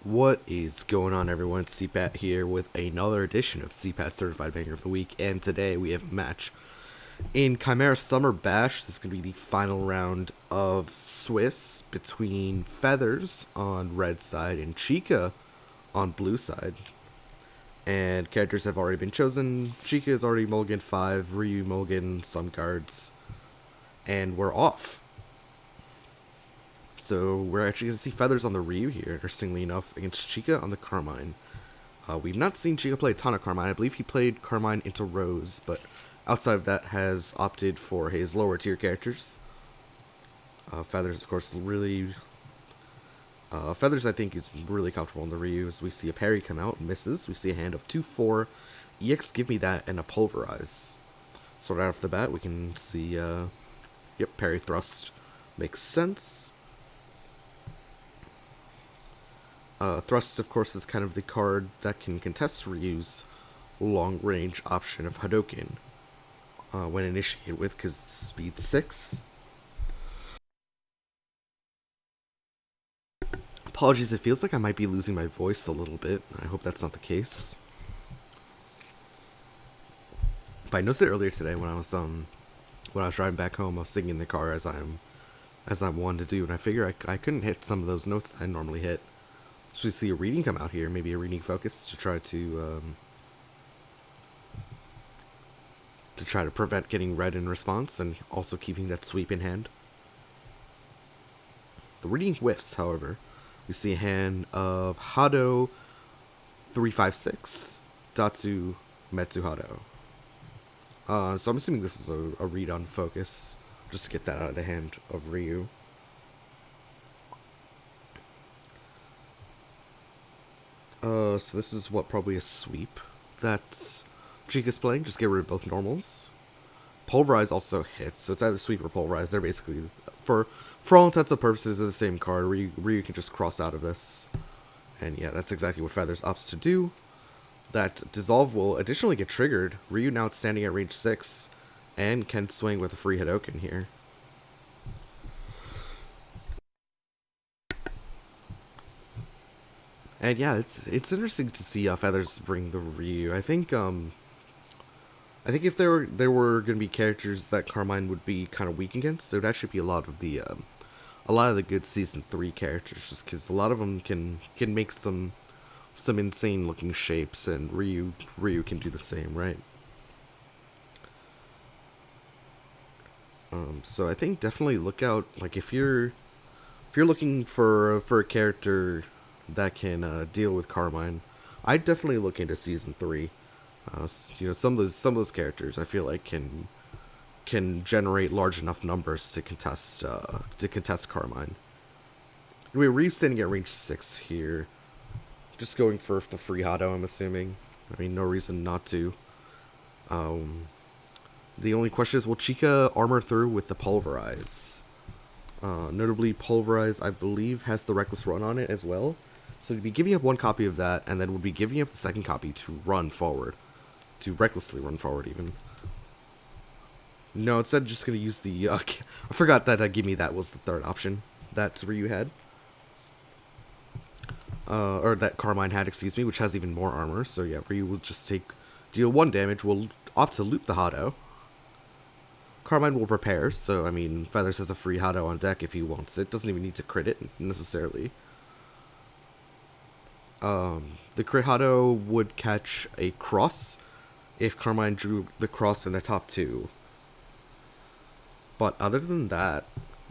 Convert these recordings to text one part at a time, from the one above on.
What is going on, everyone? It's cpat here with another edition of cpat Certified Banger of the Week, and today we have a match in Chimera Summer Bash. This is going to be the final round of Swiss between Feathers on red side and Chykka on blue side. And characters have already been chosen. Chykka is already mulligan 5, Ryu mulligan some cards, and we're off. So we're actually going to see Feathers on the Ryu here, interestingly enough, against Chykka on the Carmine. We've not seen Chykka play a ton of Carmine. I believe he played Carmine into Rose, but outside of that has opted for his lower tier characters. Feathers, of course, really... Feathers, I think, is really comfortable in the Ryu. As we see a parry come out, misses. We see a hand of 2-4. EX, give me that, and a Pulverize. So right off the bat, we can see, yep, parry thrust makes sense. Thrust, of course, is kind of the card that can contest Ryu's long-range option of Hadoken when initiated with, because speed 6. Apologies, it feels like I might be losing my voice a little bit. I hope that's not the case. But I noticed it earlier today when I was driving back home. I was singing in the car as I'm one to do, and I figure I couldn't hit some of those notes that I normally hit. So we see a reading come out here, maybe a reading focus to try to prevent getting red in response and also keeping that sweep in hand. The reading whiffs, however. We see a hand of Hado 356, Datsu Metsu Hado. So I'm assuming this was a read on focus, just to get that out of the hand of Ryu. So this is probably a sweep that Chykka's playing. Just get rid of both normals. Pulverize also hits, so it's either sweep or pulverize. They're basically, for all intents and purposes, the same card. Ryu can just cross out of this. And yeah, that's exactly what Feathers opts to do. That Dissolve will additionally get triggered. Ryu now standing at range 6 and can swing with a free Hadoken here. And yeah, it's interesting to see Feathers bring the Ryu. I think if there were going to be characters that Carmine would be kind of weak against, it would actually be a lot of the good season 3 characters, just because a lot of them can make some insane looking shapes, and Ryu can do the same, right? So I think definitely look out, like if you're looking for a character that can deal with Carmine, I'd definitely look into season 3. Some of those characters I feel like can generate large enough numbers to contest Carmine. Anyway, Reeves standing at range 6 here, just going for the free Hado. I'm assuming. I mean, no reason not to. The only question is, will Chykka armor through with the Pulverize? Notably, Pulverize, I believe, has the Reckless Run on it as well. So you'd be giving up one copy of that, and then would be giving up the second copy to run forward. To recklessly run forward, even. No, instead just going to use the... I forgot that Give Me That was the third option that Ryu had. Or that Carmine had, excuse me, which has even more armor. So yeah, Ryu will just deal 1 damage, will opt to loop the Hado. Carmine will prepare, so I mean, Feathers has a free Hado on deck if he wants it. Doesn't even need to crit it, necessarily. The crit Hado would catch a cross if Carmine drew the cross in the top 2. But other than that,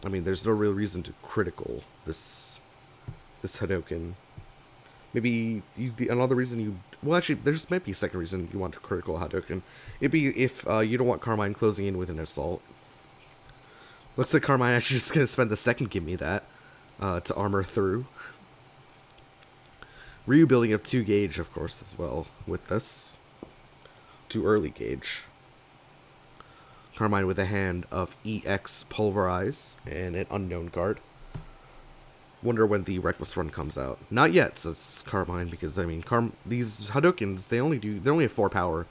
I mean, there's no real reason to critical this Hadoken. Maybe another reason well, actually, there's might be a second reason you want to critical Hadoken. It'd be if you don't want Carmine closing in with an assault. Looks like Carmine actually just going to spend the second Give Me That to armor through. Ryu building up 2 gauge, of course, as well with this. 2 early gauge. Carmine with a hand of EX Pulverize and an unknown card. Wonder when the Reckless Run comes out. Not yet, says Carmine, because I mean, these Hadokens, they only have 4 power,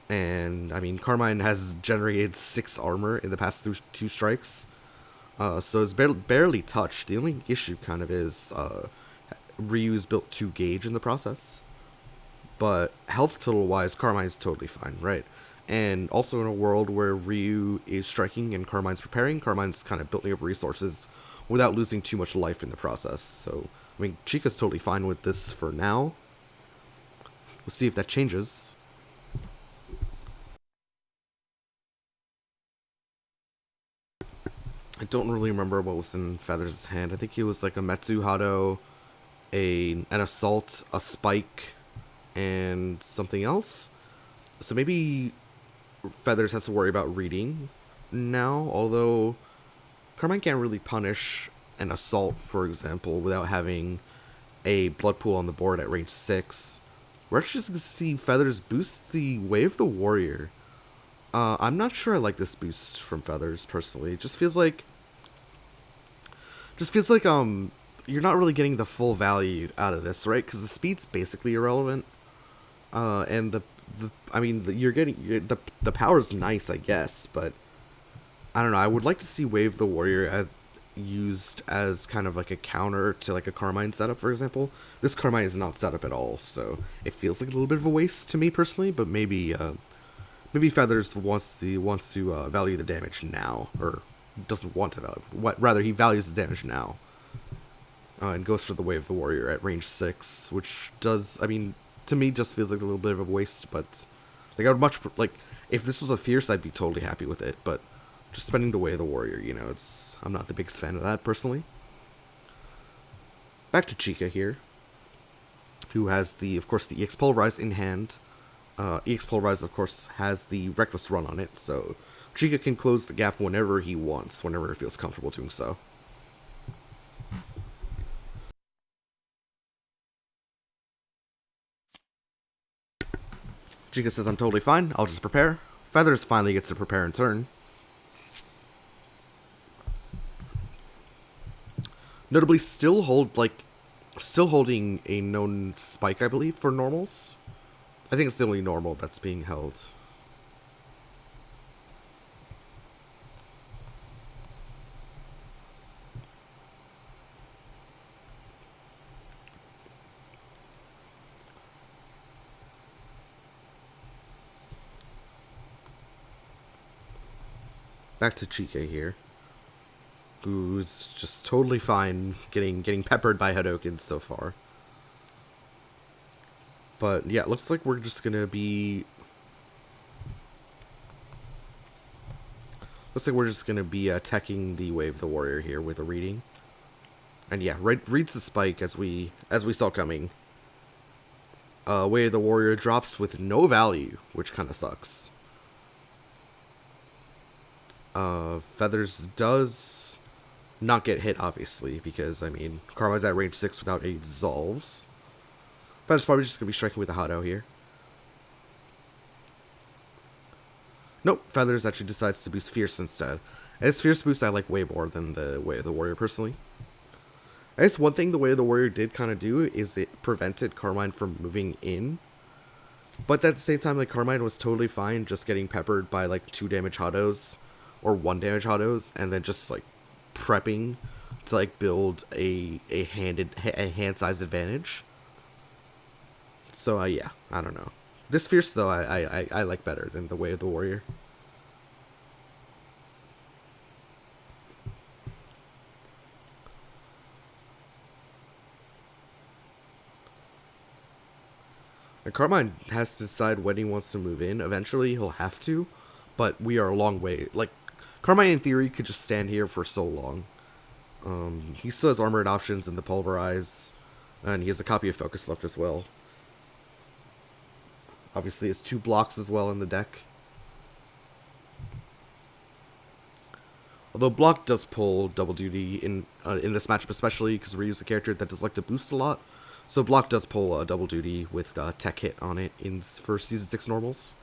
and I mean, Carmine has generated 6 armor in the past 2 strikes, so it's barely touched. The only issue kind of is Ryu's built to gauge in the process. But health total wise, Carmine's totally fine, right? And also in a world where Ryu is striking and Carmine's preparing, Carmine's kind of building up resources without losing too much life in the process. So, I mean, Chykka's totally fine with this for now. We'll see if that changes. I don't really remember what was in Feathers' hand. I think he was like a Metsu Hado, an Assault, a Spike, and something else. So maybe Feathers has to worry about reading now, although Carmine can't really punish an Assault, for example, without having a Blood Pool on the board at range 6. We're actually just going to see Feathers boost the Wave the Warrior. I'm not sure I like this boost from Feathers, personally. It just feels like you're not really getting the full value out of this, right? Because the speed's basically irrelevant. And the power's nice, I guess, but I don't know. I would like to see Wave the Warrior as used as kind of like a counter to like a Carmine setup, for example. This Carmine is not set up at all, so it feels like a little bit of a waste to me personally. But maybe Feathers wants to value the damage now, or doesn't want to value. Rather, he values the damage now, and goes for the Wave the Warrior at range 6, which does, I mean, to me just feels like a little bit of a waste. But like, I would much like if this was a Fierce, I'd be totally happy with it. But just spending the Way of the Warrior, you know, I'm not the biggest fan of that personally. Back to Chykka here, who has of course, the EX Pulverize in hand. EX Pulverize, of course, has the Reckless Run on it, so Chykka can close the gap whenever he wants, whenever he feels comfortable doing so. Chykka says, I'm totally fine, I'll just prepare. Feathers finally gets to prepare in turn. Notably, still holding a known Spike, I believe, for normals. I think it's the only normal that's being held. Back to Chykka here, who's just totally fine getting peppered by Hadokens so far. But yeah, it looks like we're just gonna be attacking the Wave the Warrior here with a reading. And yeah, reads the Spike as we saw coming. Wave the Warrior drops with no value, which kind of sucks. Feathers does not get hit, obviously, because, I mean, Carmine's at range 6 without any dissolves. Feathers probably just going to be striking with the Hado here. Nope, Feathers actually decides to boost Fierce instead. And this Fierce boost I like way more than the Way of the Warrior, personally. I guess one thing the Way of the Warrior did kind of do is it prevented Carmine from moving in. But at the same time, like, Carmine was totally fine just getting peppered by, like, 2 damage Hados or 1 damage Hados, and then just, like, prepping to, like, build a hand-sized advantage. So, yeah, I don't know. This Fierce, though, I like better than the Way of the Warrior. And Carmine has to decide when he wants to move in. Eventually, he'll have to, but we are a long way. Like, Carmine, in theory, could just stand here for so long. He still has armored options in the Pulverize, and he has a copy of Focus left as well. Obviously, has 2 blocks as well in the deck. Although block does pull double duty in this matchup, especially because Ryu's a character that does like to boost a lot. So block does pull double duty with tech hit on it for Season 6 normals.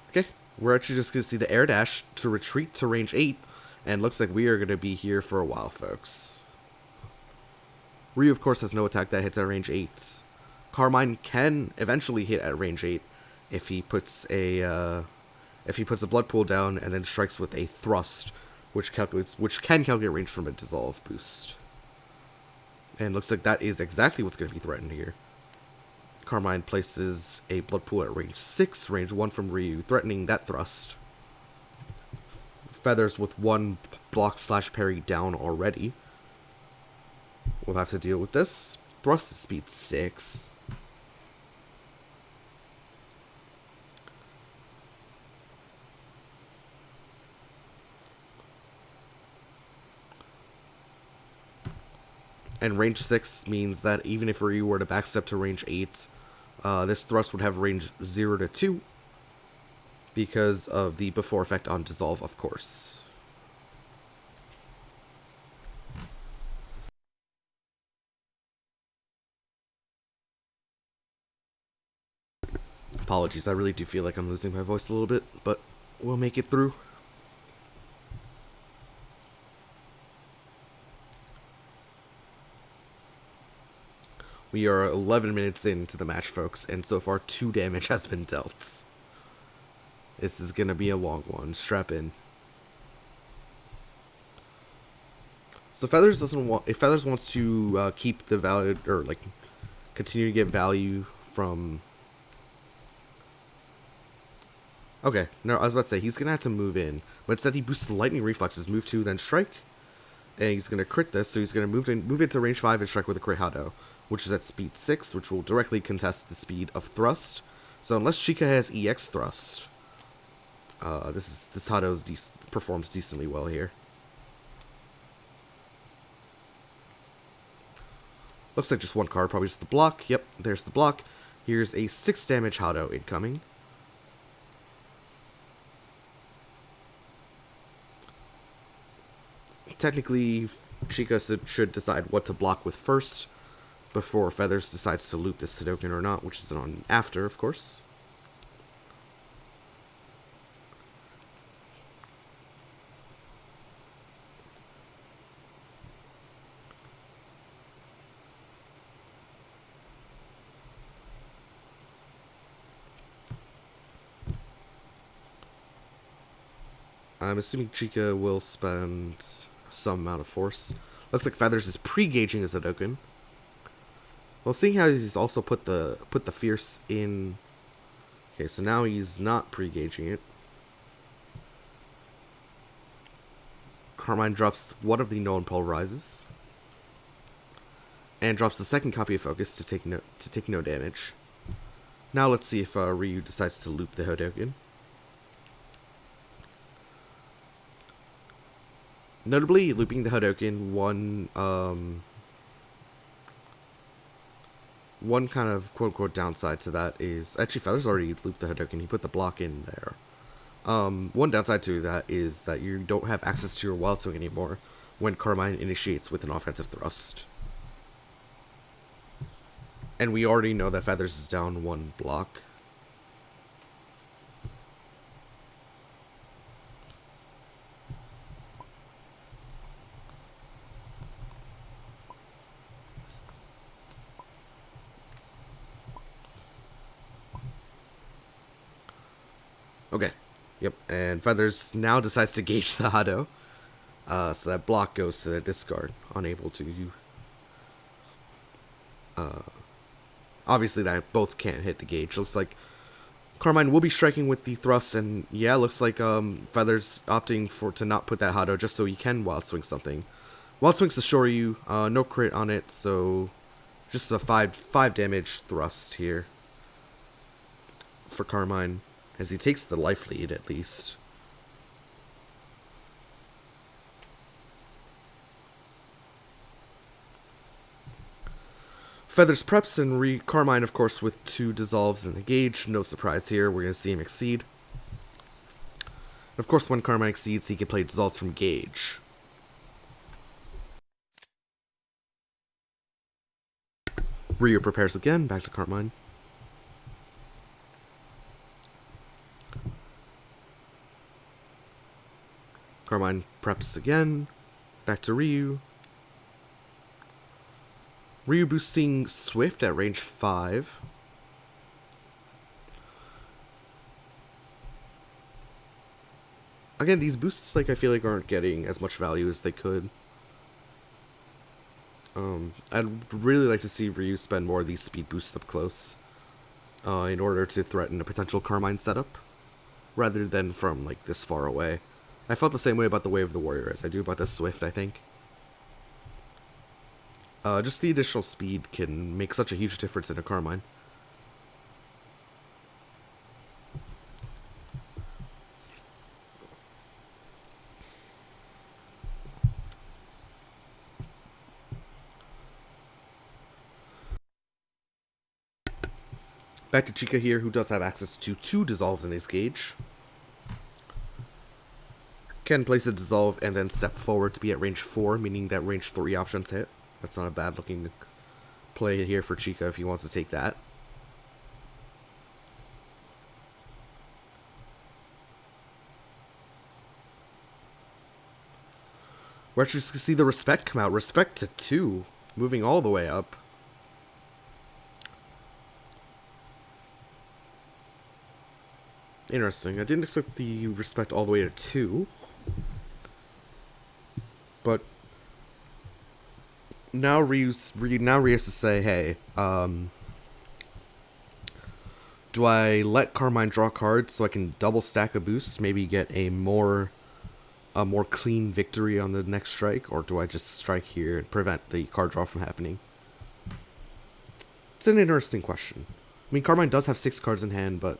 Okay, we're actually just going to see the air dash to retreat to range 8, and looks like we are going to be here for a while, folks. Ryu, of course, has no attack that hits at range 8. Carmine can eventually hit at range 8 if he puts a if he puts a blood pool down and then strikes with a thrust, which can calculate range from a dissolve boost. And looks like that is exactly what's going to be threatened here. Carmine places a blood pool at range 6, range 1 from Ryu, threatening that thrust. Feathers with 1 block/parry down already. We'll have to deal with this. Thrust is speed 6. And range 6 means that even if Ryu were to backstep to range 8, this thrust would have range 0 to 2 because of the before effect on dissolve, of course. Apologies, I really do feel like I'm losing my voice a little bit, but we'll make it through. We are 11 minutes into the match, folks, and so far 2 damage has been dealt. This is gonna be a long one. Strap in. So Feathers doesn't want. If Feathers wants to keep the value, or like continue to get value from. Okay, no, I was about to say he's gonna have to move in, but instead he boosts the lightning reflexes, move 2, then strike, and he's gonna crit this. So he's gonna move into range 5 and strike with a crit Hado, which is at speed 6, which will directly contest the speed of thrust. So unless Chykka has EX thrust, this Hado performs decently well here. Looks like just 1 card, probably just the block. Yep, there's the block. Here's a 6 damage Hado incoming. Technically, Chykka should decide what to block with first before Feathers decides to loop this Hadoken or not, which is on after, of course. I'm assuming Chykka will spend some amount of force. Looks like Feathers is pre-gauging his Hadoken. Well, seeing how he's also put the Fierce in. Okay, so now he's not pre-gauging it. Carmine drops one of the known pulverizes, and drops the second copy of Focus to take no damage. Now let's see if Ryu decides to loop the Hadoken. Notably, looping the Hadoken, one kind of quote-unquote downside to that is... Actually, Feathers already looped the Hadoken. He put the block in there. One downside to that is that you don't have access to your Wild Swing anymore when Carmine initiates with an offensive thrust. And we already know that Feathers is down 1 block. Okay. Yep. And Feathers now decides to gauge the Hado. So that block goes to the discard. Unable to... obviously that both can't hit the gauge. Looks like Carmine will be striking with the thrust, and yeah, looks like Feathers opting to not put that Hado just so he can Wild Swing something. Wild Swing's the Shoryu, no crit on it, so just a 5 damage thrust here for Carmine. As he takes the life lead, at least. Feathers preps and Carmine, of course, with 2 dissolves in the gauge. No surprise here. We're going to see him exceed. Of course, when Carmine exceeds, he can play dissolves from gauge. Ryu prepares again. Back to Carmine. Carmine preps again. Back to Ryu. Ryu boosting Swift at range 5. Again, these boosts, like, I feel like aren't getting as much value as they could. I'd really like to see Ryu spend more of these speed boosts up close, in order to threaten a potential Carmine setup, rather than from, like, this far away. I felt the same way about the Wave of the Warrior as I do about the Swift, I think. Just the additional speed can make such a huge difference in a Carmine. Back to Chykka here, who does have access to 2 dissolves in his gauge. Can place a dissolve and then step forward to be at range 4, meaning that range 3 options hit. That's not a bad looking play here for Chykka if he wants to take that. We're actually going to see the respect come out. Respect to 2, moving all the way up. Interesting. I didn't expect the respect all the way to 2. But now Ryu has to say, hey, do I let Carmine draw cards so I can double stack a boost, maybe get a more clean victory on the next strike, or do I just strike here and prevent the card draw from happening? It's an interesting question. I mean, Carmine does have 6 cards in hand, but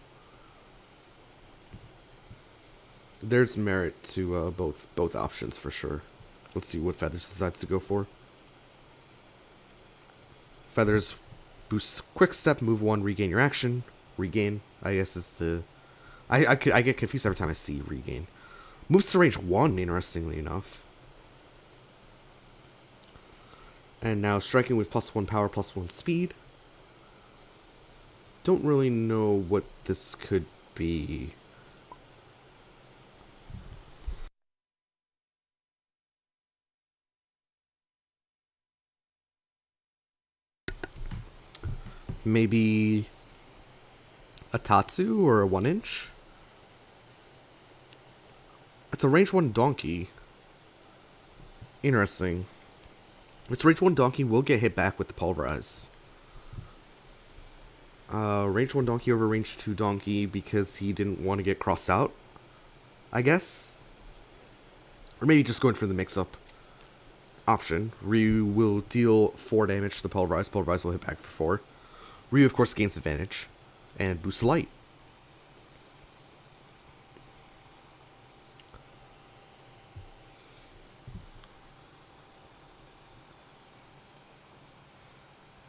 there's merit to both options for sure. Let's see what Feathers decides to go for. Feathers boosts Quick Step, move 1, regain your action. Regain, I guess, is the... I get confused every time I see regain. Moves to range 1, interestingly enough. And now striking with +1 power, +1 speed. Don't really know what this could be. Maybe a Tatsu or a 1-inch? It's a range 1 donkey. Interesting. Its range 1 donkey will get hit back with the Pulverize. Range 1 donkey over range 2 donkey because he didn't want to get crossed out, I guess? Or maybe just going for the mix-up option. Ryu will deal 4 damage to the Pulverize. Pulverize will hit back for 4. Ryu, of course, gains advantage. And boosts light.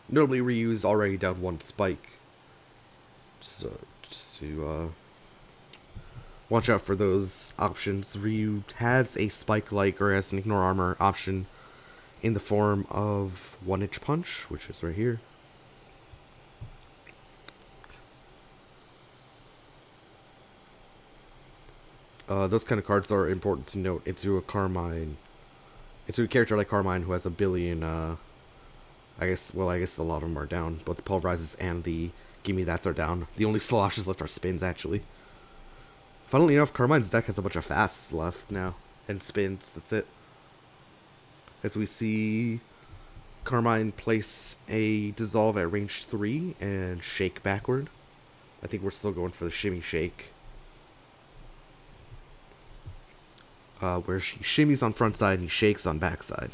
Notably, Ryu is already down 1 spike. So, just to watch out for those options. Ryu has a spike-like or has an ignore armor option in the form of 1-inch punch, which is right here. Those kind of cards are important to note into a Carmine, into a character like Carmine who has a billion, I guess a lot of them are down. Both the Pulverizes and the Gimme That's are down. The only sloshes left are spins, actually. Funnily enough, Carmine's deck has a bunch of fasts left now. And spins, that's it. As we see Carmine place a dissolve at range 3 and shake backward. I think we're still going for the shimmy shake. Where he shimmies on front side and he shakes on back side.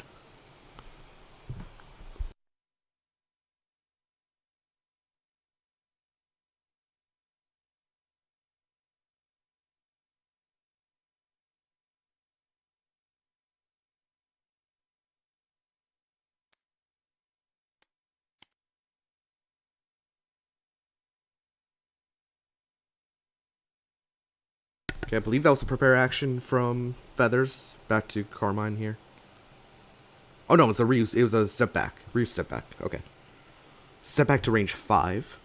Okay, I believe that was a prepare action from Feathers. Back to Carmine here. Oh no, it was a reuse. It was a step back. Reuse step back. Okay. Step back to range 5.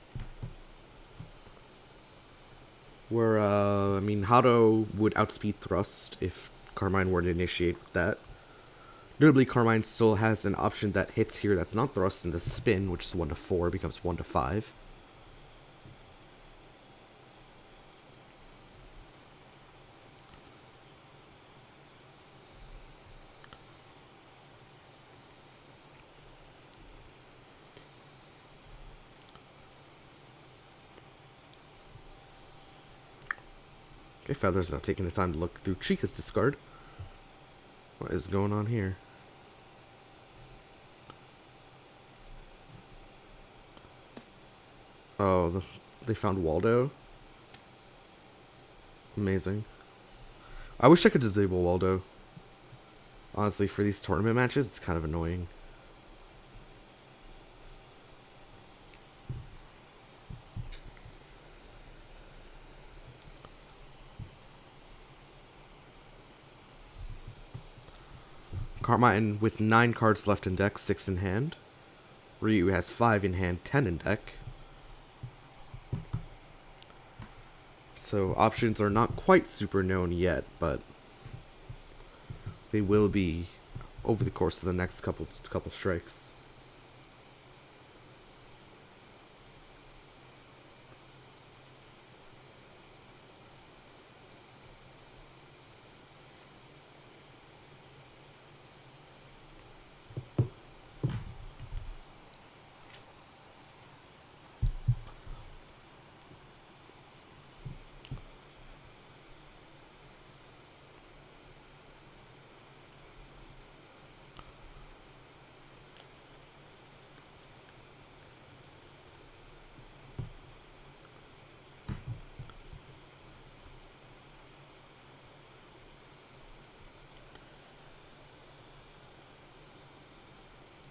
Where, I mean, Hado would outspeed Thrust if Carmine were to initiate with that. Notably, Carmine still has an option that hits here that's not Thrust in the spin, which is 1 to 4, becomes 1 to 5. Okay, Feather's not taking the time to look through Chykka's discard. What is going on here? Oh, they found Waldo. Amazing. I wish I could disable Waldo. Honestly, for these tournament matches, it's kind of annoying. Carmine with 9 cards left in deck, 6 in hand. Ryu has 5 in hand, 10 in deck. So options are not quite super known yet, but they will be over the course of the next couple strikes.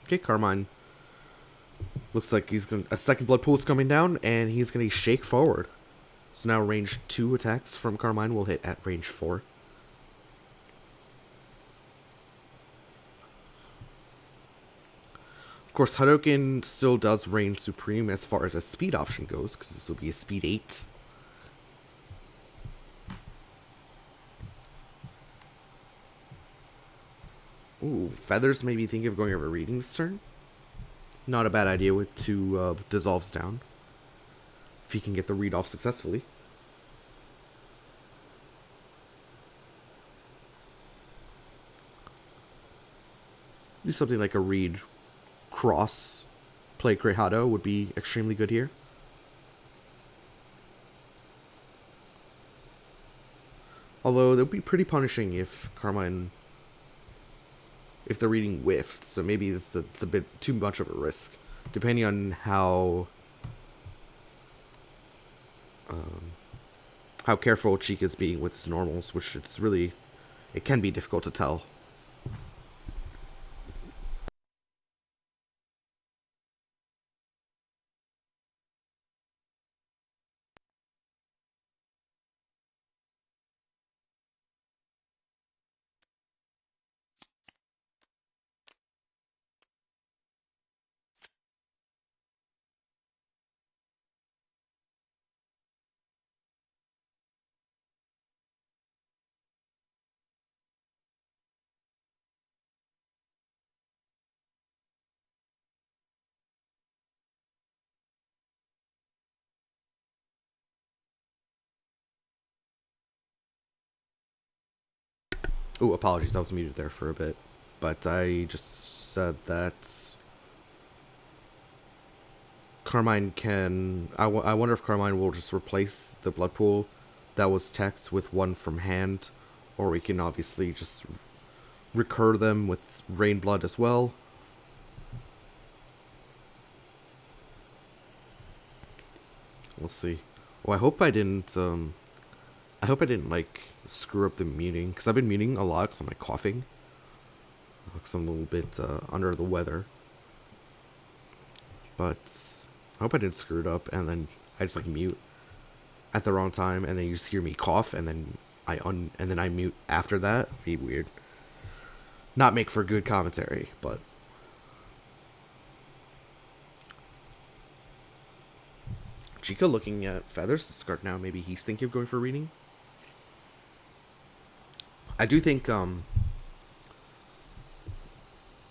Okay, Carmine. Looks like he's going a second blood pool is coming down, and he's gonna shake forward. So now range 2 attacks from Carmine will hit at range 4. Of course, Hadoken still does reign supreme as far as a speed option goes, because this will be a speed 8. Ooh, Feathers maybe thinking of going over reading this turn. Not a bad idea with 2 dissolves down. If he can get the read off successfully. Do something like a read cross play Crehado would be extremely good here. Although that would be pretty punishing if Carmine, if the reading whiffed, so maybe it's a bit too much of a risk, depending on how careful Chykka is being with his normals, which it can be difficult to tell. Oh, apologies, I was muted there for a bit. But I just said that Carmine can... I wonder if Carmine will just replace the blood pool that was teched with one from hand, or we can obviously just recur them with rain blood as well. We'll see. Well, I hope I didn't like screw up the muting, because I've been muting a lot because I'm like coughing. Because I'm a little bit under the weather. But I hope I didn't screw it up, and then I just like mute at the wrong time, and then you just hear me cough, and then I mute after that. It'd be weird. Not make for good commentary, but Chykka looking at Feathers discard now. Maybe he's thinking of going for reading. I do think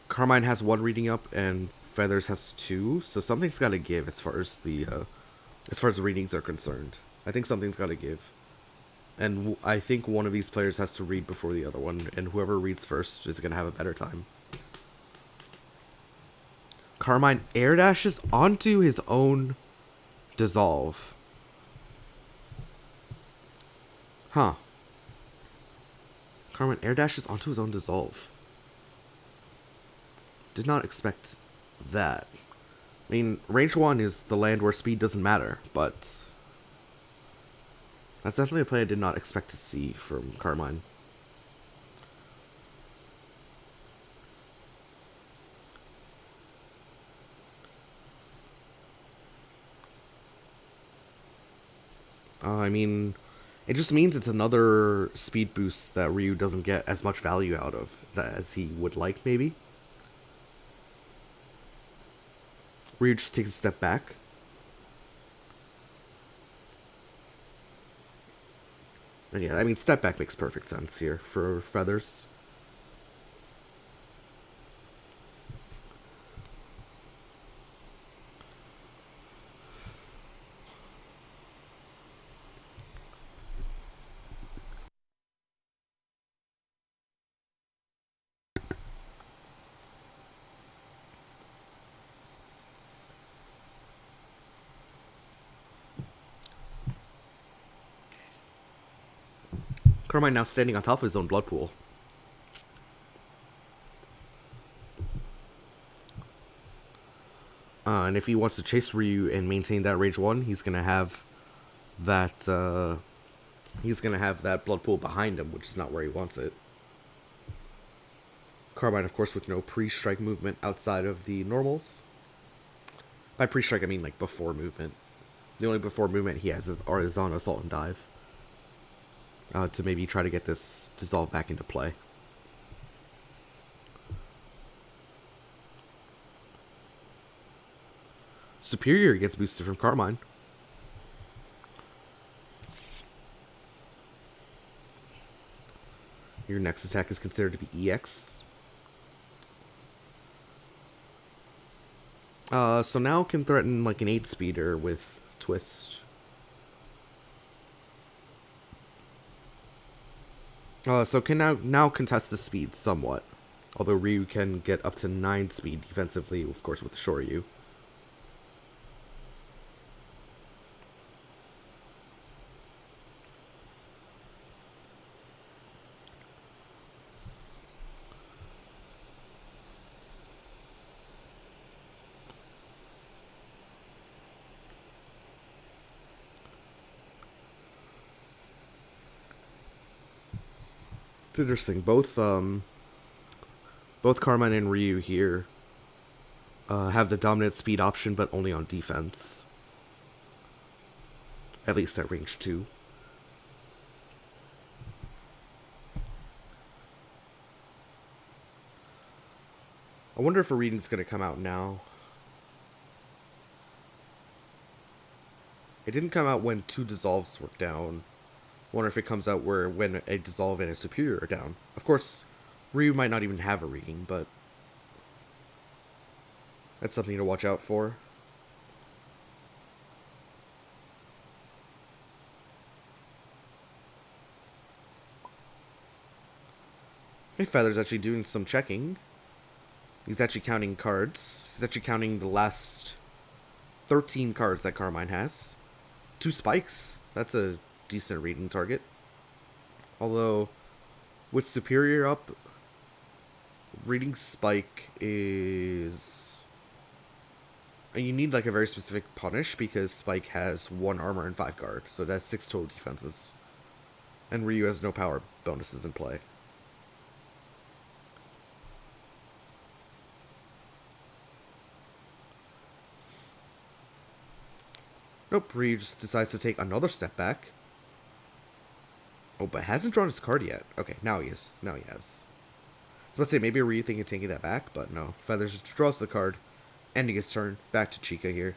Carmine has 1 reading up and Feathers has 2, so something's got to give as far as the readings are concerned. I think something's got to give, and I think one of these players has to read before the other one, and whoever reads first is gonna have a better time. Carmine air dashes onto his own dissolve. Huh. Carmine air dashes onto his own dissolve. Did not expect that. I mean, range 1 is the land where speed doesn't matter, but that's definitely a play I did not expect to see from Carmine. I mean, it just means it's another speed boost that Ryu doesn't get as much value out of as he would like, maybe. Ryu just takes a step back. And yeah, I mean, step back makes perfect sense here for feathers. Carmine now standing on top of his own blood pool. And if he wants to chase Ryu and maintain that range 1, he's gonna have that blood pool behind him, which is not where he wants it. Carmine, of course, with no pre-strike movement outside of the normals. By pre-strike, I mean like before movement. The only before movement he has is on assault and dive. To maybe try to get this dissolve back into play. Superior gets boosted from Carmine. Your next attack is considered to be EX. So now can threaten like an 8-speeder with Twist. So can now contest the speed somewhat. Although Ryu can get up to 9 speed defensively, of course, with the Shoryu. It's interesting. Both Carmine and Ryu here have the dominant speed option, but only on defense. At least at range 2. I wonder if a reading's going to come out now. It didn't come out when 2 dissolves were down. Wonder if it comes out when a dissolve and a superior are down. Of course, Ryu might not even have a reading, but that's something to watch out for. Hey, Feather's actually doing some checking. He's actually counting cards. He's actually counting the last 13 cards that Carmine has. 2 spikes. That's a decent reading target. Although, with Superior up, reading Spike is... And you need like a very specific punish because Spike has 1 armor and 5 guard. So that's 6 total defenses. And Ryu has no power bonuses in play. Nope, Ryu just decides to take another step back. Oh, but hasn't drawn his card yet. Okay, now he is. Now he has. I was about to say, maybe Ryu thinking of taking that back, but no. Feathers just draws the card, ending his turn. Back to Chykka here.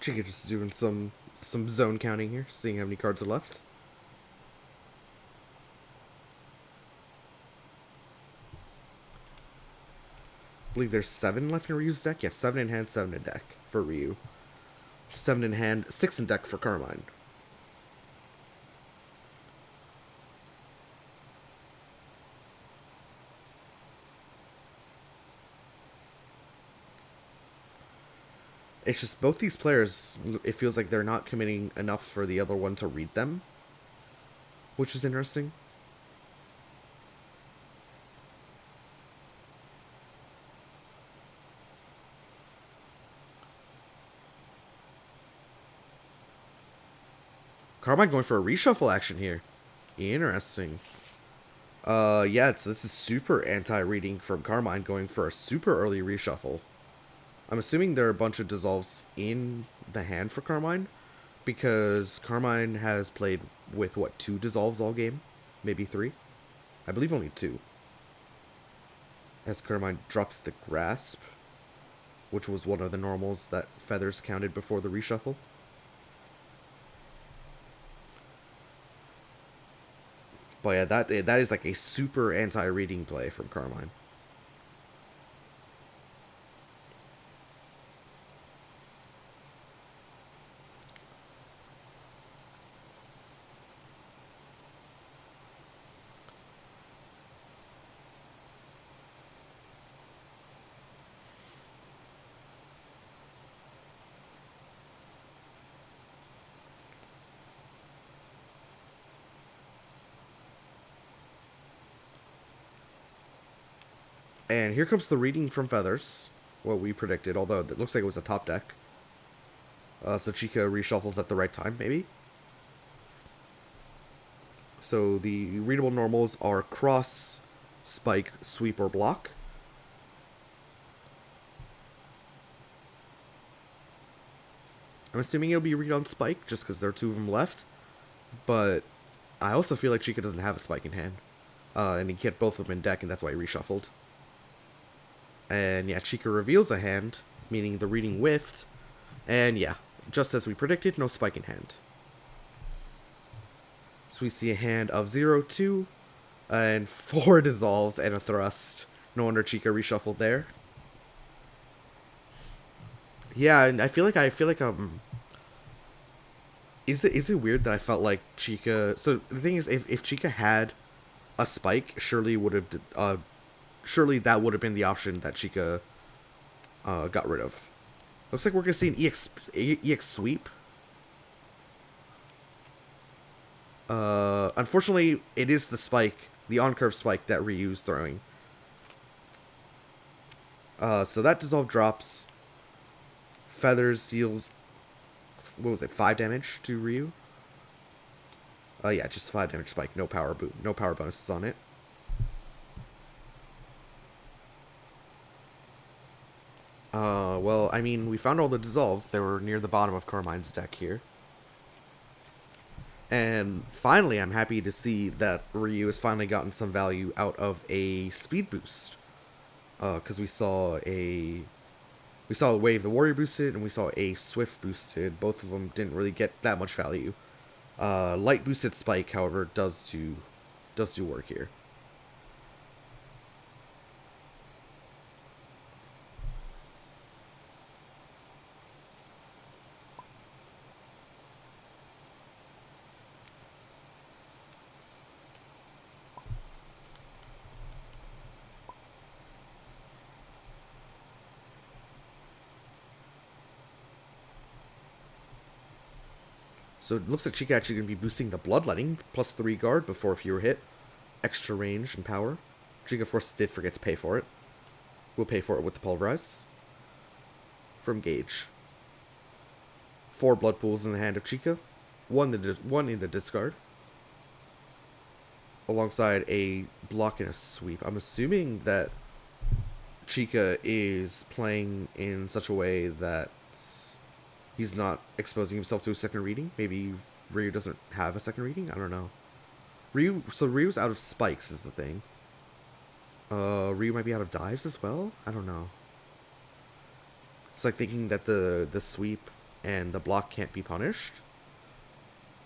Chykka just doing some zone counting here, seeing how many cards are left. I believe there's 7 left in Ryu's deck. Yes, 7 in hand, 7 in deck for Ryu. 7 in hand, 6 in deck for Carmine. It's just both these players, it feels like they're not committing enough for the other one to read them, which is interesting. Carmine going for a reshuffle action here. Interesting. Yeah, this is super anti-reading from Carmine going for a super early reshuffle. I'm assuming there are a bunch of dissolves in the hand for Carmine, because Carmine has played with, what, 2 dissolves all game? Maybe 3? I believe only 2. As Carmine drops the Grasp, which was one of the normals that Feathers counted before the reshuffle. But yeah, that is like a super anti-reading play from Carmine. And here comes the reading from Feathers, what we predicted, although it looks like it was a top deck. So Chykka reshuffles at the right time, maybe? So the readable normals are Cross, Spike, Sweep, or Block. I'm assuming it'll be read on Spike, just because there are 2 of them left. But I also feel like Chykka doesn't have a Spike in hand. And he can't both of them in deck, and that's why he reshuffled. And yeah, Chykka reveals a hand, meaning the reading whiffed. And yeah, just as we predicted, no Spike in hand. So we see a hand of 0, 2, and 4 dissolves and a thrust. No wonder Chykka reshuffled there. Yeah, and I feel like is it weird that I felt like Chykka? So the thing is, if Chykka had a Spike, surely that would have been the option that Chykka got rid of. Looks like we're gonna see an EX sweep. Unfortunately, it is the Spike, the on-curve Spike that Ryu's throwing. So that dissolve drops. Feathers deals, what was it, 5 damage to Ryu? Yeah, just 5 damage Spike, no power bonuses on it. Well, I mean, we found all the dissolves. They were near the bottom of Carmine's deck here. And finally, I'm happy to see that Ryu has finally gotten some value out of a speed boost. Because we saw a Wave the Warrior boosted, and we saw a Swift boosted. Both of them didn't really get that much value. Light boosted Spike, however, does do work here. So it looks like Chykka actually going to be boosting the Bloodletting, plus 3 guard before if you were hit. Extra range and power. Chykka, of course, did forget to pay for it. We'll pay for it with the Pulverize. From Gage. 4 Blood Pools in the hand of Chykka. 1 in the discard. Alongside a block and a sweep. I'm assuming that Chykka is playing in such a way that he's not exposing himself to a second reading. Maybe Ryu doesn't have a second reading? I don't know. Ryu's out of spikes is the thing. Ryu might be out of dives as well? I don't know. It's like thinking that the sweep and the block can't be punished.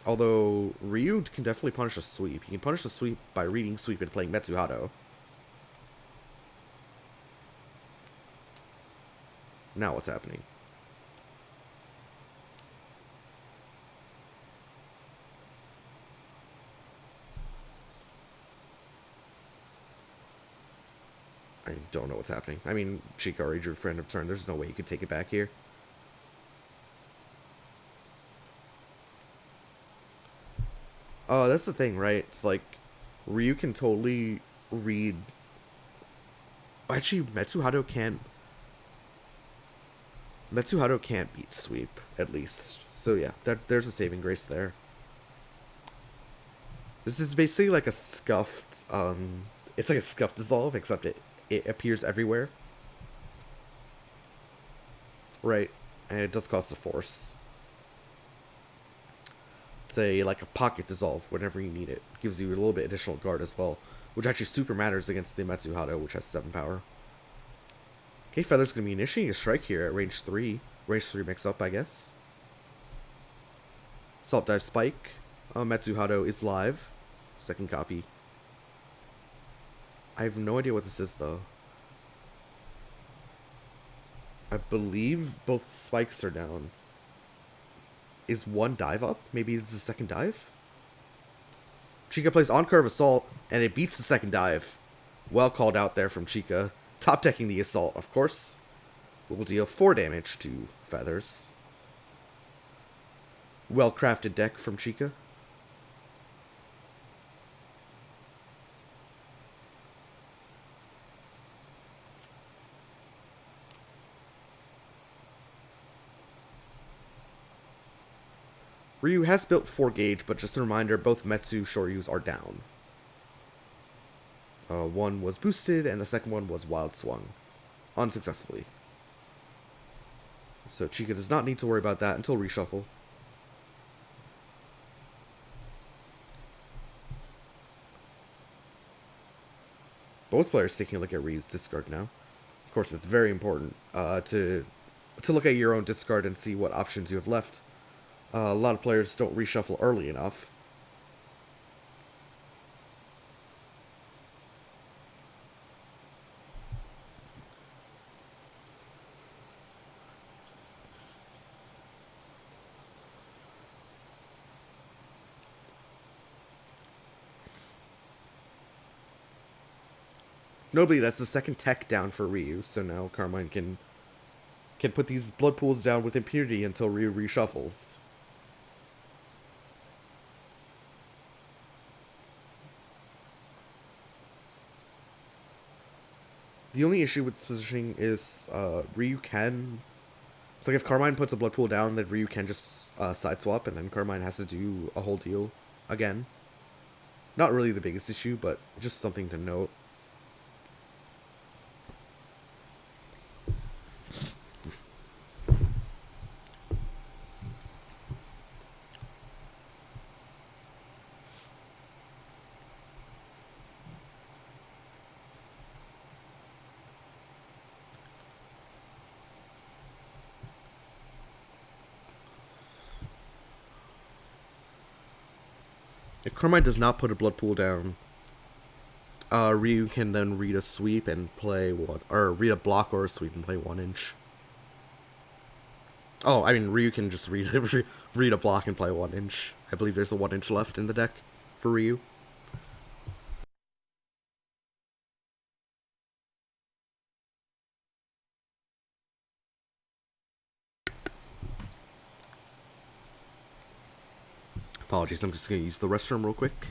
Although Ryu can definitely punish a sweep. He can punish a sweep by reading sweep and playing Metsuhado. Now what's happening? I don't know what's happening. I mean, Chykka already drew for end of turn. There's no way you could take it back here. Oh, that's the thing, right? It's like, Ryu can totally read... Actually, Metsuhado can't beat sweep, at least. So yeah, there's a saving grace there. This is basically like a scuffed, it's like a scuffed dissolve, except it appears everywhere. Right, and it does cost a force. It's like a pocket dissolve whenever you need it. Gives you a little bit additional guard as well, which actually super matters against the Metsuhado, which has 7 power. Okay, Feather's going to be initiating a strike here at range 3. Range 3 mix up, I guess. Salt Dive Spike. Metsuhado is live. Second copy. I have no idea what this is, though. I believe both spikes are down. Is one dive up? Maybe this is the second dive? Chykka plays on curve assault, and it beats the second dive. Well called out there from Chykka. Top decking the assault, of course. Will deal 4 damage to Feathers. Well crafted deck from Chykka. Ryu has built 4 gauge, but just a reminder, both Metsu Shoryus are down. One was boosted, and the second one was wild swung. Unsuccessfully. So Chykka does not need to worry about that until reshuffle. Both players taking a look at Ryu's discard now. Of course, it's very important to look at your own discard and see what options you have left. A lot of players don't reshuffle early enough. Notably, that's the second tech down for Ryu, so now Carmine can put these blood pools down with impunity until Ryu reshuffles. The only issue with this positioning is Ryu can... It's like if Carmine puts a blood pool down, then Ryu can just side swap, and then Carmine has to do a whole deal again. Not really the biggest issue, but just something to note. If Carmine does not put a blood pool down, Ryu can then read a sweep and play one, or read a block or a sweep and play 1-inch. Oh, I mean, Ryu can just read read a block and play 1-inch. I believe there's a 1-inch left in the deck for Ryu. Apologies, I'm just going to use the restroom real quick.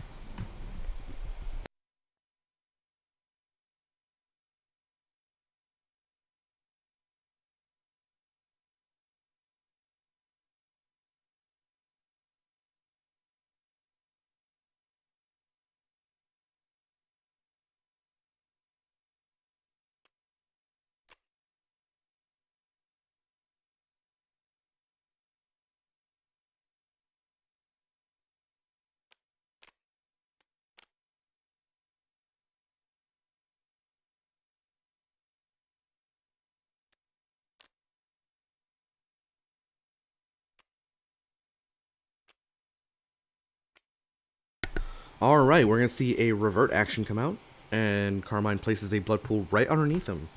Alright, we're going to see a revert action come out, and Carmine places a blood pool right underneath him.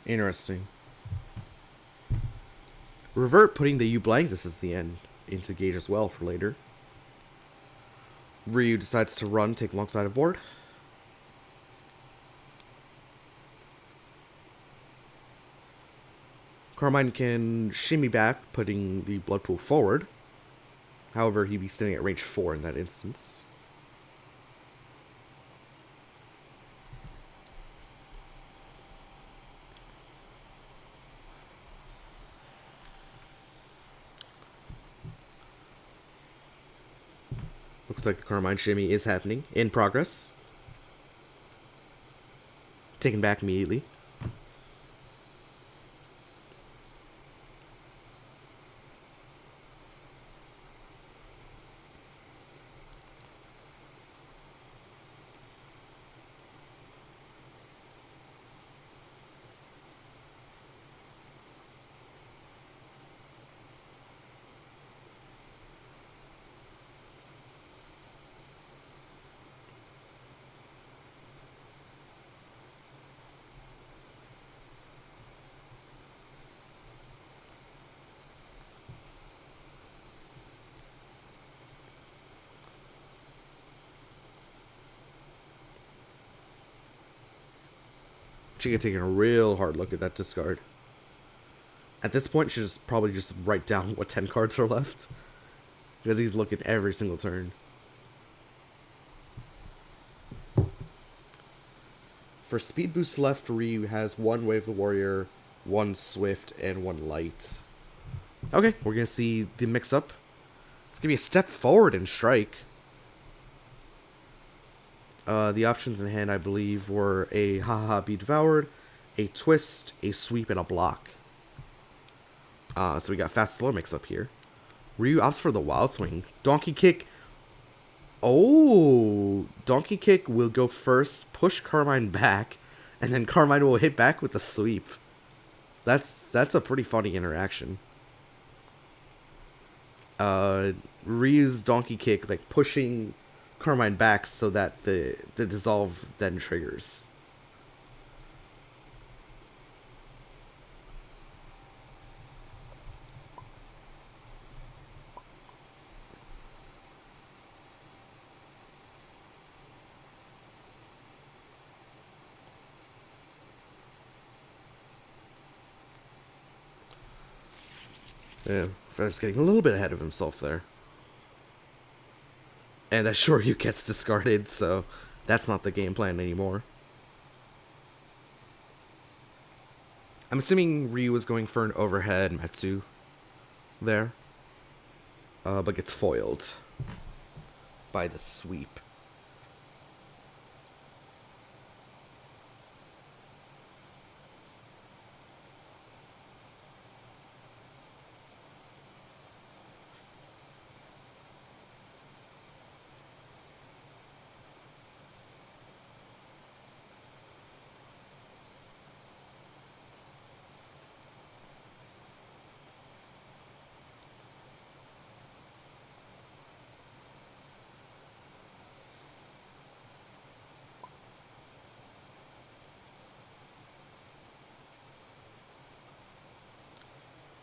Interesting. Revert putting the U blank, this is the end, into gauge as well for later. Ryu decides to run, take alongside of board. Carmine can shimmy back, putting the blood pool forward. However, he'd be sitting at range 4 in that instance. Looks like the Carmine shimmy is happening. In progress. Taken back immediately. Chykka taking a real hard look at that discard. At this point, should just probably just write down what 10 cards are left. Because he's looking every single turn. For speed boost left, Ryu has 1 Wave the Warrior, 1 Swift, and 1 Light. Okay, we're going to see the mix-up. It's going to be a step forward in Strike. The options in hand, I believe, were a Ha-Ha Be Devoured, a Twist, a Sweep, and a Block. So we got fast slow mix up here. Ryu opts for the Wild Swing. Donkey Kick. Oh, Donkey Kick will go first, push Carmine back, and then Carmine will hit back with the Sweep. That's a pretty funny interaction. Ryu's Donkey Kick, like, pushing Carmine back so that the dissolve then triggers. Yeah, Feather's getting a little bit ahead of himself there. And that Shoryu gets discarded, so that's not the game plan anymore. I'm assuming Ryu was going for an overhead Metsu there. But gets foiled by the Sweep.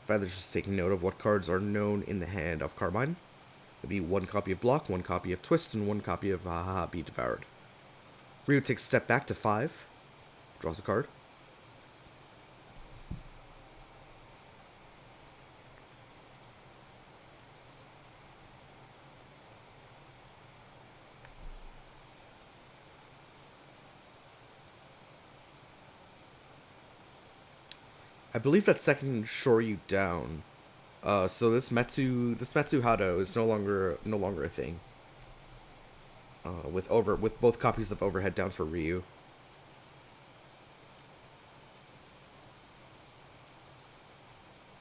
Feather's just taking note of what cards are known in the hand of Carmine. It'll be 1 copy of Block, 1 copy of Twist, and 1 copy of Ha-Ha Be Devoured. Ryu takes a step back to 5. Draws a card. I believe that second Shoryu down. So this Metsu Hado is no longer a thing. With both copies of Overhead down for Ryu.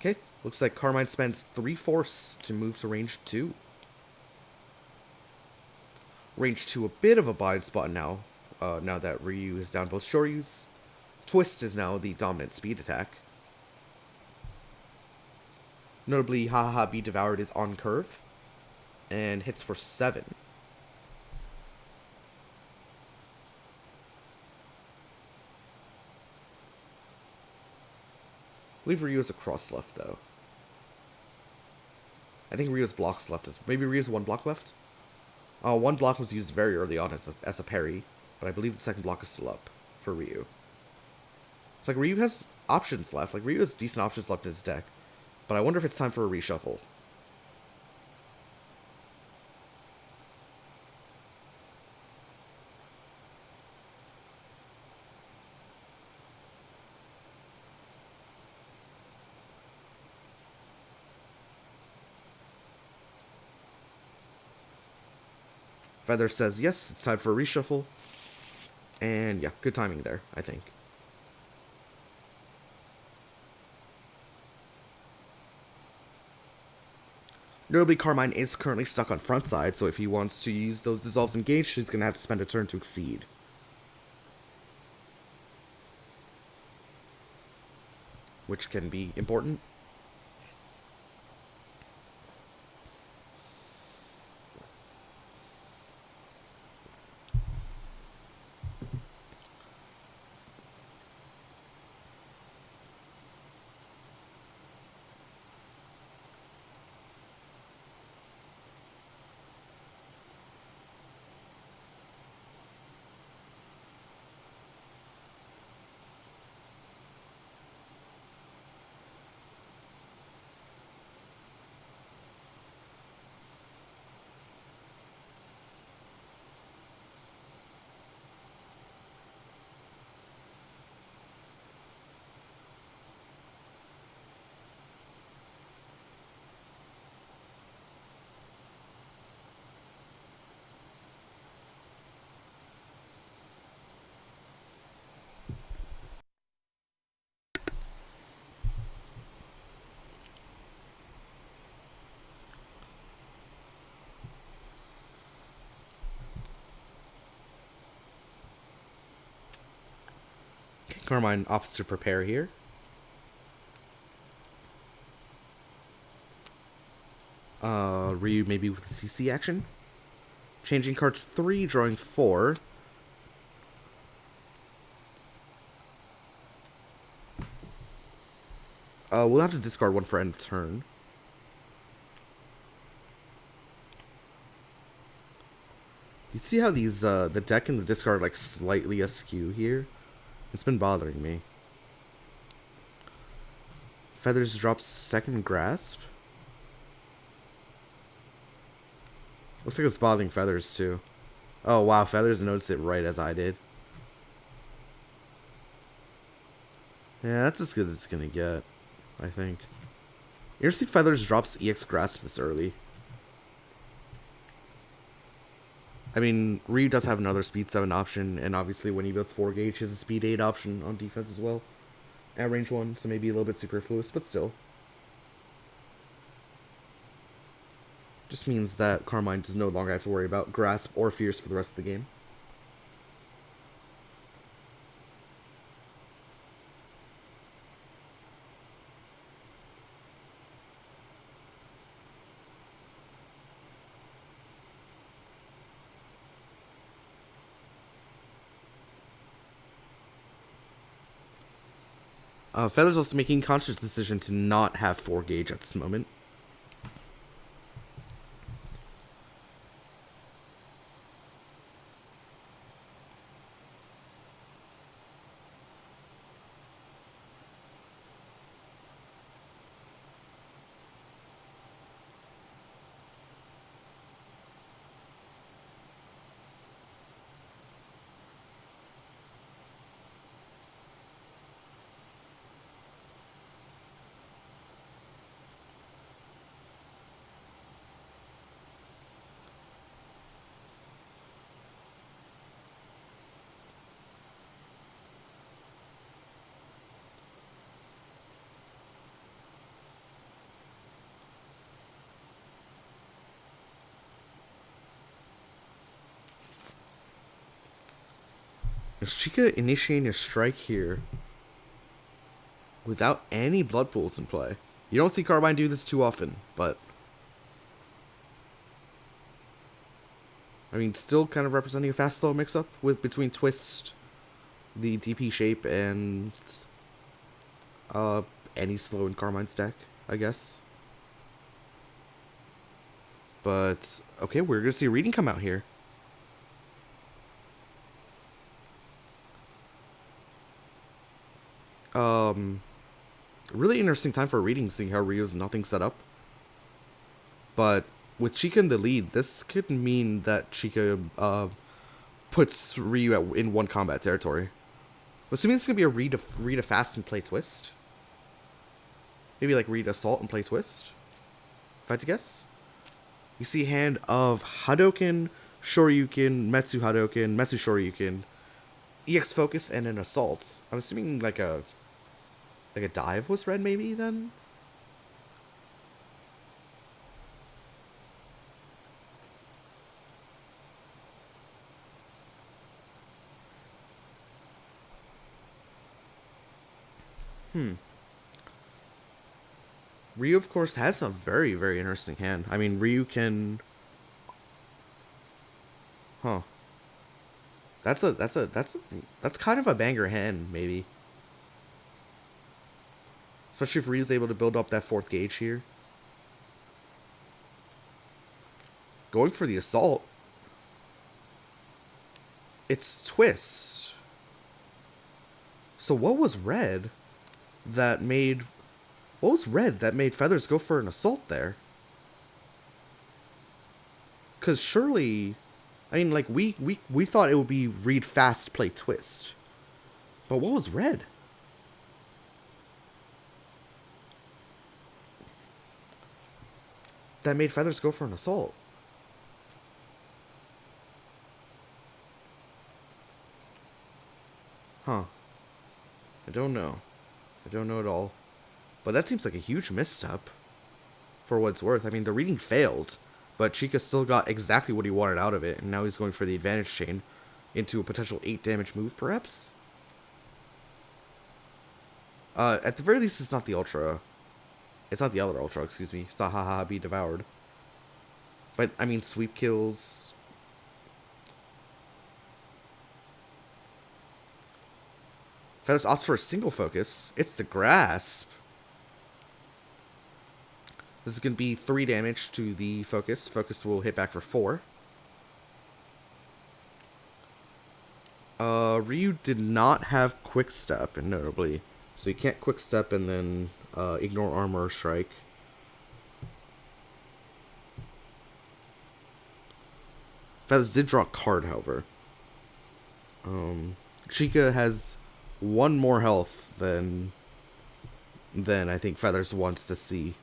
Okay, looks like Carmine spends 3 force to move to range 2. Range 2 a bit of a bind spot now. Now that Ryu is down both Shoryus. Twist is now the dominant speed attack. Notably, Ha-Ha Be Devoured is on curve and hits for 7. believe Ryu has a cross left, though. I think Ryu's blocks left is... Maybe Ryu's one block left? One block was used very early on as a parry, but I believe the second block is still up for Ryu. It's like Ryu has options left. Like, Ryu has decent options left in his deck, but I wonder if it's time for a reshuffle. Feather says yes, it's time for a reshuffle. And yeah, good timing there, I think. Notably, Carmine is currently stuck on front side, so if he wants to use those dissolves engaged, he's going to have to spend a turn to exceed. Which can be important. Carmine opts to prepare here. Ryu maybe with a CC action. Changing cards 3, drawing 4. We'll have to discard one for end of turn. You see how these, the deck and the discard are like slightly askew here? It's been bothering me. Feathers drops second grasp. Looks like it's bothering Feathers too. Oh wow, Feathers noticed it right as I did. Yeah, that's as good as it's gonna get, I think. You ever see Feathers drops EX Grasp this early? I mean, Ryu does have another speed 7 option, and obviously when he builds 4 gauge, he has a speed 8 option on defense as well. At range 1, so maybe a little bit superfluous, but still. Just means that Carmine does no longer have to worry about Grasp or Fierce for the rest of the game. Feather's also making a conscious decision to not have 4 gauge at this moment. Is Chykka initiating a strike here without any blood pools in play? You don't see Carbine do this too often, but I mean, still kind of representing a fast slow mix-up with between Twist, the DP shape, and any slow in Carmine's deck, I guess. But, okay, we're going to see a reading come out here. Really interesting time for a reading, seeing how Ryu's nothing set up. But with Chykka in the lead, this could mean that Chykka puts Ryu in one combat territory. Assuming it's going to be a read a fast and play twist. Maybe like read assault and play twist, if I had to guess. You see a hand of Hadouken, Shoryuken, Metsu Hadouken, Metsu Shoryuken, EX Focus, and an assault. I'm assuming like a dive was read maybe then? Ryu, of course, has a very, very interesting hand. I mean, Ryu can... Huh. That's kind of a banger hand, maybe. Especially if Ryu's able to build up that 4th gauge here. Going for the assault. It's twist. So what was red that made... What was red that made Feathers go for an assault there? Because surely... I mean, like, we thought it would be read fast, play twist. But what was red? That made Feathers go for an assault. Huh. I don't know. I don't know at all. But that seems like a huge misstep. For what it's worth. I mean, the reading failed. But Chykka still got exactly what he wanted out of it. And now he's going for the advantage chain. Into a potential 8 damage move, perhaps? At the very least, it's not the Ultra. It's not the other Ultra, excuse me. It's not haha be devoured. But, I mean, sweep kills... Feathers opts for a single focus. It's the Grasp. This is going to be 3 damage to the focus. Focus will hit back for 4. Ryu did not have Quick Step, notably. So you can't Quick Step and then ignore armor or strike. Feathers did draw a card, however. Chykka has 1 more health than I think Feathers wants to see.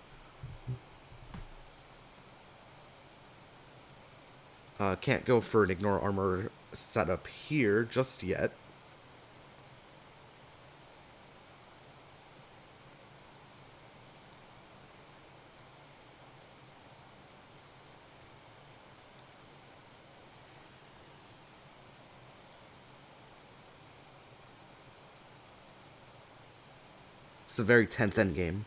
Can't go for an ignore armor setup here just yet. It's a very tense endgame.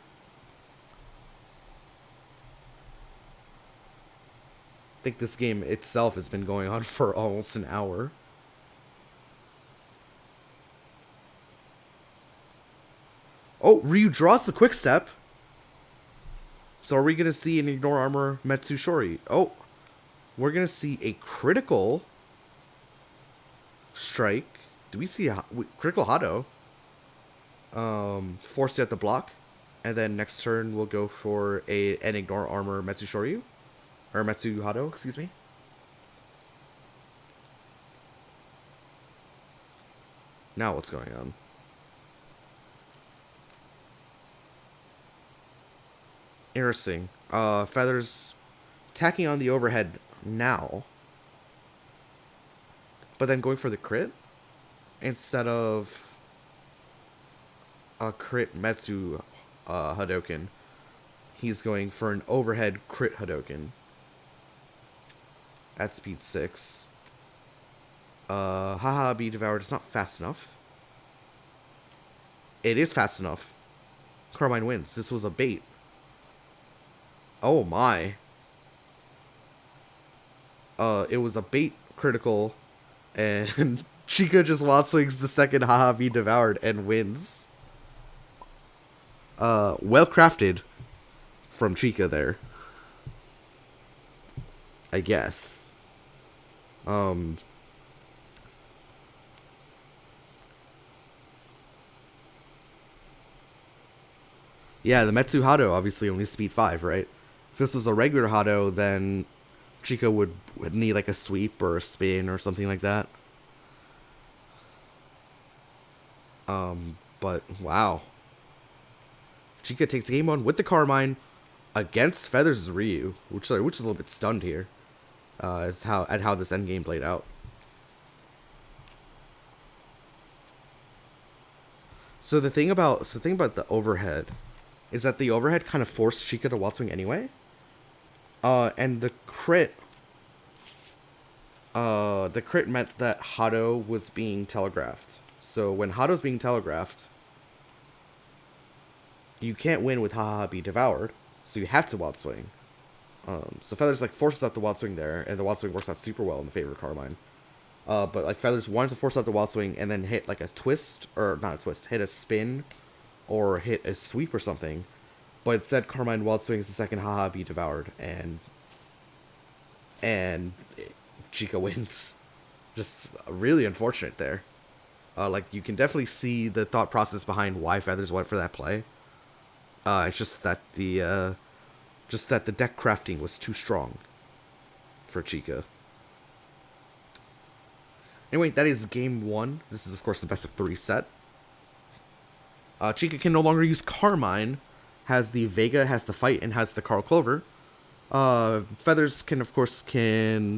I think this game itself has been going on for almost an hour. Oh, Ryu draws the quick step. So are we going to see an ignore armor Metsushori? Oh, we're going to see a critical strike. Do we see a critical Hado? Force you at the block. And then next turn we'll go for an ignore armor Metsushoryu. Or Metsu Hado, excuse me. Now what's going on? Interesting. Feathers tacking on the overhead now. But then going for the crit. Instead of a crit Metsu Hadoken. He's going for an overhead crit Hadoken. At speed 6. Haha, be devoured. It's not fast enough. It is fast enough. Carmine wins. This was a bait. Oh my. It was a bait critical. And Chykka just wild swings the second haha be devoured and wins. Well crafted from Chykka there, I guess. Um, yeah, the Metsu Hado obviously only speed 5, right? If this was a regular Hado, then Chykka would need like a sweep or a spin or something like that. But wow. Chykka takes game on with the Carmine against Feathers' Ryu, which is a little bit stunned here, as how this endgame played out. So the thing about the overhead is that the overhead kind of forced Chykka to wild swing anyway. And the crit meant that Hado was being telegraphed. So when Hado's being telegraphed, you can't win with Haha be devoured, so you have to wild swing. So Feathers like forces out the wild swing there, and the wild swing works out super well in the favor of Carmine. But like Feathers wanted to force out the wild swing and then hit like a twist, or not a twist, hit a spin, or hit a sweep or something. But instead, Carmine wild swings the second Haha be devoured, and Chykka wins. Just really unfortunate there. Like you can definitely see the thought process behind why Feathers went for that play. It's just that the deck crafting was too strong for Chykka. Anyway, that is game 1. This is of course the best of 3 set. Chykka can no longer use Carmine. Has the Vega, has the Fight, and has the Carl Clover. Feathers can of course rematch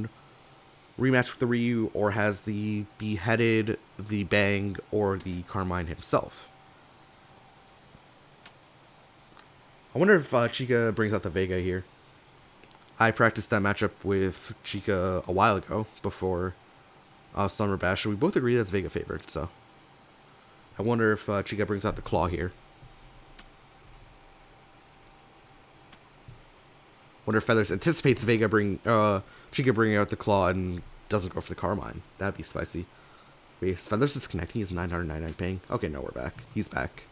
with the Ryu, or has the Beheaded, the Bang, or the Carmine himself. I wonder if Chykka brings out the Vega here. I practiced that matchup with Chykka a while ago, before Summer Bash, and we both agree that's Vega favored, so I wonder if Chykka brings out the Claw here. Wonder if Feathers anticipates Chykka bringing out the Claw and doesn't go for the Carmine. That'd be spicy. Wait, Feathers is connecting. He's 999 ping. Okay, no, we're back. He's back.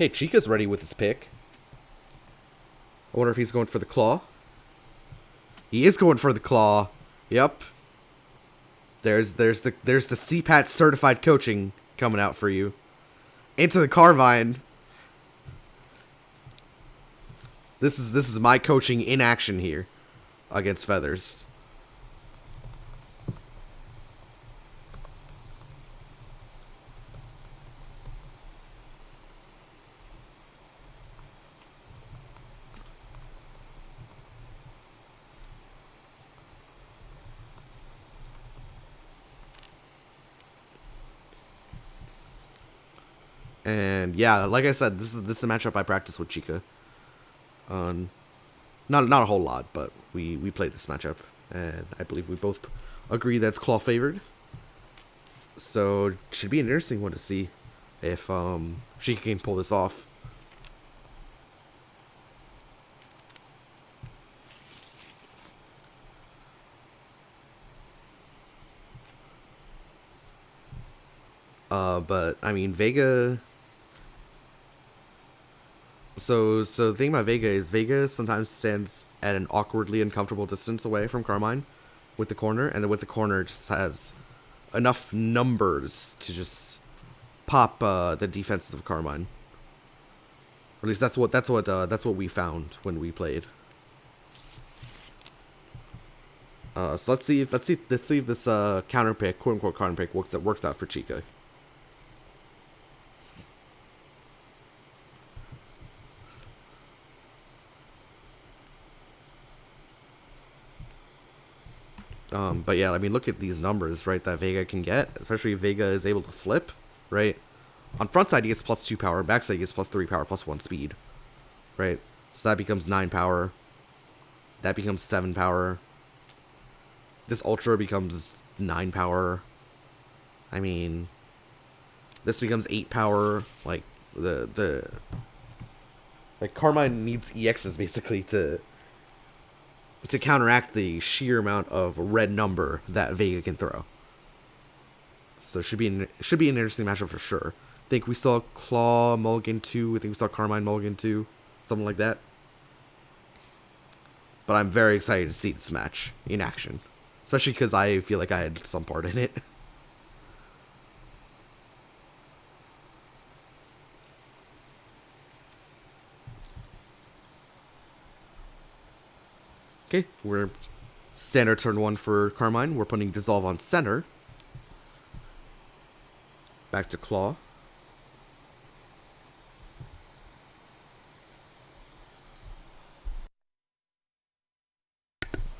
Okay, Chykka's ready with his pick. I wonder if he's going for the Claw. He is going for the Claw. Yep. There's the cpat certified coaching coming out for you. Into the Carmine. This is my coaching in action here against Feathers. And yeah, like I said, this is a matchup I practice with Chykka. Not a whole lot, but we played this matchup, and I believe we both agree that's Claw favored. So it should be an interesting one to see if Chykka can pull this off. But I mean Vega. So the thing about Vega is Vega sometimes stands at an awkwardly uncomfortable distance away from Carmine with the corner, and then with the corner just has enough numbers to just pop the defenses of Carmine. Or at least that's what we found when we played. So let's see if this counter pick, quote unquote counter pick, works out for Chykka. But yeah, I mean, look at these numbers, right, that Vega can get, especially if Vega is able to flip, right? On front side, he gets plus 2 power. Back side, he gets plus 3 power, plus 1 speed. Right? So that becomes 9 power. That becomes 7 power. This Ultra becomes 9 power. I mean, this becomes 8 power. Like, like, Carmine needs EXs, basically, to counteract the sheer amount of red number that Vega can throw. So it should be an interesting matchup for sure. I think we saw Claw mulligan 2. I think we saw Carmine mulligan 2. Something like that. But I'm very excited to see this match in action. Especially because I feel like I had some part in it. Okay, we're standard turn 1 for Carmine. We're putting Dissolve on center. Back to Claw.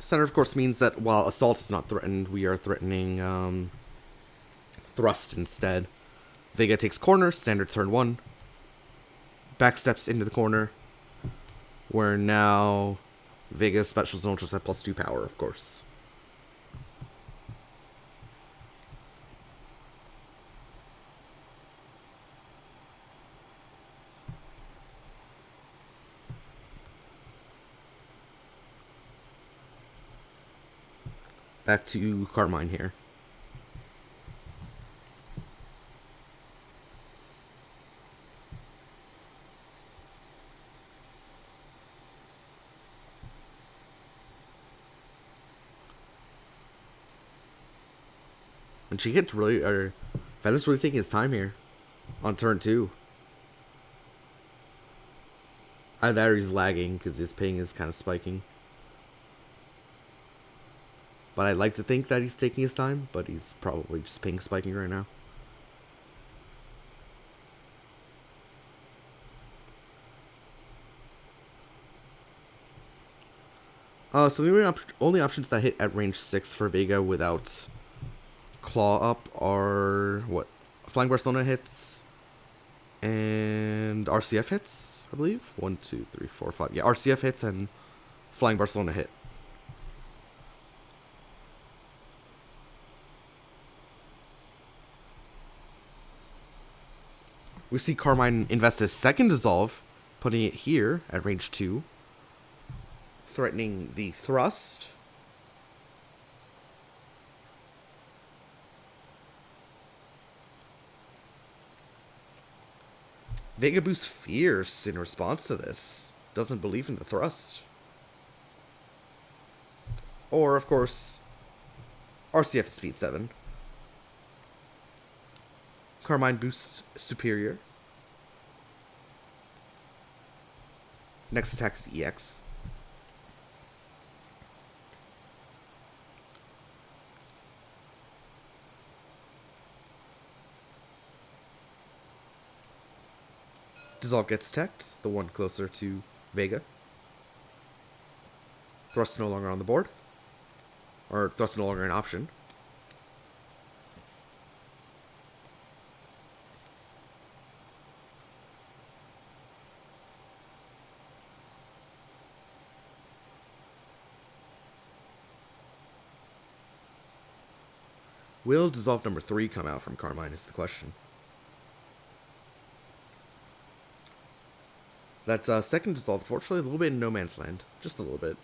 Center, of course, means that while Assault is not threatened, we are threatening Thrust instead. Vega takes corner, standard turn 1. Backsteps into the corner. Where now Vega's specials and ultras have plus 2 power, of course. Back to Carmine here. And she gets really, Feather's really taking his time here on turn 2. Either he's lagging because his ping is kind of spiking. But I'd like to think that he's taking his time, but he's probably just ping spiking right now. So the only options that hit at range 6 for Vega without Claw up are, what? Flying Barcelona hits and RCF hits, I believe. 1, 2, 3, 4, 5. Yeah, RCF hits and Flying Barcelona hit. We see Carmine invest his second Dissolve, putting it here at range 2. Threatening the Thrust. Vega boosts Fierce in response to this. Doesn't believe in the Thrust. Or, of course, RCF Speed 7. Carmine boosts Superior. Next attack is EX. Dissolve gets attacked, the one closer to Vega. Thrust no longer on the board. Or Thrust no longer an option. Will Dissolve number 3 come out from Carmine is the question. That second Dissolve, unfortunately, a little bit in no man's land. Just a little bit.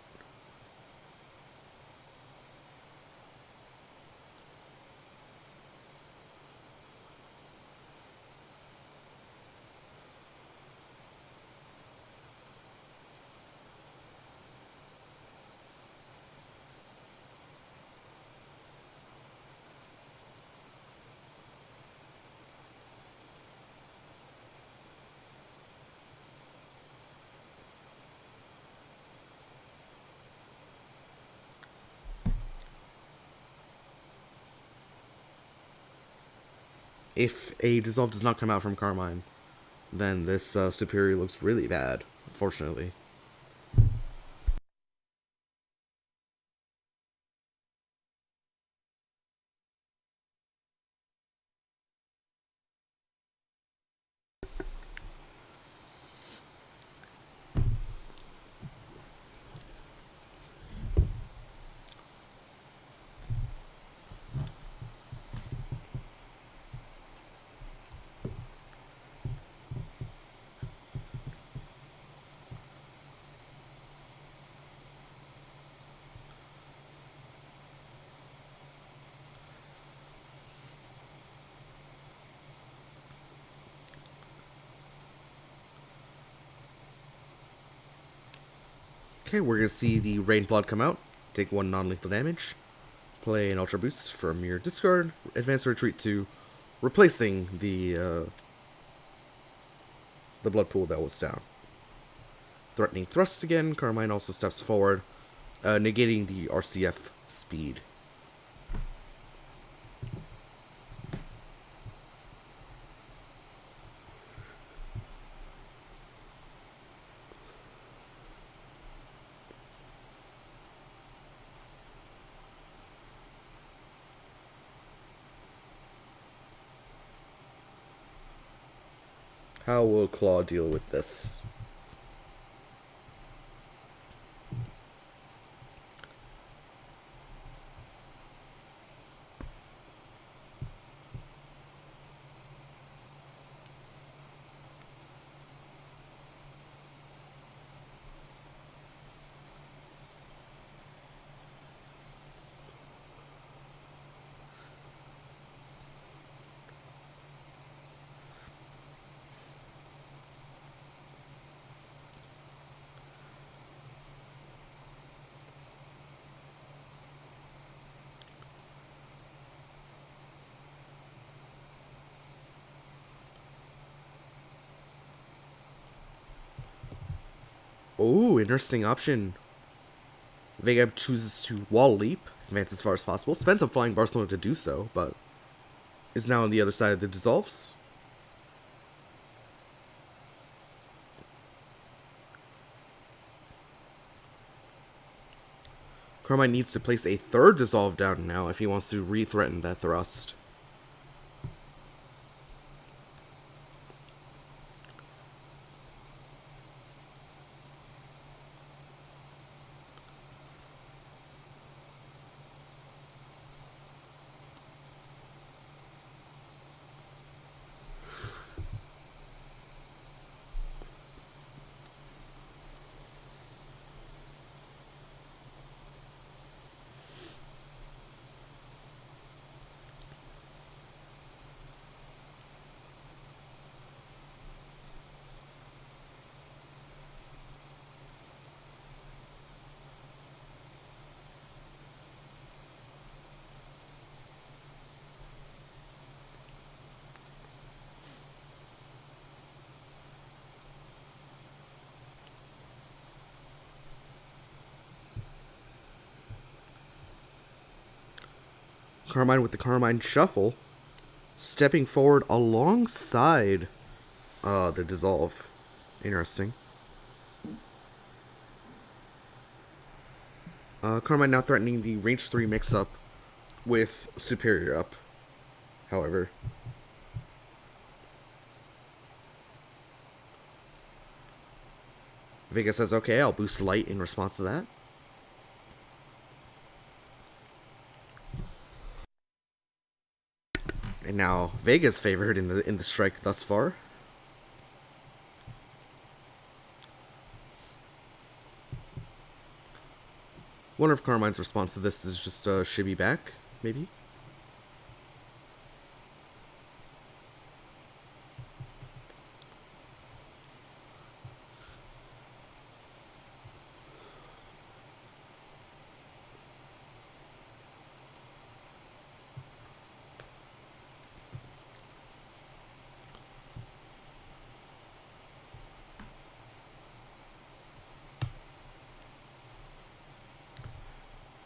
If a Dissolve does not come out from Carmine, then this Superior looks really bad, unfortunately. Okay, we're gonna see the Rain Blood come out. Take 1 non-lethal damage. Play an Ultra Boost from your discard. Advance or retreat to, replacing the blood pool that was down. Threatening Thrust again. Carmine also steps forward, negating the RCF speed. How will Claw deal with this? Oh, interesting option. Vega chooses to wall leap, advance as far as possible, spends a flying Barcelona to do so, but is now on the other side of the dissolves. Carmine needs to place a 3rd dissolve down now if he wants to re-threaten that thrust. Carmine with the Carmine Shuffle, stepping forward alongside the dissolve. Interesting. Carmine now threatening the range 3 mix-up with Superior up, however. Vega says, okay, I'll boost light in response to that. And now Vega's favored in the strike thus far. Wonder if Carmine's response to this is just shibby back, maybe?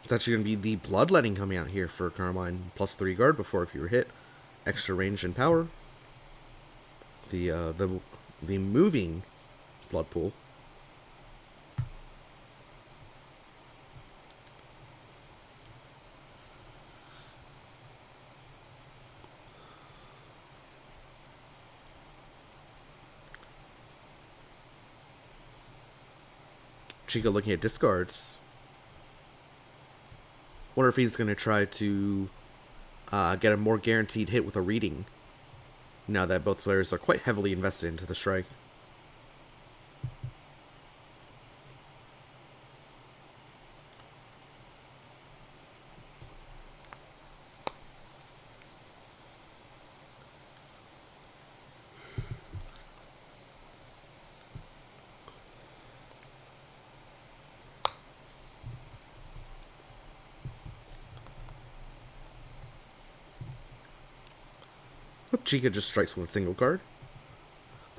It's actually going to be the Bloodletting coming out here for Carmine. +3 guard before if you were hit. Extra range and power. The moving blood pool. Chykka looking at discards. Wonder if he's going to try to get a more guaranteed hit with a reading, now that both players are quite heavily invested into the strike. Chykka just strikes with a single card.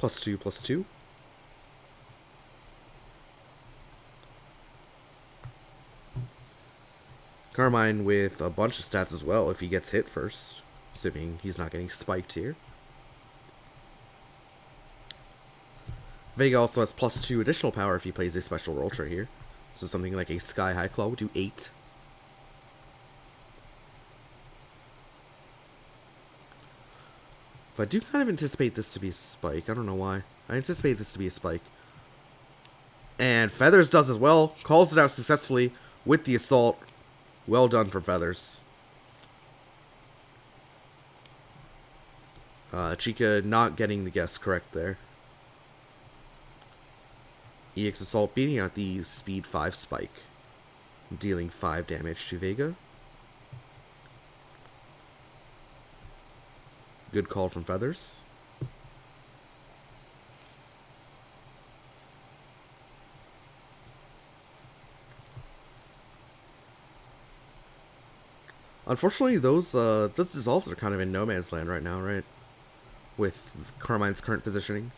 +2, +2. Carmine with a bunch of stats as well if he gets hit first. Assuming he's not getting spiked here. Vega also has +2 additional power if he plays a special roll tray here. So something like a Sky High Claw would do 8. But I do kind of anticipate this to be a spike. I don't know why. I anticipate this to be a spike. And Feathers does as well. Calls it out successfully with the assault. Well done for Feathers. Chykka not getting the guess correct there. EX Assault beating out the Speed 5 spike. Dealing 5 damage to Vega. Good call from Feathers. Unfortunately, those dissolves are kind of in no man's land right now, right? With Carmine's current positioning.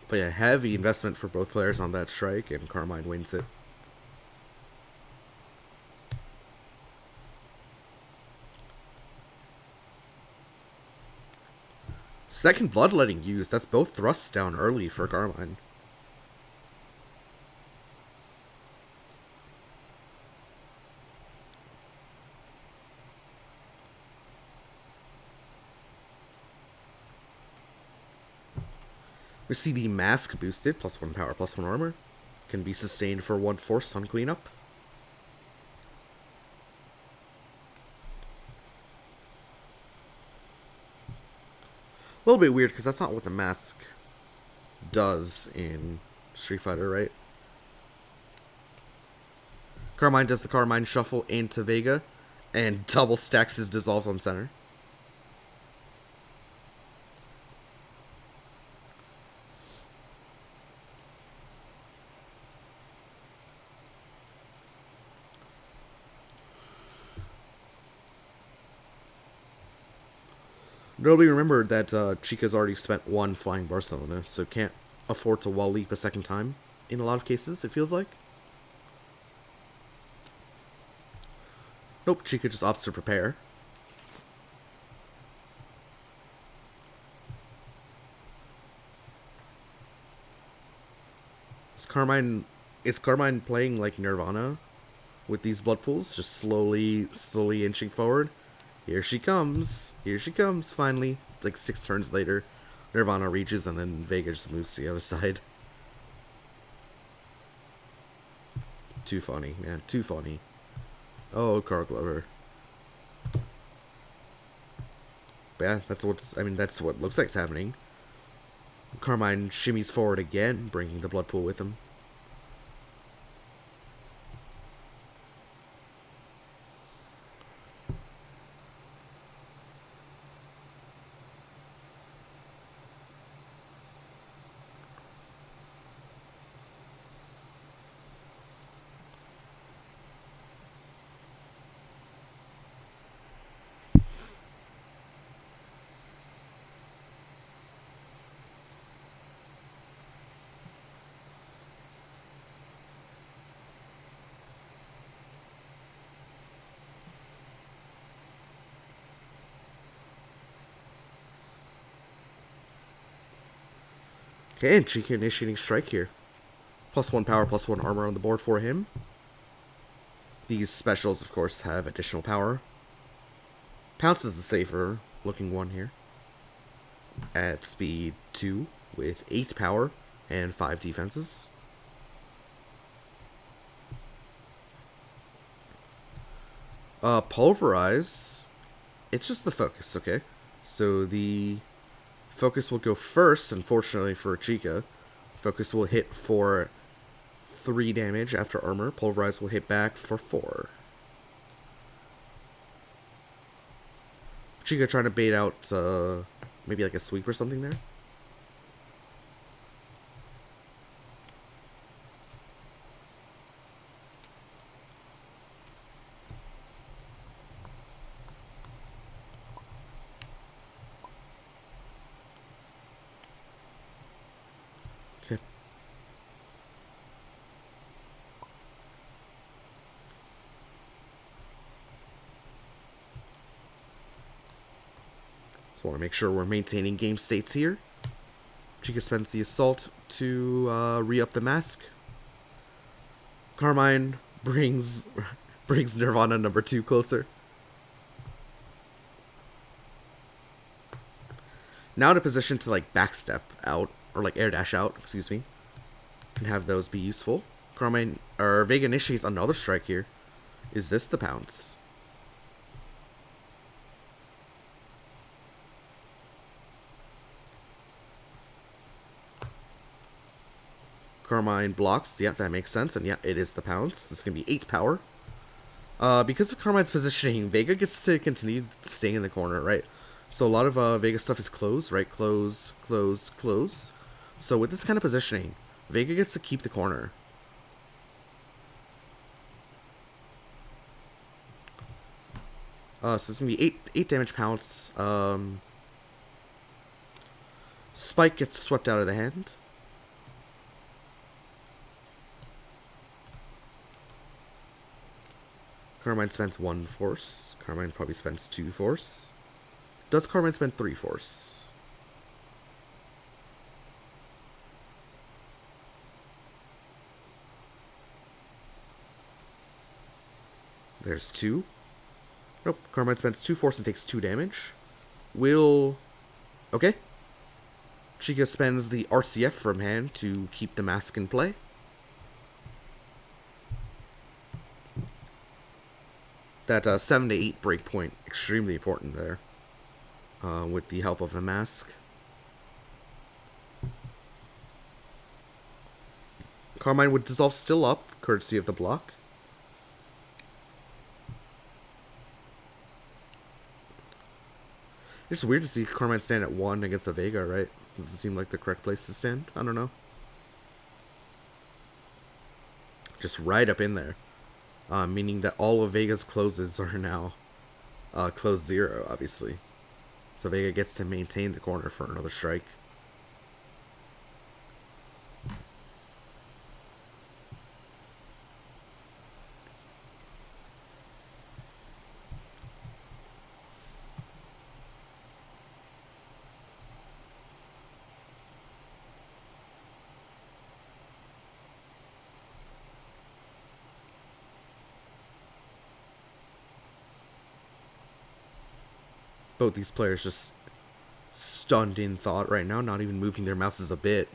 But yeah, heavy investment for both players on that strike, and Carmine wins it. Second bloodletting used. That's both thrusts down early for Carmine. We see the mask boosted, +1 power, +1 armor. Can be sustained for 1 force on cleanup. A little bit weird because that's not what the mask does in Street Fighter, right? Carmine does the Carmine Shuffle into Vega and double stacks his dissolves on center. Nobody remembered that Chykka's already spent 1 Flying Barcelona, so can't afford to wall leap a second time in a lot of cases, it feels like. Nope, Chykka just opts to prepare. Is Carmine playing like Nirvana with these blood pools? Just slowly inching forward. Here she comes, finally. It's like 6 turns later. Nirvana reaches and then Vega just moves to the other side. Too funny, man, too funny. Oh, Carl Glover. But yeah, that's what looks like is happening. Carmine shimmies forward again, bringing the blood pool with him. Okay, and Chykka initiating strike here. +1 power, +1 armor on the board for him. These specials, of course, have additional power. Pounce is the safer looking one here. At speed 2 with 8 power and 5 defenses. Pulverize. It's just the focus, okay? So the focus will go first, unfortunately for Chykka. Focus will hit for 3 damage after armor. Pulverize will hit back for 4. Chykka trying to bait out maybe like a sweep or something there. Okay. Just want to make sure we're maintaining game states here. Chykka spends the assault to re-up the mask. Carmine brings Nirvana number 2 closer. Now in a position to like backstep out, or like air dash out, excuse me, and have those be useful. Carmine, or Vega initiates another strike here. Is this the pounce? Carmine blocks. Yeah, that makes sense. And yeah, it is the pounce. It's going to be 8 power. Because of Carmine's positioning, Vega gets to continue staying in the corner, right? So a lot of Vega stuff is close, right? Close, close, close. So with this kind of positioning, Vega gets to keep the corner. So it's going to be 8 damage pounce. Spike gets swept out of the hand. Carmine spends 1 force. Carmine probably spends 2 force. Does Carmine spend 3 force? There's 2. Nope. Carmine spends 2 force and takes 2 damage. Okay. Chykka spends the RCF from hand to keep the mask in play. That 7 to 8 breakpoint, extremely important there. With the help of the mask. Carmine would dissolve still up, courtesy of the block. It's weird to see Carmine stand at 1 against the Vega, right? Doesn't seem like the correct place to stand. I don't know. Just right up in there. Meaning that all of Vega's closes are now close 0, obviously. So Vega gets to maintain the corner for another strike. Both these players just stunned in thought right now, not even moving their mouses a bit.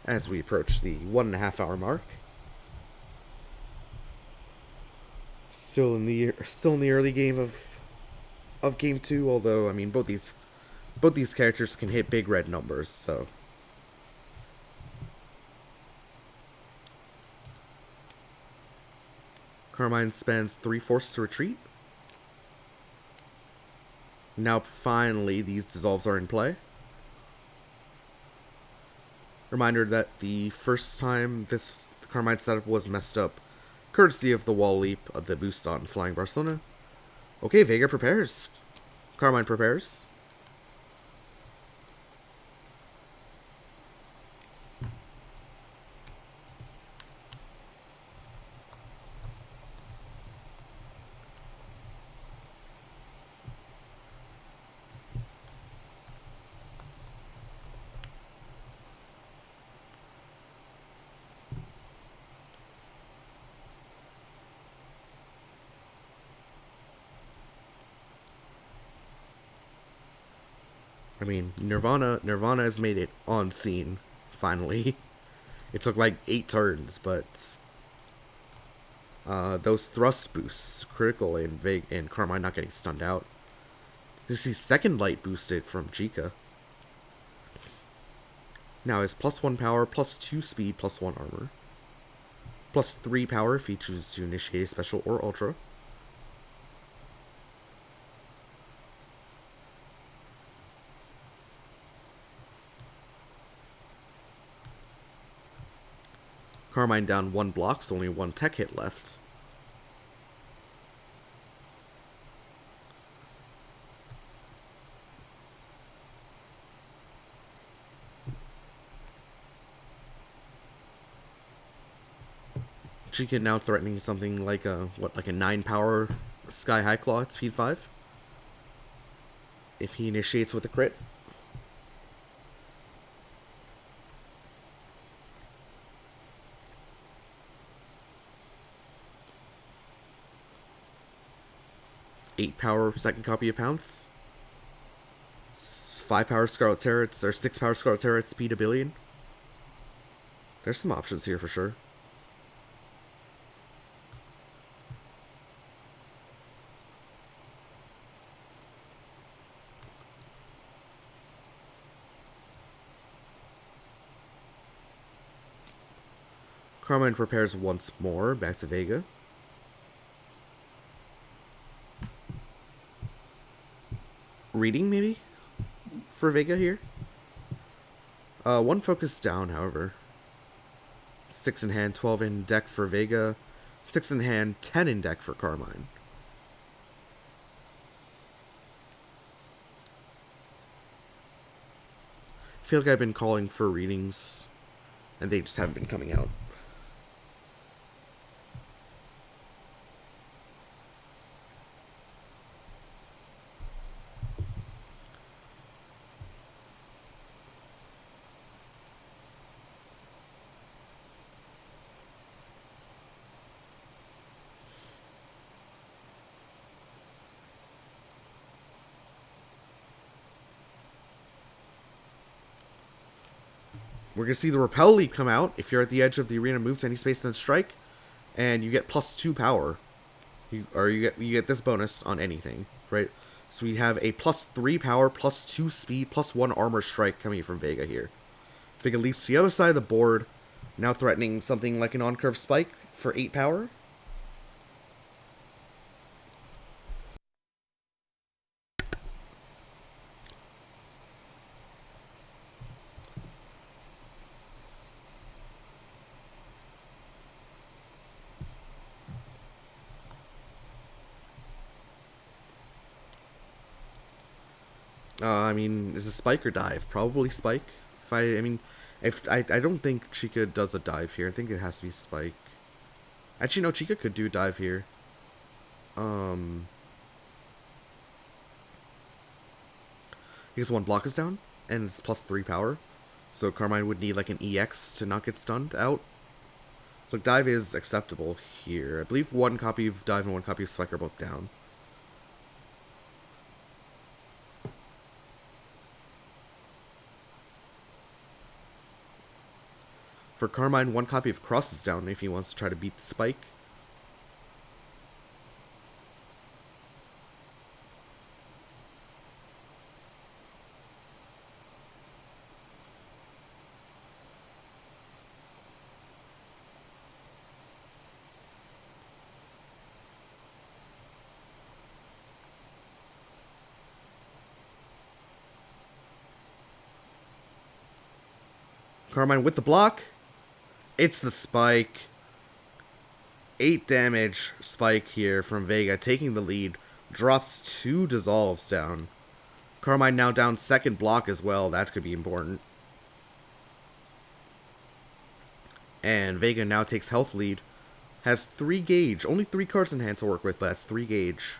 As we approach the 1.5 hour mark. Still in the early game of game 2, although I mean both these characters can hit big red numbers, so Carmine spends 3 force to retreat. Now finally these dissolves are in play. Reminder that the first time this Carmine setup was messed up, courtesy of the wall leap of the boost on Flying Barcelona. Okay, Vega prepares. Carmine prepares. I mean, Nirvana has made it on scene finally. It took like 8 turns, but those thrust boosts, critical and Carmine not getting stunned out. You see second light boosted from Chykka. Now his +1 power, +2 speed, +1 armor. +3 power if he chooses to initiate a special or ultra. Carmine down 1 block, so only 1 tech hit left. Chykka now threatening something like like a 9 power Sky High Claw at speed 5. If he initiates with a crit. Eight power second copy of Pounce. 5 power Scarlet Turrets, or 6 power Scarlet Turrets, speed 1,000,000,000. There's some options here for sure. Carmine prepares once more, back to Vega. Reading, maybe? For Vega here? 1 focus down, however. 6 in hand, 12 in deck for Vega. 6 in hand, 10 in deck for Carmine. I feel like I've been calling for readings, and they just haven't been coming out. We're going to see the Repel Leap come out. If you're at the edge of the arena, move to any space, then strike. And you get +2 power. You get this bonus on anything, right? So we have a +3 power, +2 speed, +1 armor strike coming from Vega here. Vega leaps to the other side of the board, now threatening something like an on-curve spike for 8 power. I mean, is it spike or dive? Probably spike. If I don't think Chykka does a dive here. I think it has to be spike. Actually, no, Chykka could do dive here. Because 1 block is down, and it's +3 power. So Carmine would need like an EX to not get stunned out. So dive is acceptable here. I believe 1 copy of dive and 1 copy of spike are both down. For Carmine, 1 copy of Cross is down if he wants to try to beat the spike. Carmine with the block. It's the spike. 8 damage spike here from Vega, taking the lead. Drops 2 dissolves down. Carmine now down 2nd block as well. That could be important. And Vega now takes health lead. Has 3 gauge. Only 3 cards in hand to work with, but has 3 gauge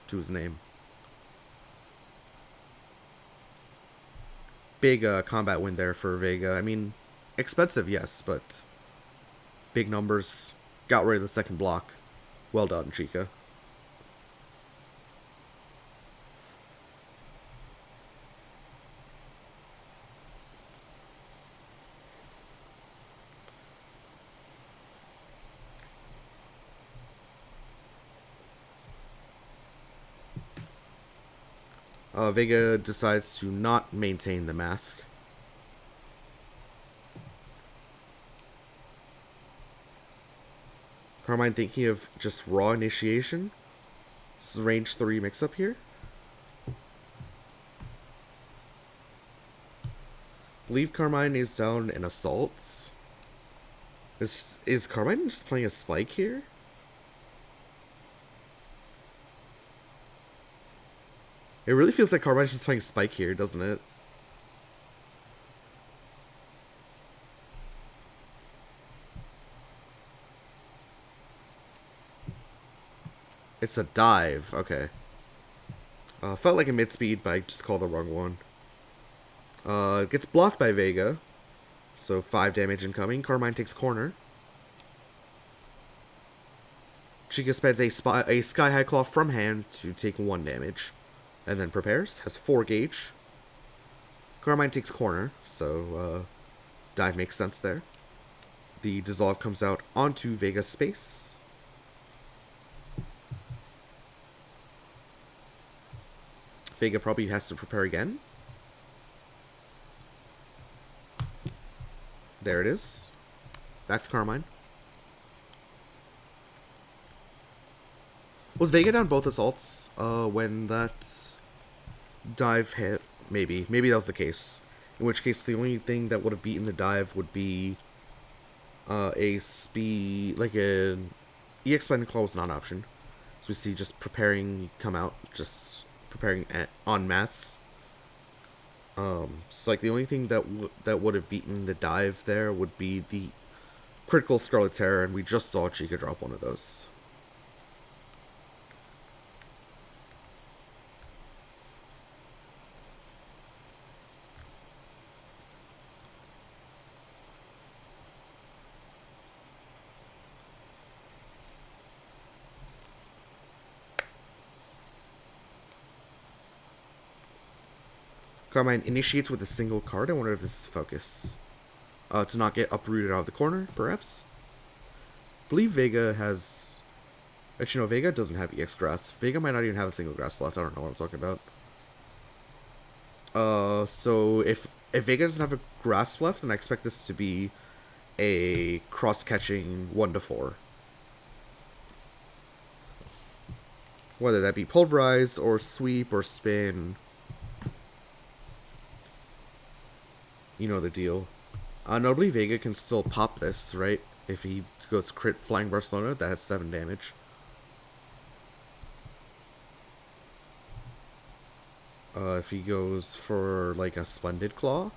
to his name. Big combat win there for Vega. I mean, expensive, yes, but big numbers. Got rid of the 2nd block. Well done, Chykka. Vega decides to not maintain the mask. Carmine thinking of just raw initiation. This is range 3 mix up here. Believe Carmine is down in assaults. Is Carmine just playing a spike here? It really feels like Carmine's just playing spike here, doesn't it? It's a dive. Okay. Felt like a mid-speed, but I just called the wrong one. Gets blocked by Vega. So 5 damage incoming. Carmine takes corner. Chykka spends a Sky High Claw from hand to take 1 damage. And then prepares. Has 4 gauge. Carmine takes corner, so dive makes sense there. The dissolve comes out onto Vega's space. Vega probably has to prepare again. There it is. Back to Carmine. Was Vega down both assaults when that dive hit? Maybe. Maybe that was the case. In which case, the only thing that would have beaten the dive would be a speed... Like an EX Blending Claw was not an option. So we see just preparing come out. Just preparing en masse. So like the only thing that would have beaten the dive there would be the critical Scarlet Terror, and we just saw Chykka drop one of those. Carmine initiates with a single card. I wonder if this is focus. To not get uprooted out of the corner, perhaps. I believe Vega has... Actually, no, Vega doesn't have EX Grass. Vega might not even have a single grass left. I don't know what I'm talking about. So if Vega doesn't have a grass left, then I expect this to be a cross-catching 1-4. Whether that be pulverize, or sweep, or spin... You know the deal. Notably, Vega can still pop this, right? If he goes crit Flying Barcelona, that has 7 damage. If he goes for, like, a Splendid Claw,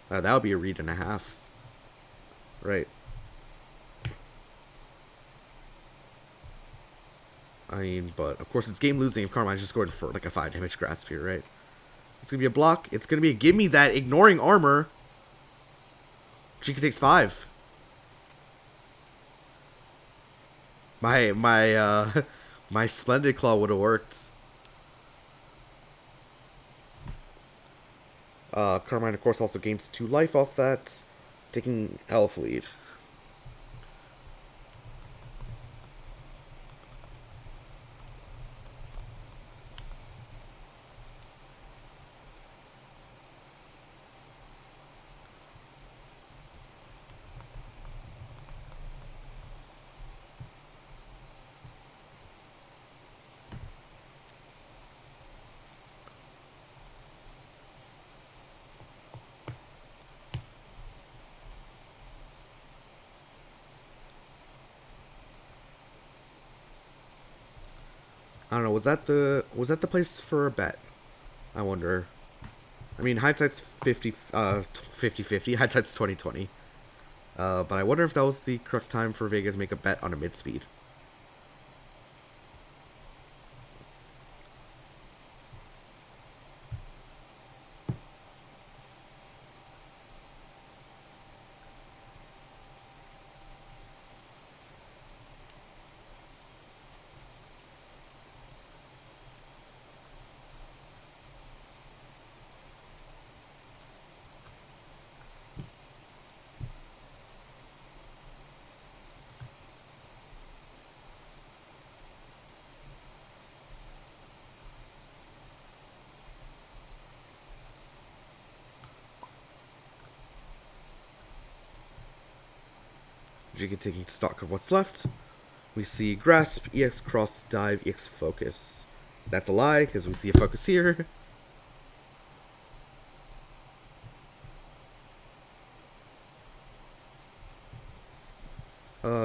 that would be a read and a half. Right. I mean, but, of course, it's game losing if Carmine's just going for, like, a 5 damage Grasp here, right? It's going to be a block. It's going to be a give me that, ignoring armor. Chykka takes 5. My Splendid Claw would have worked. Carmine, of course, also gains 2 life off that, taking Elf lead. I don't know, was that the place for a bet? I wonder. I mean, hindsight's 50-50. Hindsight's 20-20. But I wonder if that was the correct time for Vega to make a bet on a mid-speed. Chykka taking stock of what's left. We see Grasp, EX Cross, Dive, EX Focus. That's a lie, because we see a Focus here.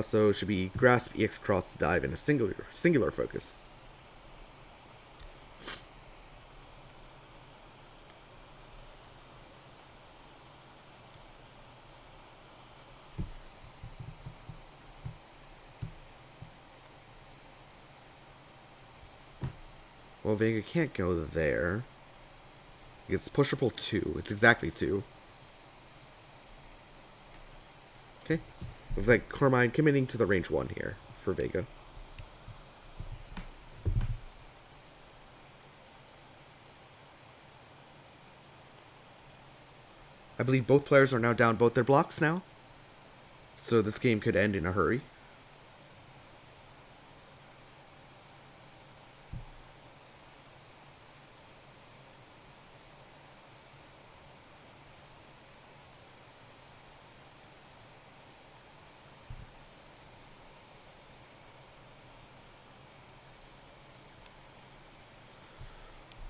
So it should be Grasp, EX Cross, Dive, and a singular Focus. Well, Vega can't go there. It's pushable 2. It's exactly 2. Okay. It's like Carmine committing to the range 1 here for Vega. I believe both players are now down both their blocks now. So this game could end in a hurry.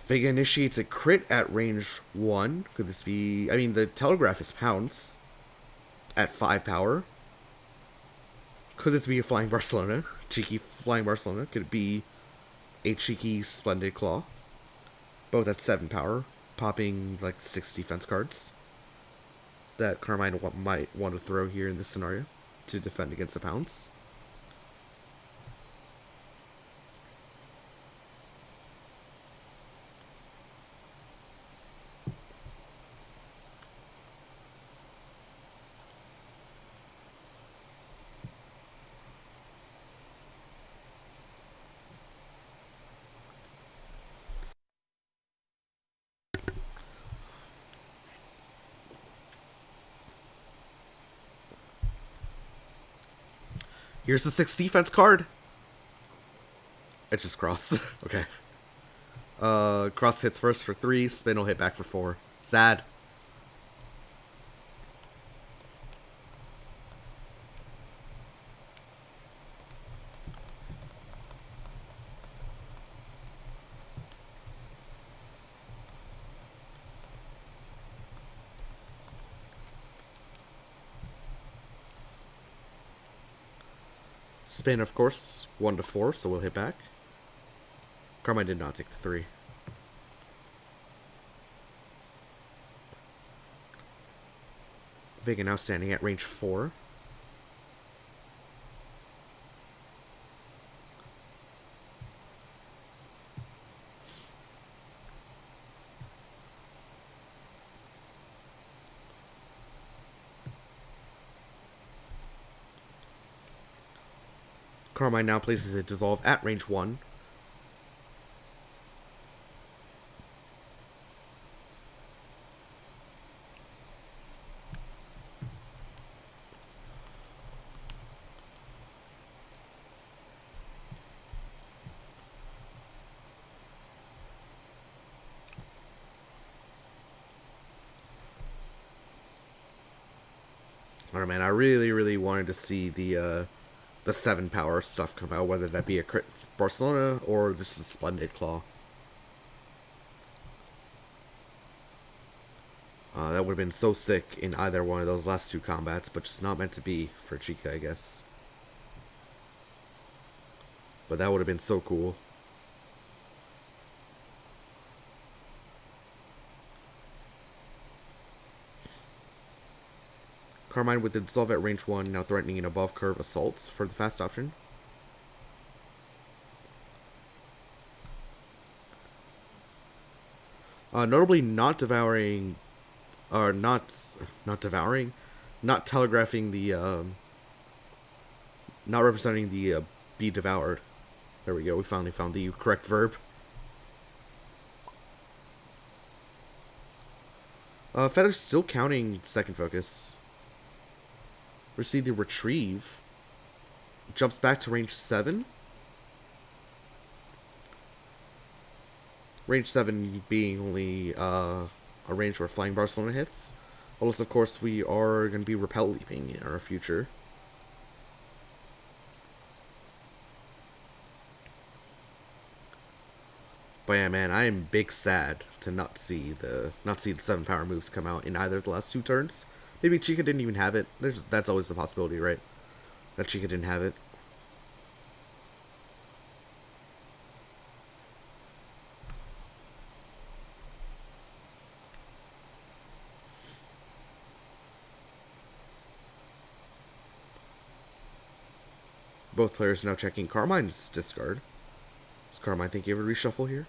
Vega initiates a crit at range 1. Could this be... I mean, the Telegraph is Pounce at 5 power. Could this be a Flying Barcelona? Cheeky Flying Barcelona? Could it be a cheeky Splendid Claw? Both at 7 power, popping like 6 defense cards that Carmine might want to throw here in this scenario to defend against the Pounce. Here's the 6 defense card. It's just Cross. Okay. Cross hits first for 3. Spin will hit back for 4. Sad. Spin, of course, 1 to 4, so we'll hit back. Carmine did not take the 3. Vega now standing at range 4. Carmine now places a Dissolve at range 1. Alright, man, I really wanted to see the 7 power stuff come out, whether that be a crit Barcelona or this is Splendid Claw. That would have been so sick in either one of those last 2 combats, but just not meant to be for Chykka, I guess. But that would have been so cool. Carmine with the Dissolve at range 1, now threatening an above curve assault for the fast option. Notably not devouring, not telegraphing the, not representing the be devoured. There we go, we finally found the correct verb. Feather's still counting second focus. We see the retrieve. Jumps back to range 7. Range 7 being only a range where Flying Barcelona hits. Unless, of course, we are going to be Repel Leaping in our future. But yeah, man, I am big sad to not see the 7 power moves come out in either of the last 2 turns. Maybe Chykka didn't even have it. That's always the possibility, right? That Chykka didn't have it. Both players now checking Carmine's discard. Does Carmine think you have a reshuffle here?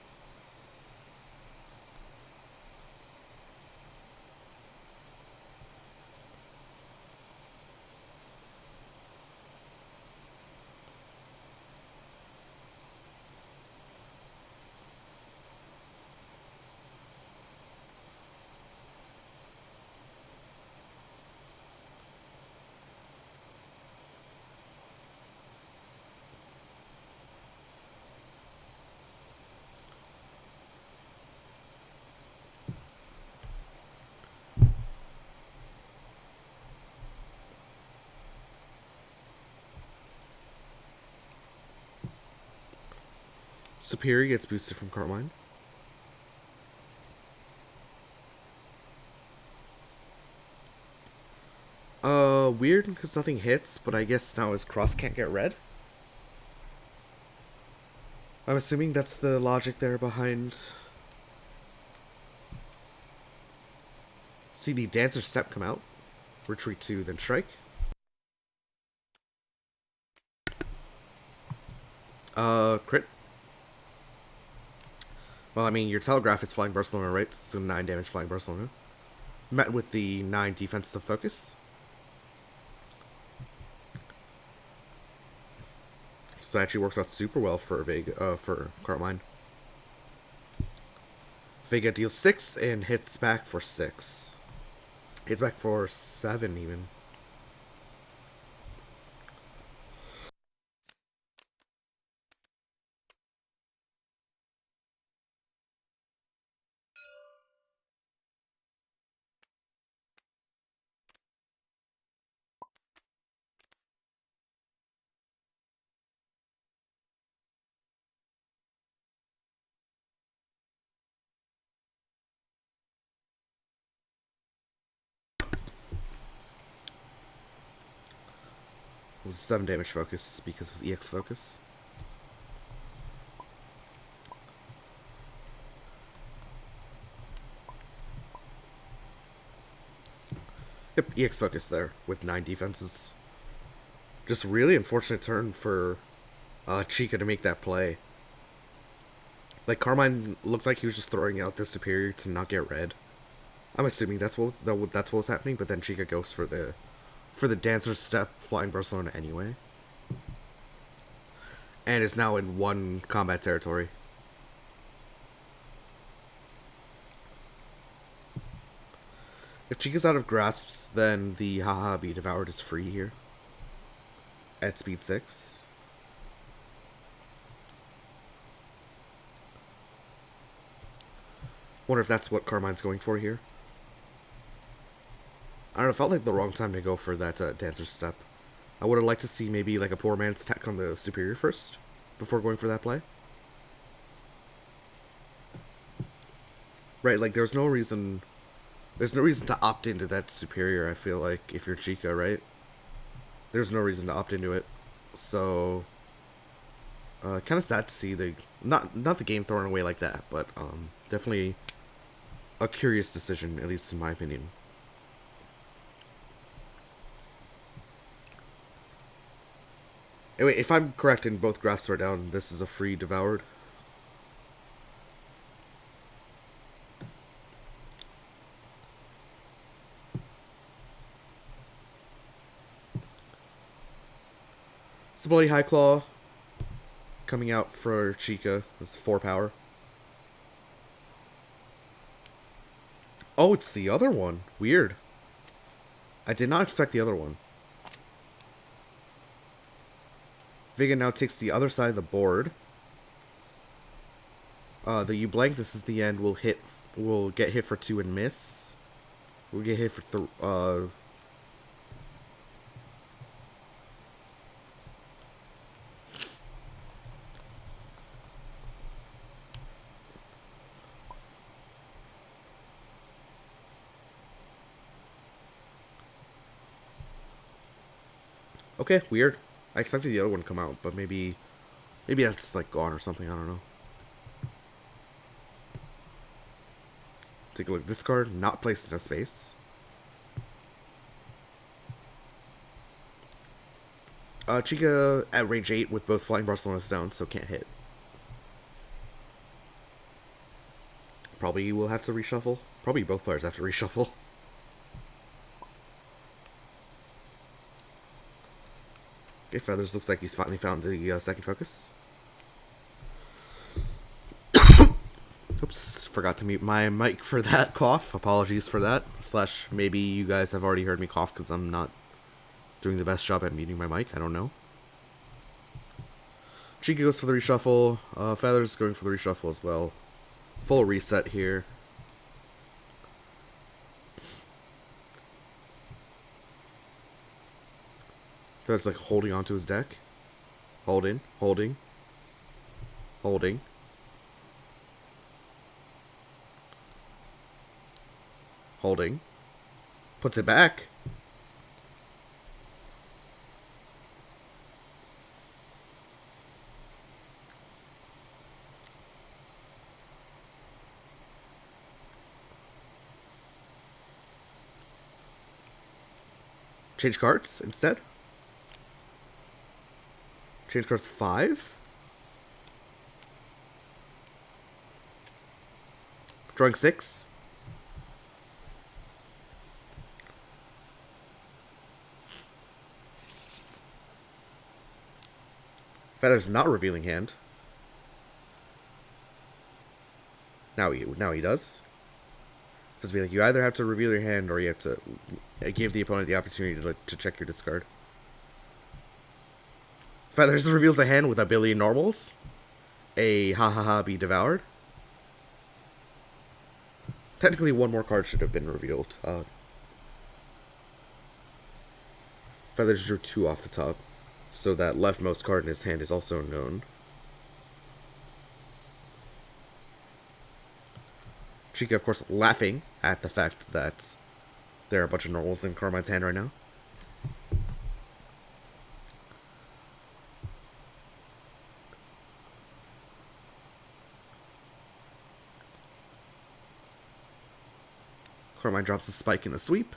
Superior gets boosted from Carmine. Weird, because nothing hits, but I guess now his cross can't get red. I'm assuming that's the logic there behind... See the Dancer Step come out. Retreat 2, then strike. Crit. Well, I mean, your Telegraph is Flying Barcelona, right? So 9 damage Flying Barcelona. Met with the 9 defensive focus. So that actually works out super well for for Carmine. Vega deals 6 and hits back for 6. Hits back for 7 even. It was 7 damage focus because it was EX focus. Yep, EX focus there with 9 defenses. Just really unfortunate turn for Chykka to make that play. Like, Carmine looked like he was just throwing out the superior to not get red. I'm assuming that's what was happening, but then Chykka goes for the Dancer Step Flying Barcelona anyway. And is now in 1 combat territory. If Chykka's out of grasps, then the Haha Be Devoured is free here. At speed 6. Wonder if that's what Carmine's going for here. I don't know, it felt like the wrong time to go for that Dancer Step. I would have liked to see maybe like a poor man's tech on the superior first, before going for that play. Right, like there's no reason to opt into that superior, I feel like, if you're Chykka, right? There's no reason to opt into it. So kind of sad to see the not the game thrown away like that, but definitely a curious decision, at least in my opinion. Anyway, if I'm correct and both grasps are down, this is a free Devoured. Stability High Claw coming out for Chykka. It's 4 power. Oh, it's the other one. Weird. I did not expect the other one. Vega now takes the other side of the board. The you blank, this is the end, will get hit for 2 and miss. We'll get hit for Okay, weird. I expected the other one to come out, but maybe that's like gone or something. I don't know. Take a look. This card not placed in a space. Chykka at range 8 with both Flying Barcelonas down, so can't hit. Probably will have to reshuffle. Probably both players have to reshuffle. Okay, Feathers looks like he's finally found the second focus. Oops, forgot to mute my mic for that cough. Apologies for that. Slash, maybe you guys have already heard me cough because I'm not doing the best job at muting my mic. I don't know. Chykka goes for the reshuffle. Feathers going for the reshuffle as well. Full reset here. Feathers like holding onto his deck. Holding. Holding. Puts it back. Change cards instead. Change cards 5. Drawing 6. Feather's not revealing hand. Now he does. Because be like, you either have to reveal your hand or you have to give the opponent the opportunity to check your discard. Feathers reveals a hand with a billion normals. A ha be devoured. Technically, one more card should have been revealed. Feathers drew 2 off the top, so that leftmost card in his hand is also known. Chykka, of course, laughing at the fact that there are a bunch of normals in Carmine's hand right now. Carmine drops a spike in the sweep.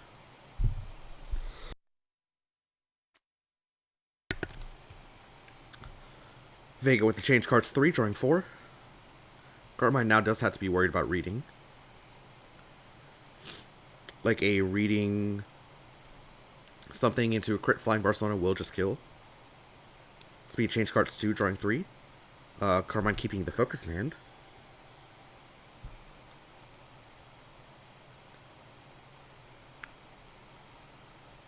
Vega with the change cards 3, drawing 4. Carmine now does have to be worried about reading. Like a reading something into a crit Flying Barcelona will just kill. Speed change cards 2, drawing 3. Carmine keeping the focus in hand.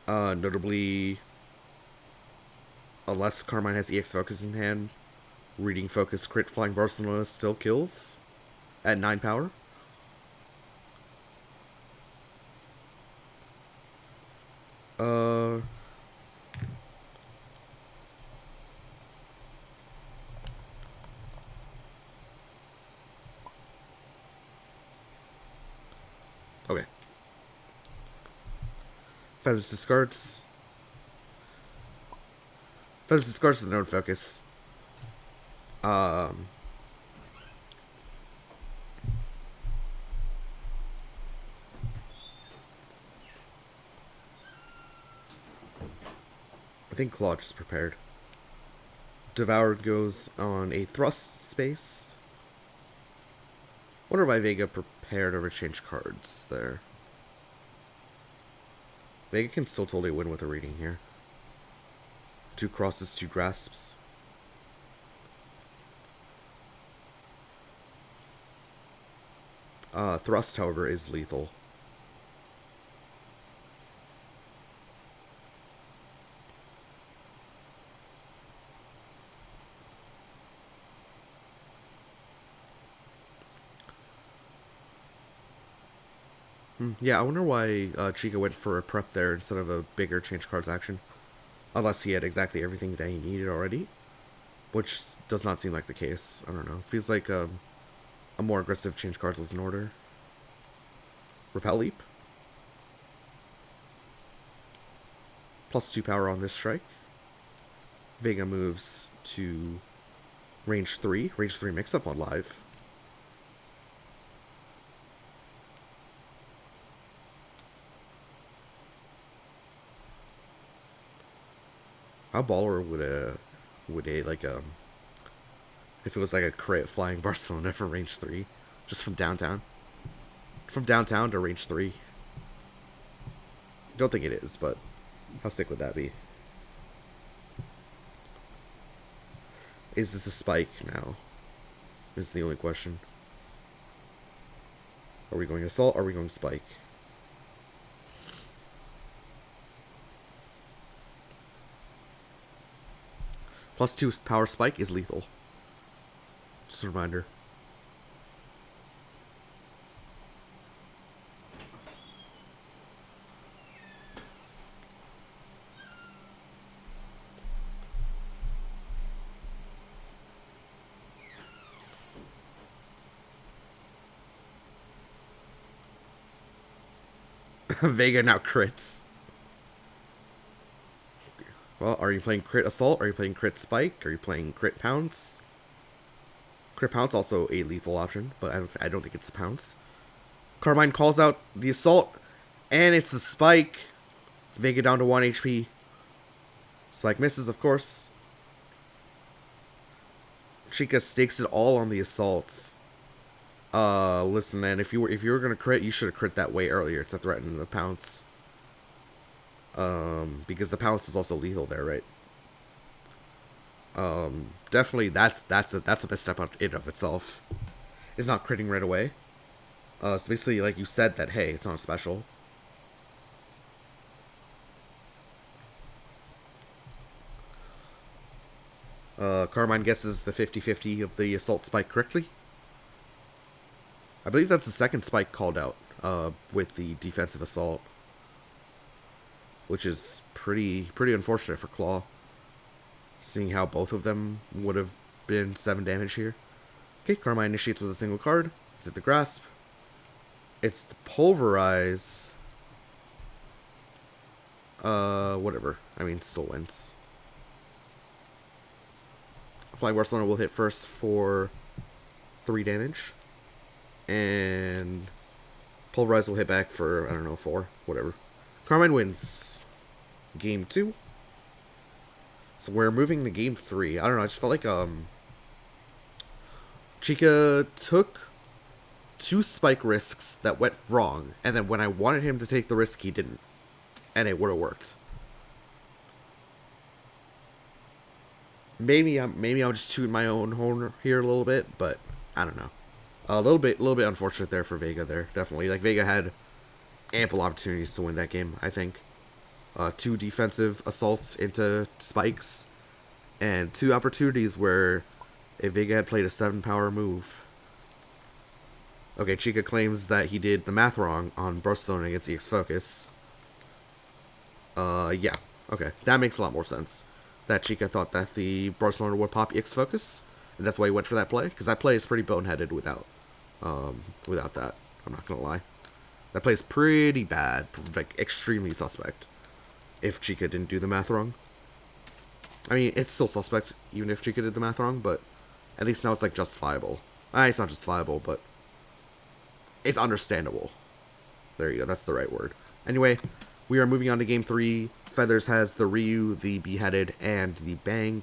Notably, unless Carmine has EX focus in hand, reading focus crit Flying Barcelona still kills at 9 power. Okay. Feathers discards. Feathers discards the node focus. I think Claw just prepared. Devoured goes on a thrust space. Wonder why Vega prepared over change cards there. Vega can still totally win with a reading here. 2 crosses, 2 grasps. Thrust, however, is lethal. Yeah, I wonder why Chykka went for a prep there instead of a bigger change cards action. Unless he had exactly everything that he needed already. Which does not seem like the case. I don't know. Feels like a more aggressive change cards was in order. Repel Leap. +2 power on this strike. Vega moves to range 3. Range 3 mix-up on live. How baller would a like if it was like a crit flying Barcelona for range 3, just from downtown? From downtown to range 3. Don't think it is, but how sick would that be? Is this a spike now? Is the only question. Are we going assault? Or are we going spike? +2 power spike is lethal. Just a reminder. Vega now crits. Well, are you playing crit assault? Are you playing crit spike? Are you playing crit pounce? Crit pounce also a lethal option, but I don't think it's the pounce. Carmine calls out the assault, and it's the spike. Vega down to 1 HP. Spike misses, of course. Chykka stakes it all on the assaults. Listen, man, if you were gonna crit, you should have crit that way earlier to threaten the pounce. Because the pounce was also lethal there, right? Definitely that's a misstep in of itself. It's not critting right away. So basically, like you said, that hey, it's not a special. Carmine guesses the 50-50 of the assault spike correctly. I believe that's the second spike called out, with the defensive assault. Which is pretty unfortunate for Claw. Seeing how both of them would have been 7 damage here. Okay, Carmine initiates with a single card. Is it the Grasp? It's the Pulverize. Whatever. I mean, still wins. Flying Barcelona will hit first for 3 damage. And Pulverize will hit back for, I don't know, 4. Whatever. Carmine wins game 2. So we're moving to game 3. I don't know, I just felt like Chykka took 2 spike risks that went wrong, and then when I wanted him to take the risk, he didn't. And it would have worked. Maybe I'm just tooting my own horn here a little bit, but I don't know. A little bit unfortunate there for Vega there, definitely. Like, Vega had ample opportunities to win that game, I think. 2 defensive assaults into spikes, and 2 opportunities where if Vega had played a 7 power move. Okay, Chykka claims that he did the math wrong on Barcelona against EX Focus. Yeah. Okay, that makes a lot more sense. That Chykka thought that the Barcelona would pop EX Focus, and that's why he went for that play, because that play is pretty boneheaded without that. I'm not gonna lie. That plays pretty bad, like extremely suspect, if Chykka didn't do the math wrong. I mean, it's still suspect, even if Chykka did the math wrong, but at least now it's like justifiable. It's not justifiable, but it's understandable. There you go, that's the right word. Anyway, we are moving on to game 3. Feathers has the Ryu, the Beheaded, and the Bang.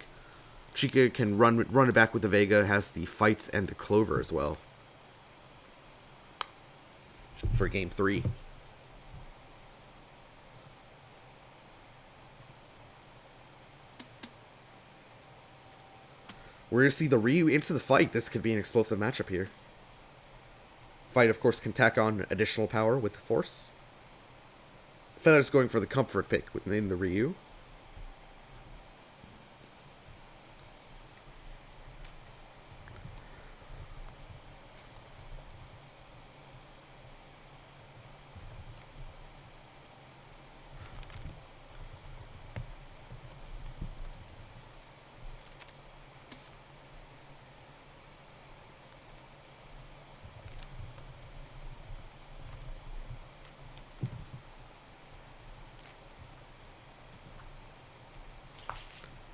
Chykka can run it back with the Vega, has the Fight and the Clover as well. For game 3. We're going to see the Ryu into the Fight. This could be an explosive matchup here. Fight, of course, can tack on additional power with the Force. Feather's going for the comfort pick within the Ryu.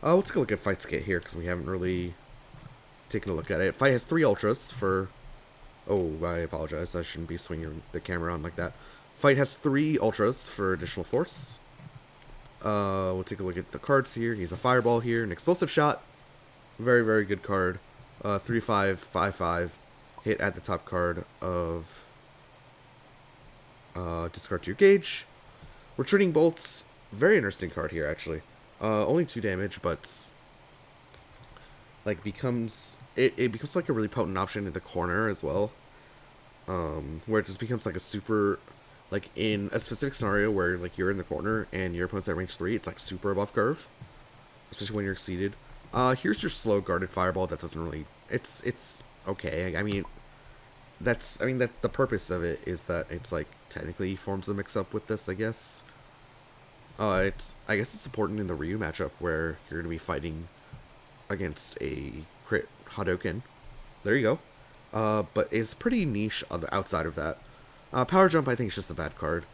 We'll take a look at Fight's kit here, because we haven't really taken a look at it. Fight has 3 ultras for... Oh, I apologize. I shouldn't be swinging the camera on like that. Fight has 3 ultras for additional force. We'll take a look at the cards here. He's a fireball here, an explosive shot. Very, very good card. 3/5, 5/5. Hit at the top card of discard to your gauge. Retreating bolts. Very interesting card here, actually. Only 2 damage, but like becomes it becomes like a really potent option in the corner as well. Where it just becomes like a super, like in a specific scenario where like you're in the corner and your opponent's at range 3, it's like super above curve, especially when you're exceeded. Here's your slow guarded fireball. That doesn't really, it's okay. I mean that the purpose of it is that it's like technically forms a mix up with this, I guess. I guess it's important in the Ryu matchup where you're gonna be fighting against a crit Hadouken. There you go. But it's pretty niche on the outside of that. Power Jump, I think, is just a bad card.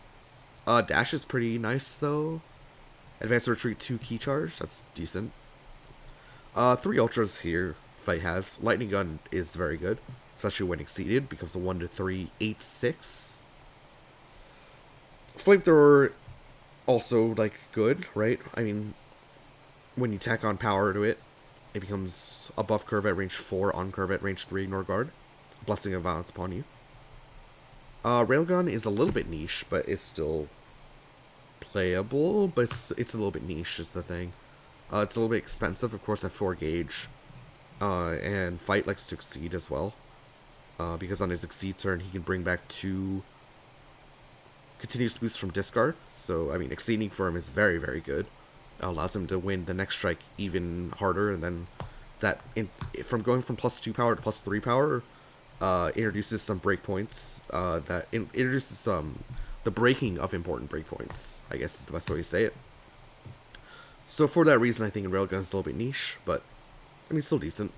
Dash is pretty nice, though. Advanced Retreat, 2 Key Charge. That's decent. 3 Ultras here, Fight has. Lightning Gun is very good, especially when exceeded. Becomes a 1-3, 8/6. Flamethrower, also, like, good, right? I mean, when you tack on power to it, it becomes a buff curve at range 4, on curve at range 3, ignore guard. Blessing of Violence upon you. Railgun is a little bit niche, but it's still playable, but it's a little bit niche is the thing. It's a little bit expensive, of course, at 4 gauge. And Fight likes to exceed as well. Because on his exceed turn, he can bring back 2 continuous boosts from discard. So, I mean, exceeding for him is very, very good. It allows him to win the next strike even harder, and then that, from going from +2 power to +3 power, introduces some breakpoints, introduces the breaking of important breakpoints, I guess is the best way to say it. So for that reason, I think Railgun is a little bit niche, but, I mean, still decent.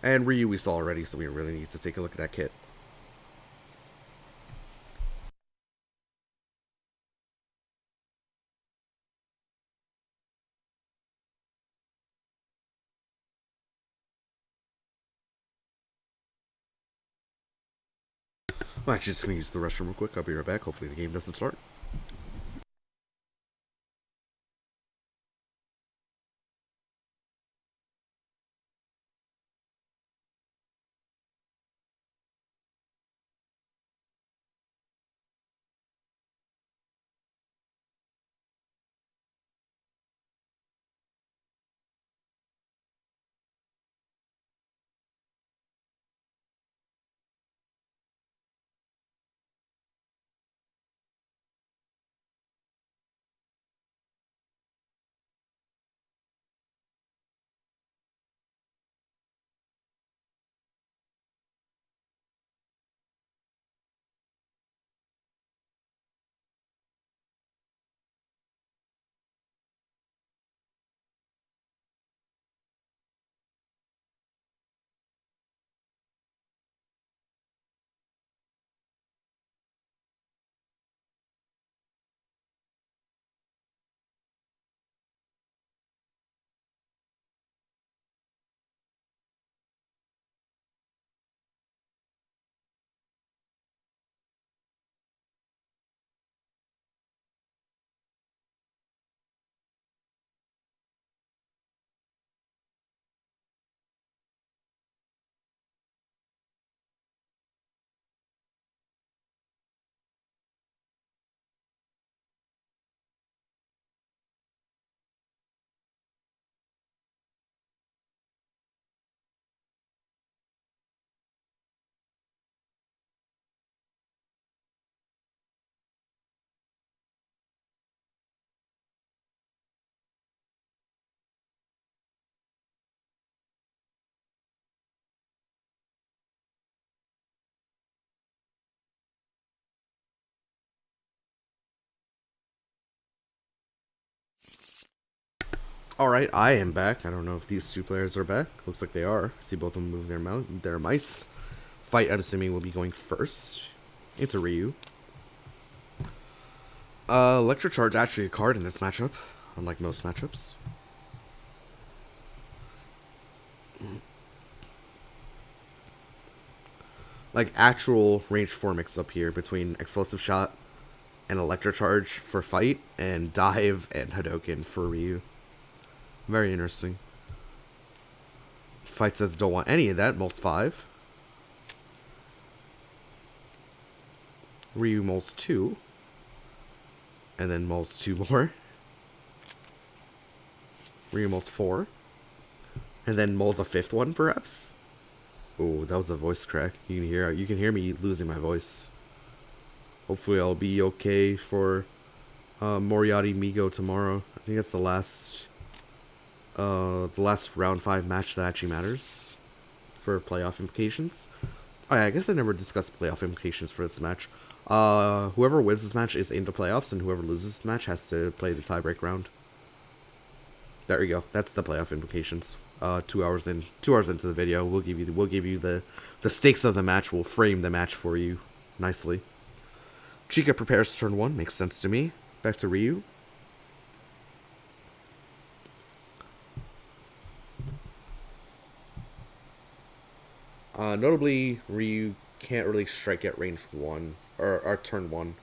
And Ryu we saw already, so we really need to take a look at that kit. I'm actually just going to use the restroom real quick. I'll be right back. Hopefully the game doesn't start. Alright, I am back. I don't know if these 2 players are back. Looks like they are. See both of them move their mice. Fight, I'm assuming, will be going first. It's a Ryu. Electro Charge, actually a card in this matchup. unlike most matchups. Like actual range 4 mix up here between explosive shot and electrocharge for fight, and dive and Hadoken for Ryu. Very interesting. Fight says don't want any of that, moles 5. Ryu moles 2. And then moles 2 more. Ryu moles 4. And then moles a 5th one, perhaps? Oh, that was a voice crack. You can hear me losing my voice. Hopefully I'll be okay for Moriarty Migo tomorrow. I think that's the last round 5 match that actually matters for playoff implications. Oh, yeah, I guess I never discussed playoff implications for this match. Whoever wins this match is into playoffs, and whoever loses this match has to play the tiebreak round. There we go. That's the playoff implications. 2 hours into the video, we'll give you the stakes of the match. We'll frame the match for you nicely. Chykka prepares turn 1, makes sense to me. Back to Ryu. Notably, Ryu can't really strike at range 1 or turn 1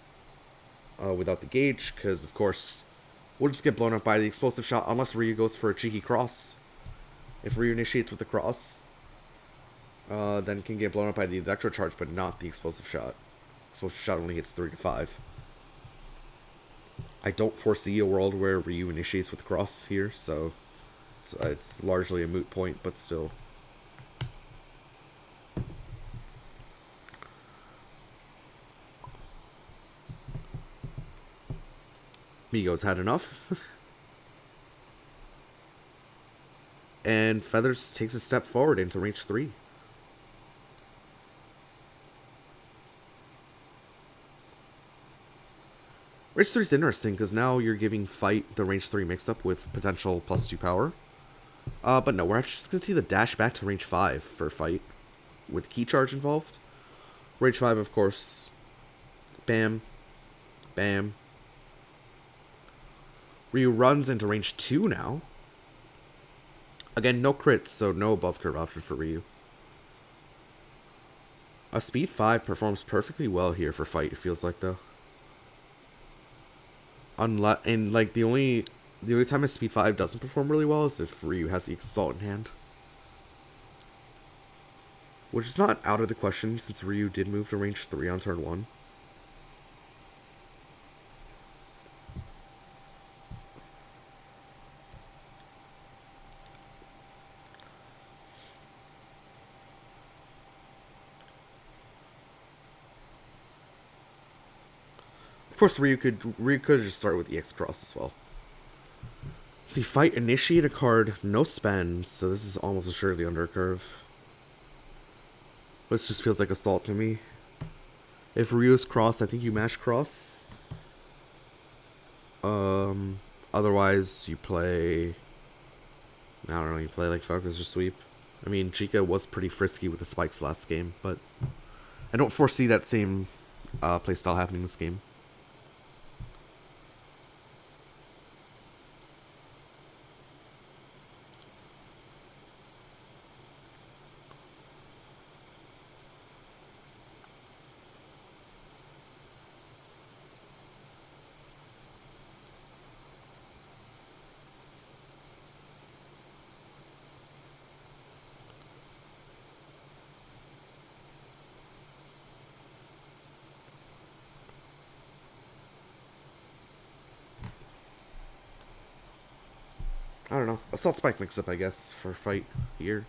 without the gauge, because of course we'll just get blown up by the explosive shot unless Ryu goes for a cheeky cross. If Ryu initiates with the cross, then can get blown up by the electro charge, but not the explosive shot. Explosive shot only hits 3 to 5. I don't foresee a world where Ryu initiates with the cross here, so it's largely a moot point, but still. Migo's had enough. And Feathers takes a step forward into range 3. Range 3 is interesting because now you're giving Fight the range 3 mix-up with potential +2 power. But no, we're actually just going to see the dash back to range 5 for Fight with key charge involved. Range 5, of course. Bam. Bam. Ryu runs into range 2 now. Again, no crits, so no above curve option for Ryu. A speed 5 performs perfectly well here for Fight, it feels like, though. And like the only time a speed 5 doesn't perform really well is if Ryu has the Assault in hand. Which is not out of the question since Ryu did move to range 3 on turn 1. Of course, Ryu could just start with the X cross as well. See, Fight initiate a card, no spend, so this is almost assuredly under a curve. This just feels like Assault to me. If Ryu's cross, I think you mash cross. Otherwise you play, I don't know, you play like Focus or Sweep. I mean, Chykka was pretty frisky with the spikes last game, but I don't foresee that same playstyle happening this game. I don't know. Assault Spike mix-up, I guess, for Fight here.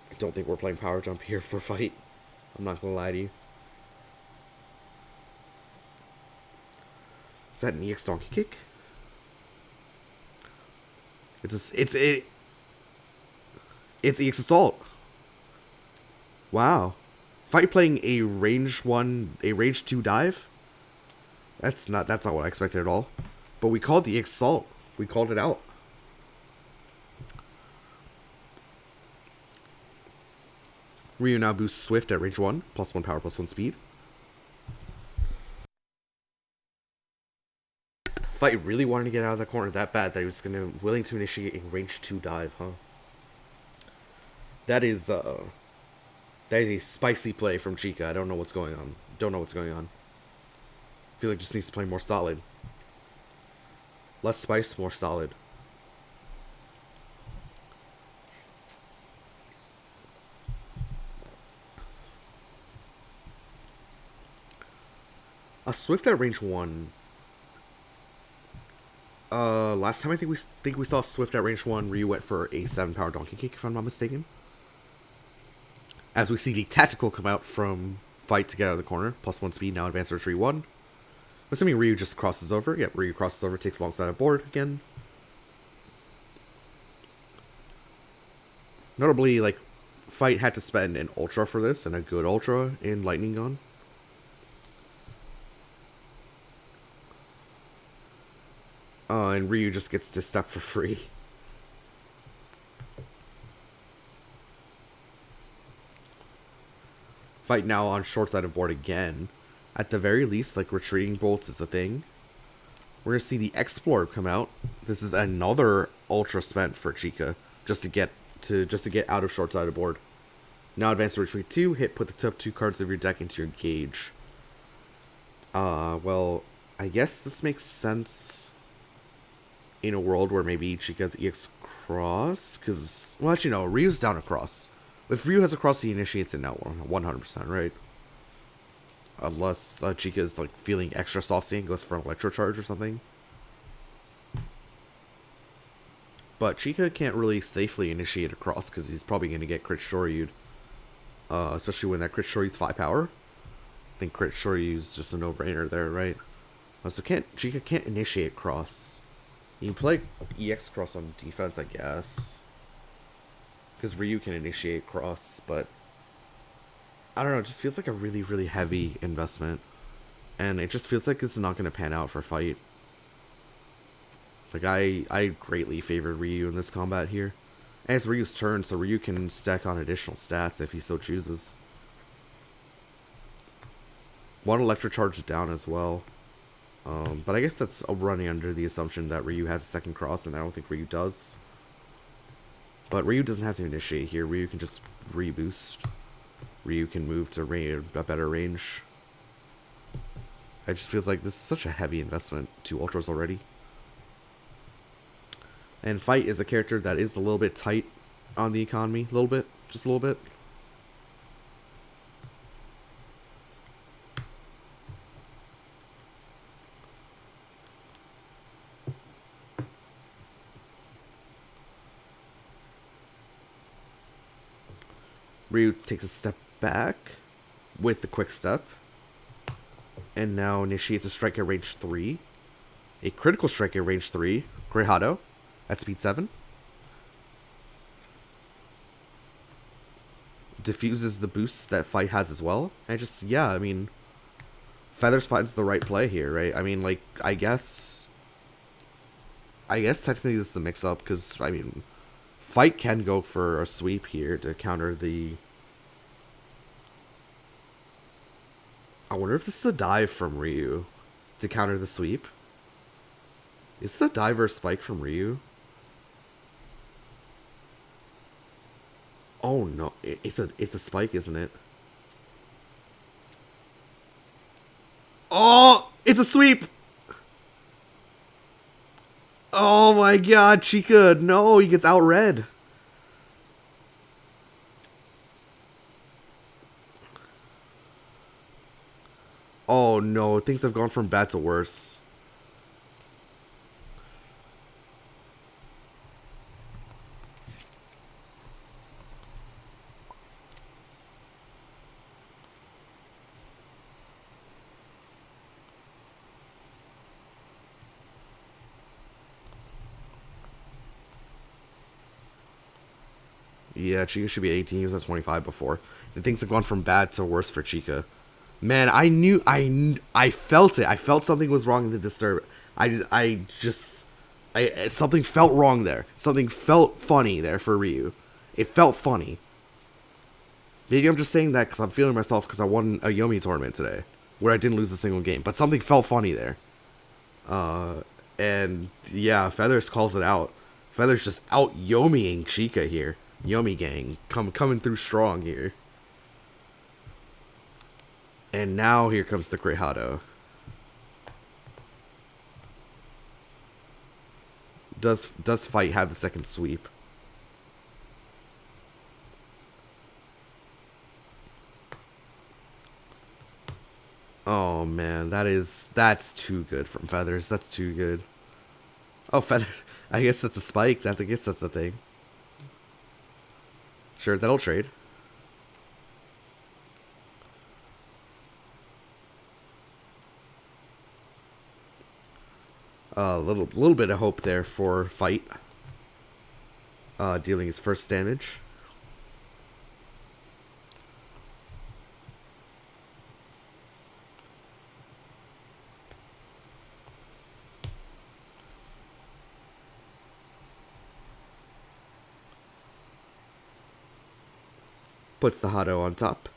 I don't think we're playing Power Jump here for Fight. I'm not gonna lie to you. Is that an EX Donkey Kick? It's EX Assault. Wow. Fight playing a range 2 dive? That's not what I expected at all. But we called the Assault. We called it out. Ryu now boosts Swift at range 1, +1 power, +1 speed. Fight really wanted to get out of that corner that bad that he was willing to initiate a range 2 dive, huh? That is a spicy play from Chykka. I don't know what's going on. Don't know what's going on. I feel like just needs to play more solid. Less spice, more solid. A Swift at range 1. Last time I think we saw Swift at range 1, Ryu went for a 7 power donkey kick, if I'm not mistaken. As we see the tactical come out from Fight to get out of the corner. +1 speed, now advanced retreat 1. Assuming Ryu just crosses over. Yep, Ryu crosses over, takes alongside a board again. Notably, like, Fight had to spend an Ultra for this, and a good Ultra in Lightning Gun. And Ryu just gets to step for free. Fight now on short side of board again. At the very least, like, retreating bolts is a thing. We're gonna see the Explore come out. This is another Ultra spent for Chykka just to get out of short side of board. Now advance to retreat 2, hit, put the top 2 cards of your deck into your gauge. Well, I guess this makes sense in a world where maybe Chykka's EX cross, because, well, actually no, Ryu's down a cross. If Ryu has a cross, he initiates it now 100%, right? Unless Chykka's like feeling extra saucy and goes for an Electro Charge or something. But Chykka can't really safely initiate a cross because he's probably going to get crit Shoryu'd. Especially when that crit Shoryu's 5 power. I think crit Shoryu's just a no-brainer there, right? So Chykka can't initiate cross. You can play EX cross on defense, I guess. Because Ryu can initiate cross, but I don't know, it just feels like a really, really heavy investment. And it just feels like this is not going to pan out for Fight. Like, I greatly favored Ryu in this combat here. And it's Ryu's turn, so Ryu can stack on additional stats if he so chooses. One Electro Charge down as well. But I guess that's running under the assumption that Ryu has a second cross, and I don't think Ryu does. But Ryu doesn't have to initiate here. Ryu can just reboost. Ryu can move to a better range. It just feels like this is such a heavy investment. 2 Ultras already. And Fight is a character that is a little bit tight on the economy. A little bit. Just a little bit. Ryu takes a step back with the quick step. And now initiates a strike at range 3. A critical strike at range 3. Grihado at speed 7. Diffuses the boosts that Fight has as well. And just, yeah, I mean, Feathers finds the right play here, right? I mean, like, I guess technically this is a mix-up, because, I mean, Fight can go for a sweep here to counter the... I wonder if this is a dive from Ryu to counter the sweep. Is the dive or a spike from Ryu? Oh no, it's a spike, isn't it? Oh, it's a sweep! Oh my god, Chykka, no, he gets outread. Oh no, things have gone from bad to worse. Yeah, Chykka should be 18. He was at 25 before. And things have gone from bad to worse for Chykka. Man, I felt it. I felt something was wrong in the disturb. Something felt wrong there. Something felt funny there for Ryu. It felt funny. Maybe I'm just saying that because I'm feeling myself because I won a Yomi tournament today, where I didn't lose a single game. But something felt funny there. And yeah, Feathers calls it out. Feathers just out Yomiing Chykka here. Yomi gang coming through strong here. And now here comes the Crit Hado. Does Fight have the second sweep? Oh man, that's too good from Feathers. That's too good. Oh, Feathers. I guess that's a spike. I guess that's the thing. Sure, that'll trade. A little bit of hope there for Fight. Dealing his first damage. Puts the Hado on top.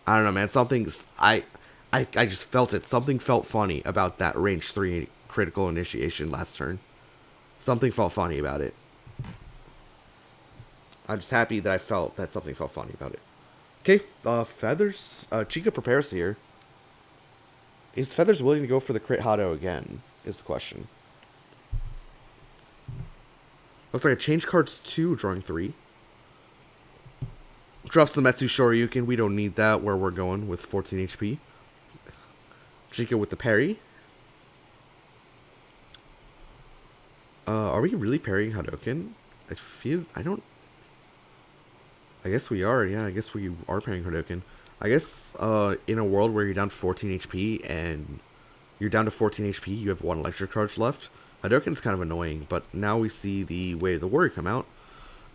I don't know, man. I just felt it. Something felt funny about that range 3 critical initiation last turn. Something felt funny about it. I'm just happy that I felt that something felt funny about it. Okay, Feathers. Chykka prepares here. Is Feathers willing to go for the crit Hado again? Is the question. Looks like I changed cards 2, drawing 3. Drops the Metsu Shoryuken. We don't need that where we're going with 14 HP. Chykka with the parry. Are we really parrying Hadoken? I guess we are. Yeah, I guess we are parrying Hadoken. I guess in a world where you're down to 14 HP and you're down to 14 HP, you have 1 electric charge left. Hadoken's kind of annoying, but now we see the Way of the Warrior come out.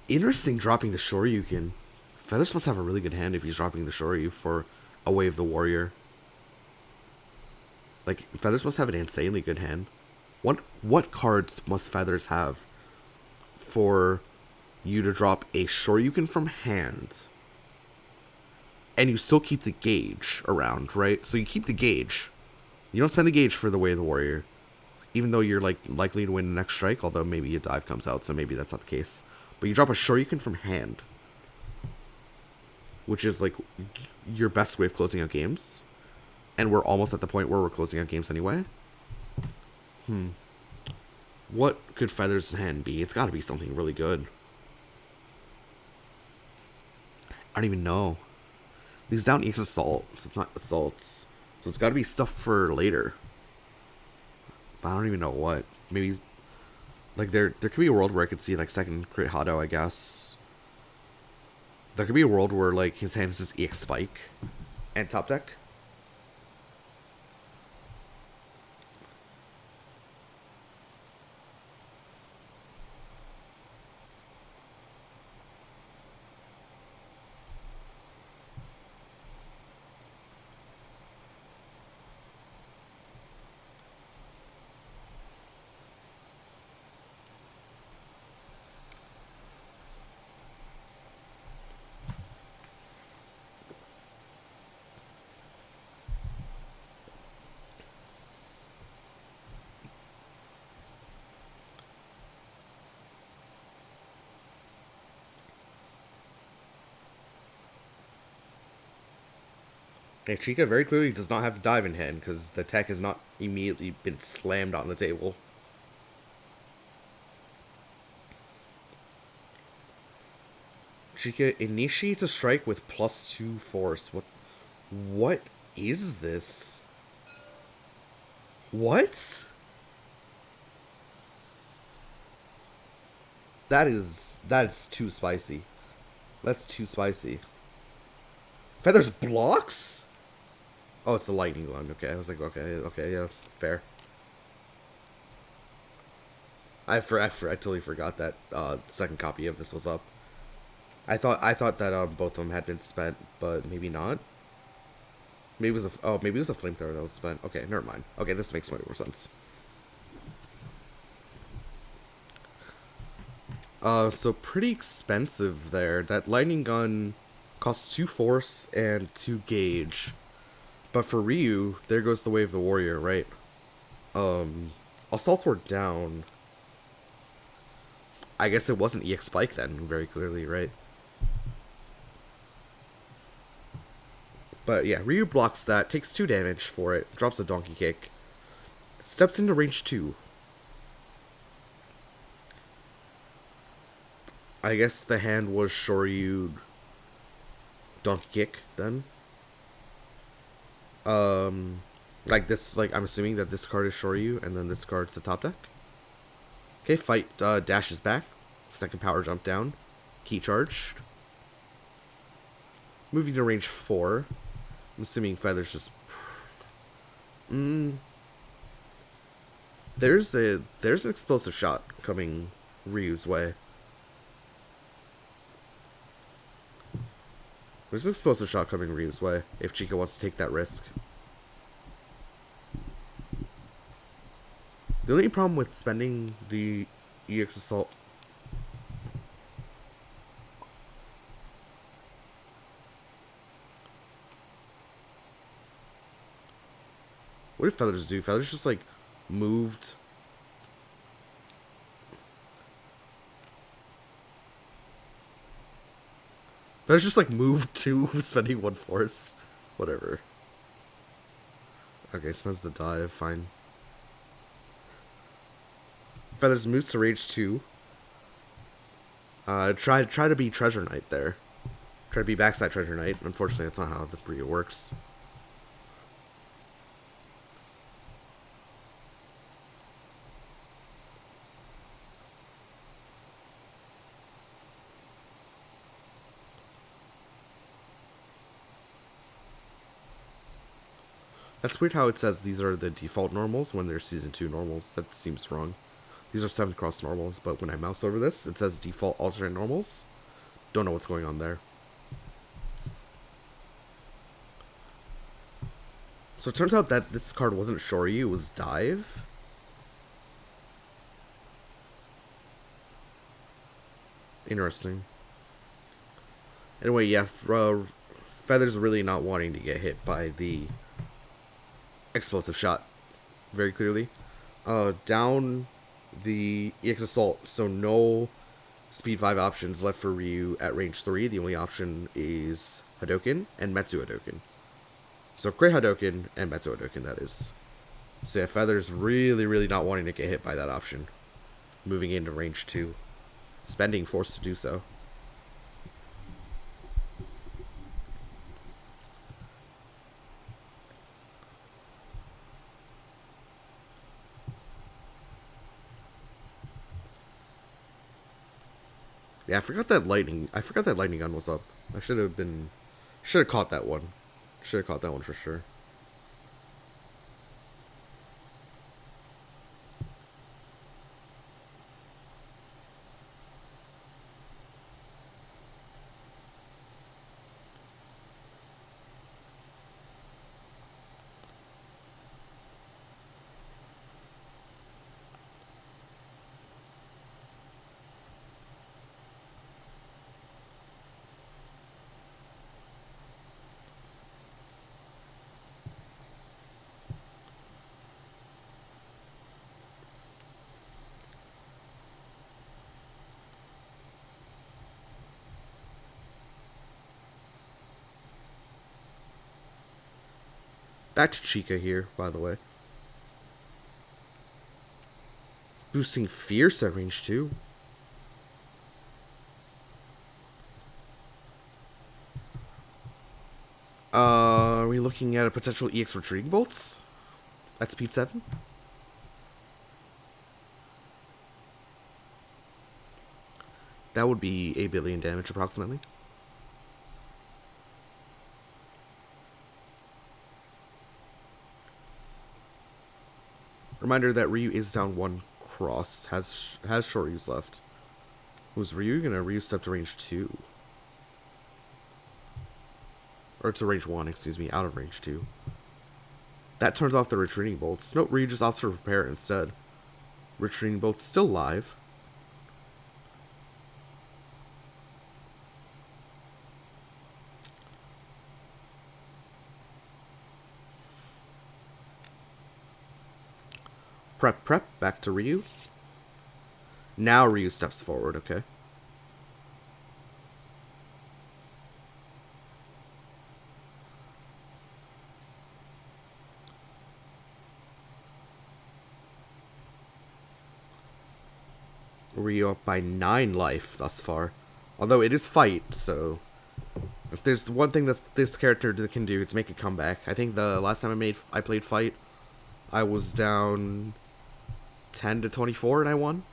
Interesting dropping the Shoryuken. Feathers must have a really good hand if he's dropping the Shoryu for a Way of the Warrior. Like, Feathers must have an insanely good hand. What cards must Feathers have for you to drop a Shoryuken from hand and you still keep the gauge around, right? So you keep the gauge. You don't spend the gauge for the Way of the Warrior, even though you're like likely to win the next strike, although maybe a dive comes out, so maybe that's not the case. But you drop a Shoryuken from hand, which is like your best way of closing out games. And we're almost at the point where we're closing out games anyway. What could Feathers' hand be? It's got to be something really good. I don't even know. He's down East Assault, so it's not Assaults. So it's got to be stuff for later. But I don't even know what. Maybe he's... Like, there could be a world where I could see, like, second Crit Hado, I guess. There could be a world where, like, his hand is just EX Spike and top deck. Okay, Chykka very clearly does not have to dive in hand because the tech has not immediately been slammed on the table. Chykka initiates a strike with +2 force. What is this? What? That is too spicy. That's too spicy. Feathers blocks? Oh, it's the lightning one. Okay, I was like, okay, yeah, fair. I totally forgot that second copy of this was up. I thought that both of them had been spent, but maybe not. Maybe it was maybe it was a flamethrower that was spent. Okay, never mind. Okay, this makes way more sense. So pretty expensive there. That lightning gun costs 2 force and 2 gauge. But for Ryu, there goes the way of the warrior, right? Assaults were down. I guess it wasn't EX Spike then, very clearly, right? But yeah, Ryu blocks that, takes 2 damage for it, drops a donkey kick, steps into range 2. I guess the hand was Shoryu donkey kick then. Like this, like I'm assuming that this card is Shoryu and then this card's the top deck. Okay, fight dashes back, second power jump down, key charged. Moving to range 4. I'm assuming Feather's just... There's an explosive shot coming Ryu's way. There's an explosive shot coming Ryu's way if Chykka wants to take that risk. The only problem with spending the EX Assault... What did Feathers do? Feathers just, like, moved... Feathers just, like, moved to spending 1 force. Whatever. Okay, spends the dive, fine. Feathers moves to range 2. Try to be Treasure Knight there. Try to be backside Treasure Knight. Unfortunately, that's not how the Brio works. That's weird how it says these are the default normals when they're Season 2 normals. That seems wrong. These are 7th cross normals, but when I mouse over this, it says default alternate normals. Don't know what's going on there. So it turns out that this card wasn't Shoryu, it was Dive. Interesting. Anyway, yeah, Feather's really not wanting to get hit by the explosive shot, very clearly. Down the EX Assault, so no speed 5 options left for Ryu at range 3. The only option is Hadoken and Metsu Hadoken. So Cray Hadoken and Metsu Hadoken, that is. So yeah, Feather's really not wanting to get hit by that option. Moving into range 2. Spending force to do so. Yeah, I forgot that lightning gun was up. I should have caught that one. Should have caught that one for sure. Back to Chykka here, by the way. Boosting Fierce at range 2. Are we looking at a potential EX Retreating Bolts? At speed 7? That would be 8 billion damage approximately. Reminder that Ryu is down 1 cross, has Shoryu's left. Who's Ryu gonna Ryu step to range 2? Or to range 1, excuse me, out of range 2. That turns off the retreating bolts. Nope, Ryu just opts to prepare it instead. Retreating bolts still live. Prep, back to Ryu. Now Ryu steps forward, okay. Ryu up by 9 life thus far. Although it is fight, so if there's one thing that this character can do, it's make a comeback. I think the last time I played fight, I was down 10 to 24 and I won.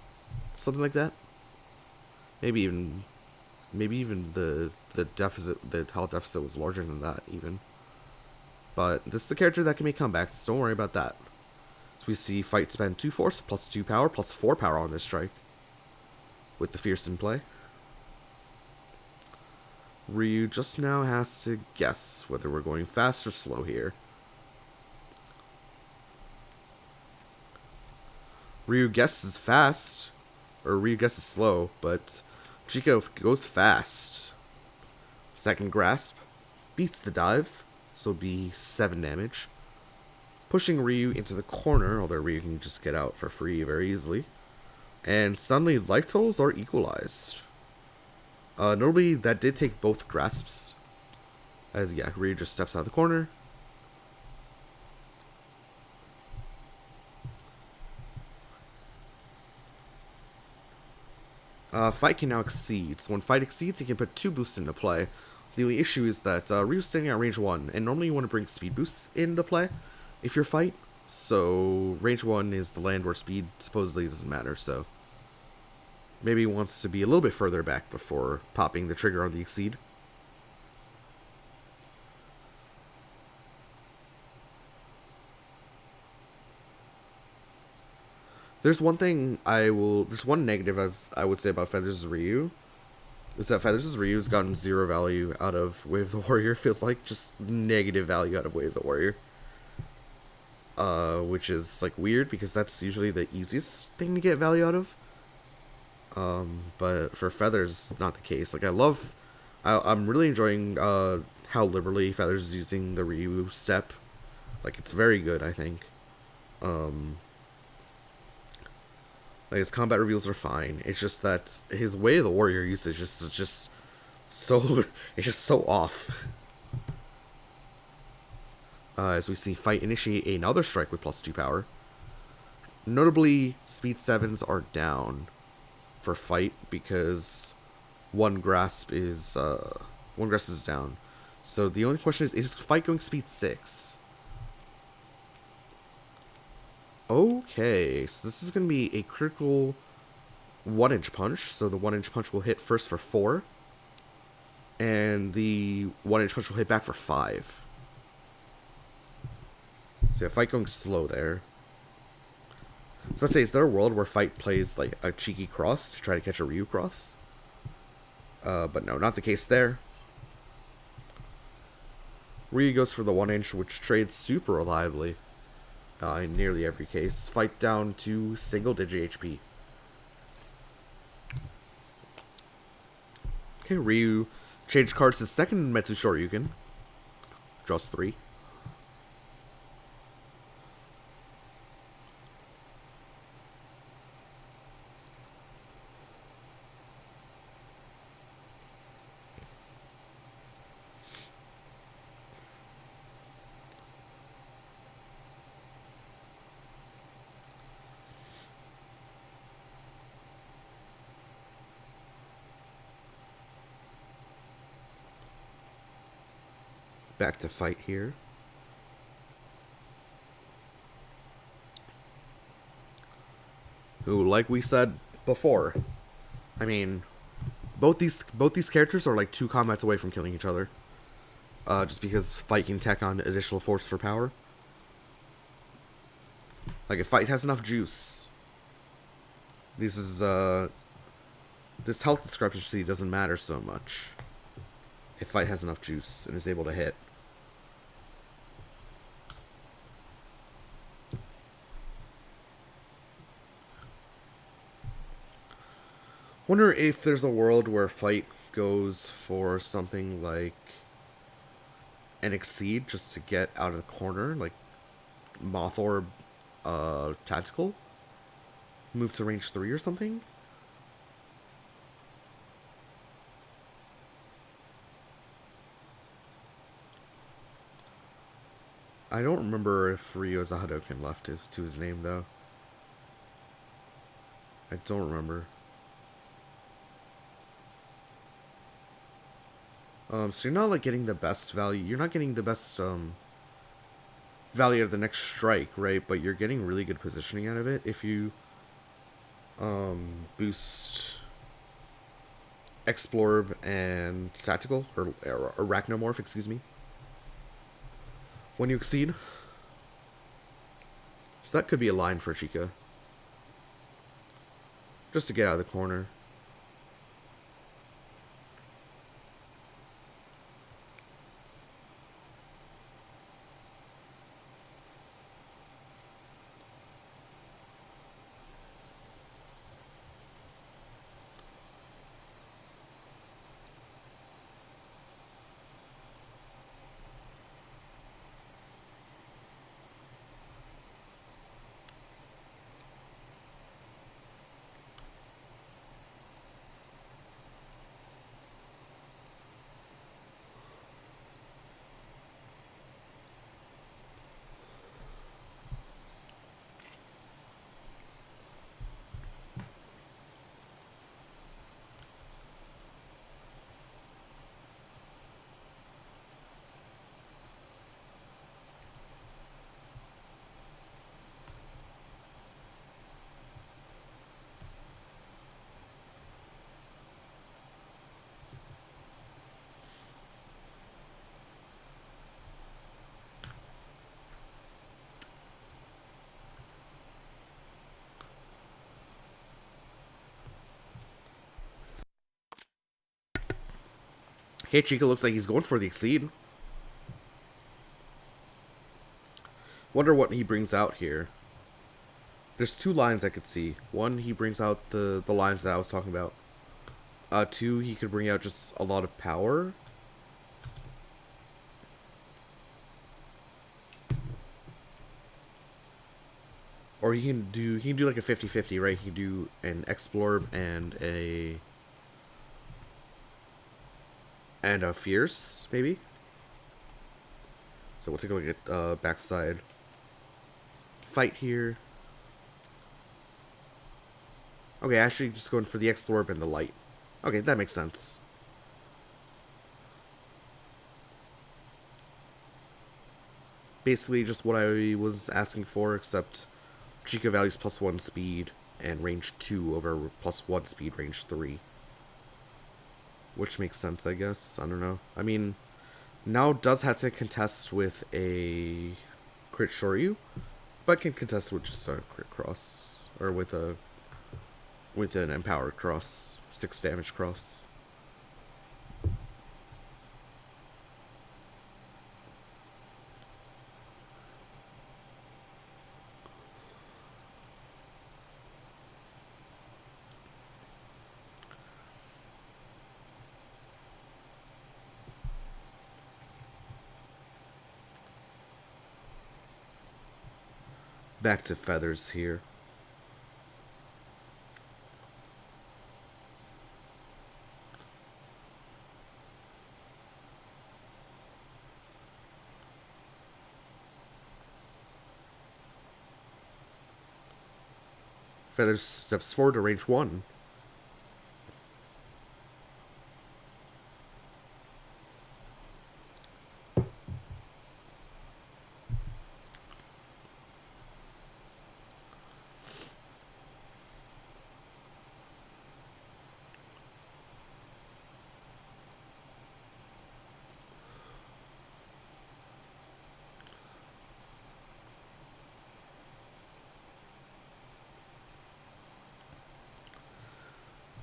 Something like that. Maybe even the deficit, the health deficit was larger than that even. But this is a character that can make comebacks, so don't worry about that. So we see fight spend 2 force, plus 2 power, plus 4 power on this strike. With the fierce in play. Ryu just now has to guess whether we're going fast or slow here. Ryu guesses fast, or Ryu guesses slow, but Chykka goes fast. Second grasp beats the dive, so be 7 damage. Pushing Ryu into the corner, although Ryu can just get out for free very easily. And suddenly life totals are equalized. Notably, that did take both grasps. As, yeah, Ryu just steps out of the corner. Fight can now exceed. So when fight exceeds, he can put 2 boosts into play. The only issue is that Ryu's standing at range 1, and normally you want to bring speed boosts into play if you're fight. So range 1 is the land where speed supposedly doesn't matter, so maybe he wants to be a little bit further back before popping the trigger on the exceed. There's one negative I would say about Feathers' Ryu. Is that Feathers' Ryu has gotten 0 value out of Wave the Warrior. Feels like just negative value out of Wave the Warrior. Which is like weird because that's usually the easiest thing to get value out of. But for Feathers, not the case. Like I'm really enjoying how liberally Feathers is using the Ryu step. Like it's very good, I think. Like his combat reveals are fine. It's just that his Way of the Warrior usage is just so it's just so off. As we see fight initiate another strike with plus 2 power. Notably, speed 7s are down for fight because one grasp is down. So the only question is fight going speed 6? Okay, so this is going to be a critical 1-inch punch. So the 1-inch punch will hit first for 4. And the 1-inch punch will hit back for 5. So yeah, fight going slow there. I was about to say, is there a world where fight plays like a cheeky cross to try to catch a Ryu cross? But no, not the case there. Ryu goes for the 1-inch, which trades super reliably. In nearly every case. Fight down to single-digit HP. Okay, Ryu changed cards his second Metsu Shoryuken. Draws 3. Back to fight here. Who, like we said before, I mean, both these characters are like 2 combats away from killing each other. Just because fight can tack on additional force for power. Like if fight has enough juice, this health discrepancy doesn't matter so much. If fight has enough juice and is able to hit. Wonder if there's a world where fight goes for something like an exceed just to get out of the corner, like Moth Orb tactical? Move to range 3 or something? I don't remember if Ryu has a Hadouken left to his name, though. I don't remember. So you're not, like, getting the best value. You're not getting the best, value of the next strike, right? But you're getting really good positioning out of it if you, boost Explorb and Tactical, or Arachnomorph, excuse me, when you exceed. So that could be a line for Chykka. Just to get out of the corner. Hey, Chykka looks like he's going for the exceed. Wonder what he brings out here. There's two lines I could see. One, he brings out the lines that I was talking about. Two, he could bring out just a lot of power. Or he can do like a 50-50, right? He can do an Explorb and a Fierce, maybe? So we'll take a look at backside fight here. Okay, actually just going for the Explorb and the Light. Okay, that makes sense. Basically just what I was asking for, except Chykka values +1 speed and range 2 over +1 speed, range 3. Which makes sense, I guess. I don't know. I mean, now does have to contest with a crit Shoryu, but can contest with just a crit cross, or with an empowered cross, 6 damage cross. Back to feathers here. Feathers steps forward to range 1.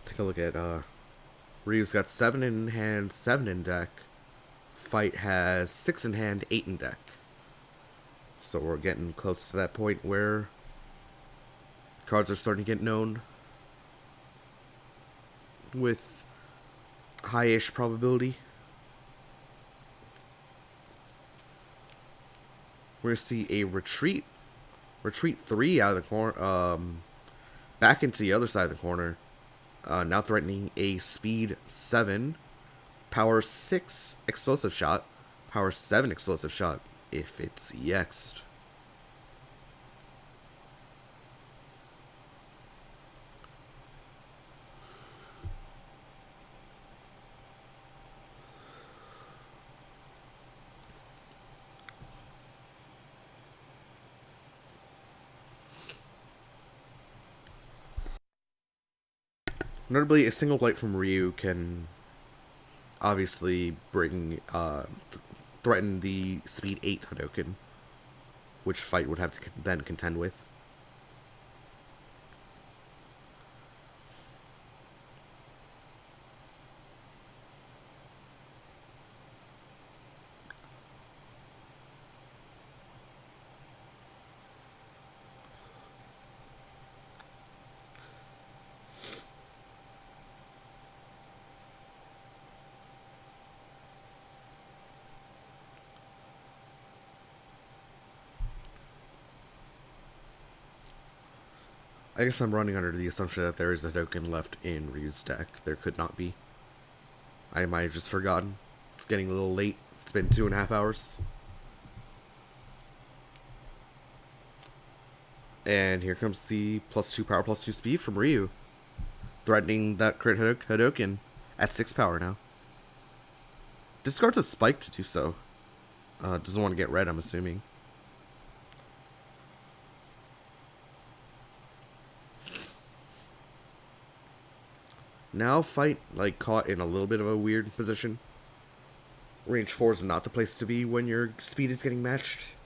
Take a look at Ryu's got 7 in hand, 7 in deck. Fight has 6 in hand, 8 in deck. So we're getting close to that point where cards are starting to get known with high-ish probability. We're going to see a retreat Retreat 3 out of the corner, back into the other side of the corner. Now threatening a speed 7, power 6 explosive shot, power 7 explosive shot if it's EX'd. Notably, a single blight from Ryu can obviously threaten the speed 8 Hadoken, which Fight would have to then contend with. I guess I'm running under the assumption that there is a token left in Ryu's deck. There could not be. I might have just forgotten. It's getting a little late. It's been 2.5 hours. And here comes the +2 power, +2 speed from Ryu. Threatening that crit Hadoken at 6 power now. Discards a spike to do so. Doesn't want to get red, I'm assuming. Now Fight, caught in a little bit of a weird position. Range 4 is not the place to be when your speed is getting matched.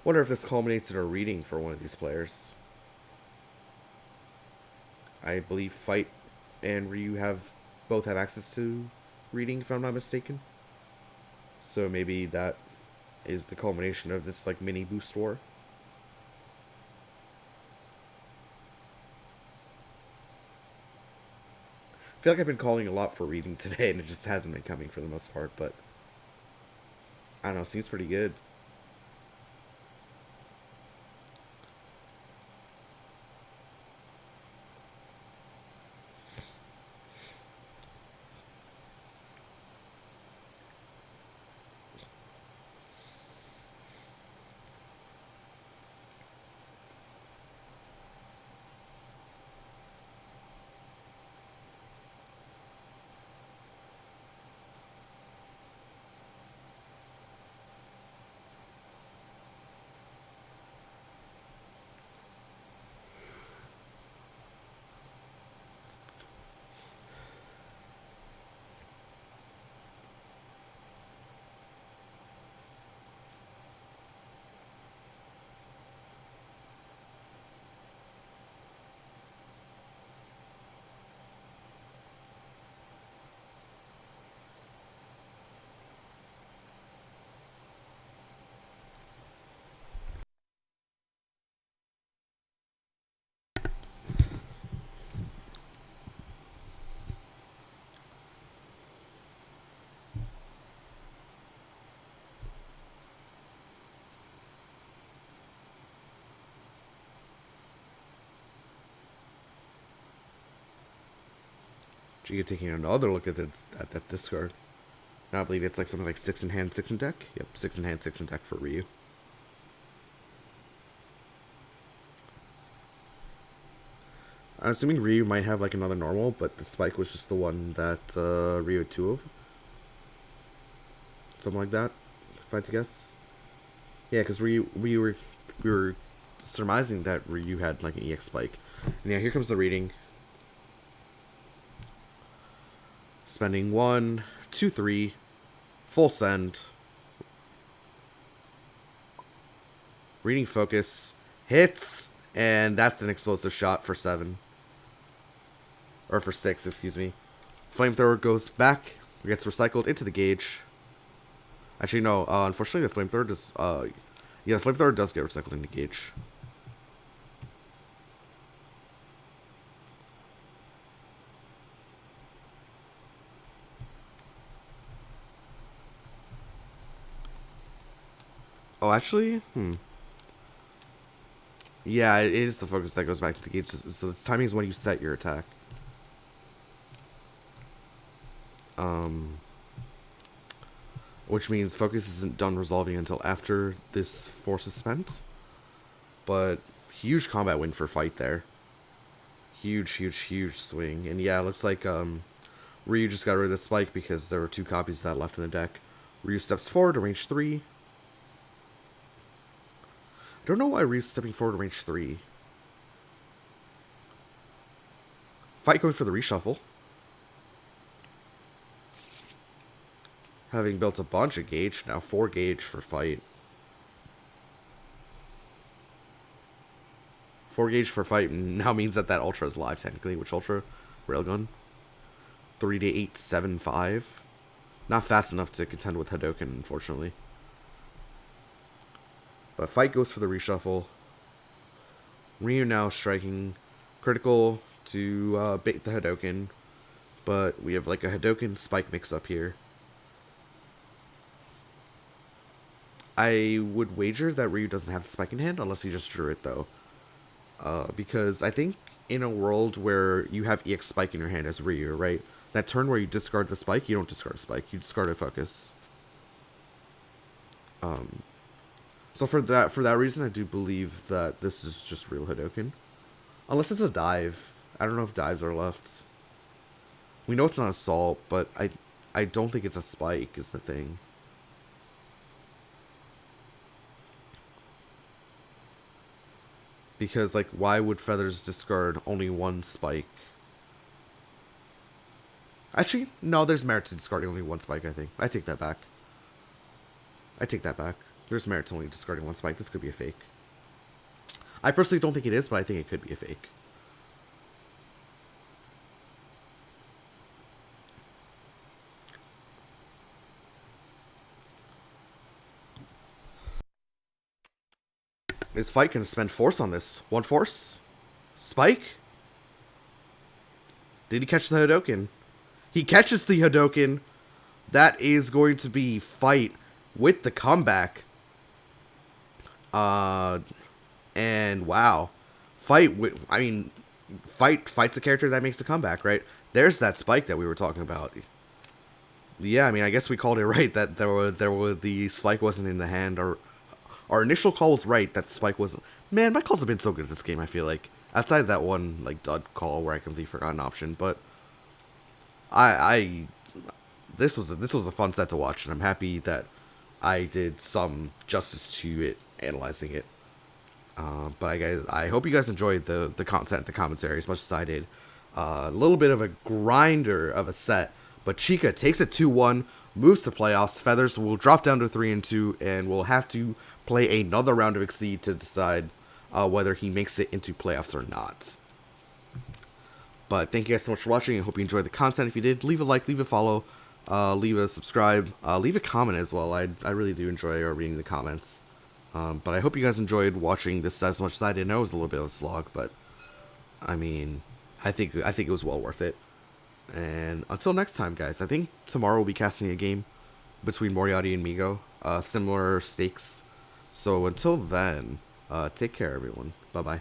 Wonder if this culminates in a reading for one of these players. I believe Fight and Ryu both have access to reading, if I'm not mistaken. So maybe that is the culmination of this mini boost war. I feel like I've been calling a lot for reading today and it just hasn't been coming for the most part, but I don't know, seems pretty good. Chykka taking another look at that discard. Now I believe it's something like 6 in hand, 6 in deck. Yep, 6 in hand, 6 in deck for Ryu. I'm assuming Ryu might have another normal, but the spike was just the one that Ryu had 2 of. Something like that, if I had to guess. Yeah, because we were surmising that Ryu had an EX spike. And yeah, here comes the reading. Spending 1, 2, 3, full send. Reading focus, hits, and that's an explosive shot for 7. Or for 6, excuse me. Flamethrower goes back, gets recycled into the gauge. Actually, no, unfortunately the flamethrower does, yeah, the flamethrower does get recycled into gauge. Oh, actually, yeah, it is the focus that goes back to the gauge. So this timing is when you set your attack. Which means focus isn't done resolving until after this force is spent. But huge combat win for fight there. Huge, huge, huge swing. And yeah, it looks like Ryu just got rid of the spike because there were 2 copies of that left in the deck. Ryu steps forward to range 3. I don't know why Ryu's stepping forward to range 3. Fight going for the reshuffle. Having built a bunch of gauge, now 4 gauge for fight. 4 gauge for fight now means that ultra is live technically. Which ultra? Railgun. 3 to 8, 7, 5. Not fast enough to contend with Hadoken, unfortunately. But fight goes for the reshuffle. Ryu now striking critical to bait the Hadoken. But we have like a Hadoken spike mix up here. I would wager that Ryu doesn't have the spike in hand unless he just drew it, though. Because I think in a world where you have EX spike in your hand as Ryu, right? That turn where you discard the spike, you don't discard a spike. You discard a focus. So for that reason, I do believe that this is just real Hadoken. Unless it's a dive. I don't know if dives are left. We know it's not assault, but I don't think it's a spike is the thing. Because, like, why would Feathers discard only 1 spike? Actually, no, there's merit to discarding only 1 spike, I think. I take that back. There's merit to only discarding 1 spike. This could be a fake. I personally don't think it is, but I think it could be a fake. Is Fight going to spend force on this? 1 force? Spike? Did he catch the Hadoken? He catches the Hadoken. That is going to be Fight with the comeback. And wow. Fight Fight's a character that makes a comeback, right? There's that spike that we were talking about. Yeah, I mean, I guess we called it right that the spike wasn't in the hand. Or our initial call was right that spike wasn't. Man, my calls have been so good at this game. I feel like outside of that one like dud call where I completely forgot an option, but this was a fun set to watch, and I'm happy that I did some justice to it, analyzing it. But I hope you guys enjoyed the content, the commentary as much as I did. A little bit of a grinder of a set, but Chykka takes it 2-1, moves to playoffs. Feathers will drop down to 3-2, and will have to play another round of Exceed to decide whether he makes it into playoffs or not. But thank you guys so much for watching. I hope you enjoyed the content. If you did, leave a like, leave a follow, leave a subscribe, leave a comment as well. I really do enjoy reading the comments. But I hope you guys enjoyed watching this as much as I did. I know it was a little bit of a slog, but I mean, I think it was well worth it. And until next time, guys, I think tomorrow we'll be casting a game between Moriarty and Migo. Similar stakes. So until then, take care, everyone. Bye-bye.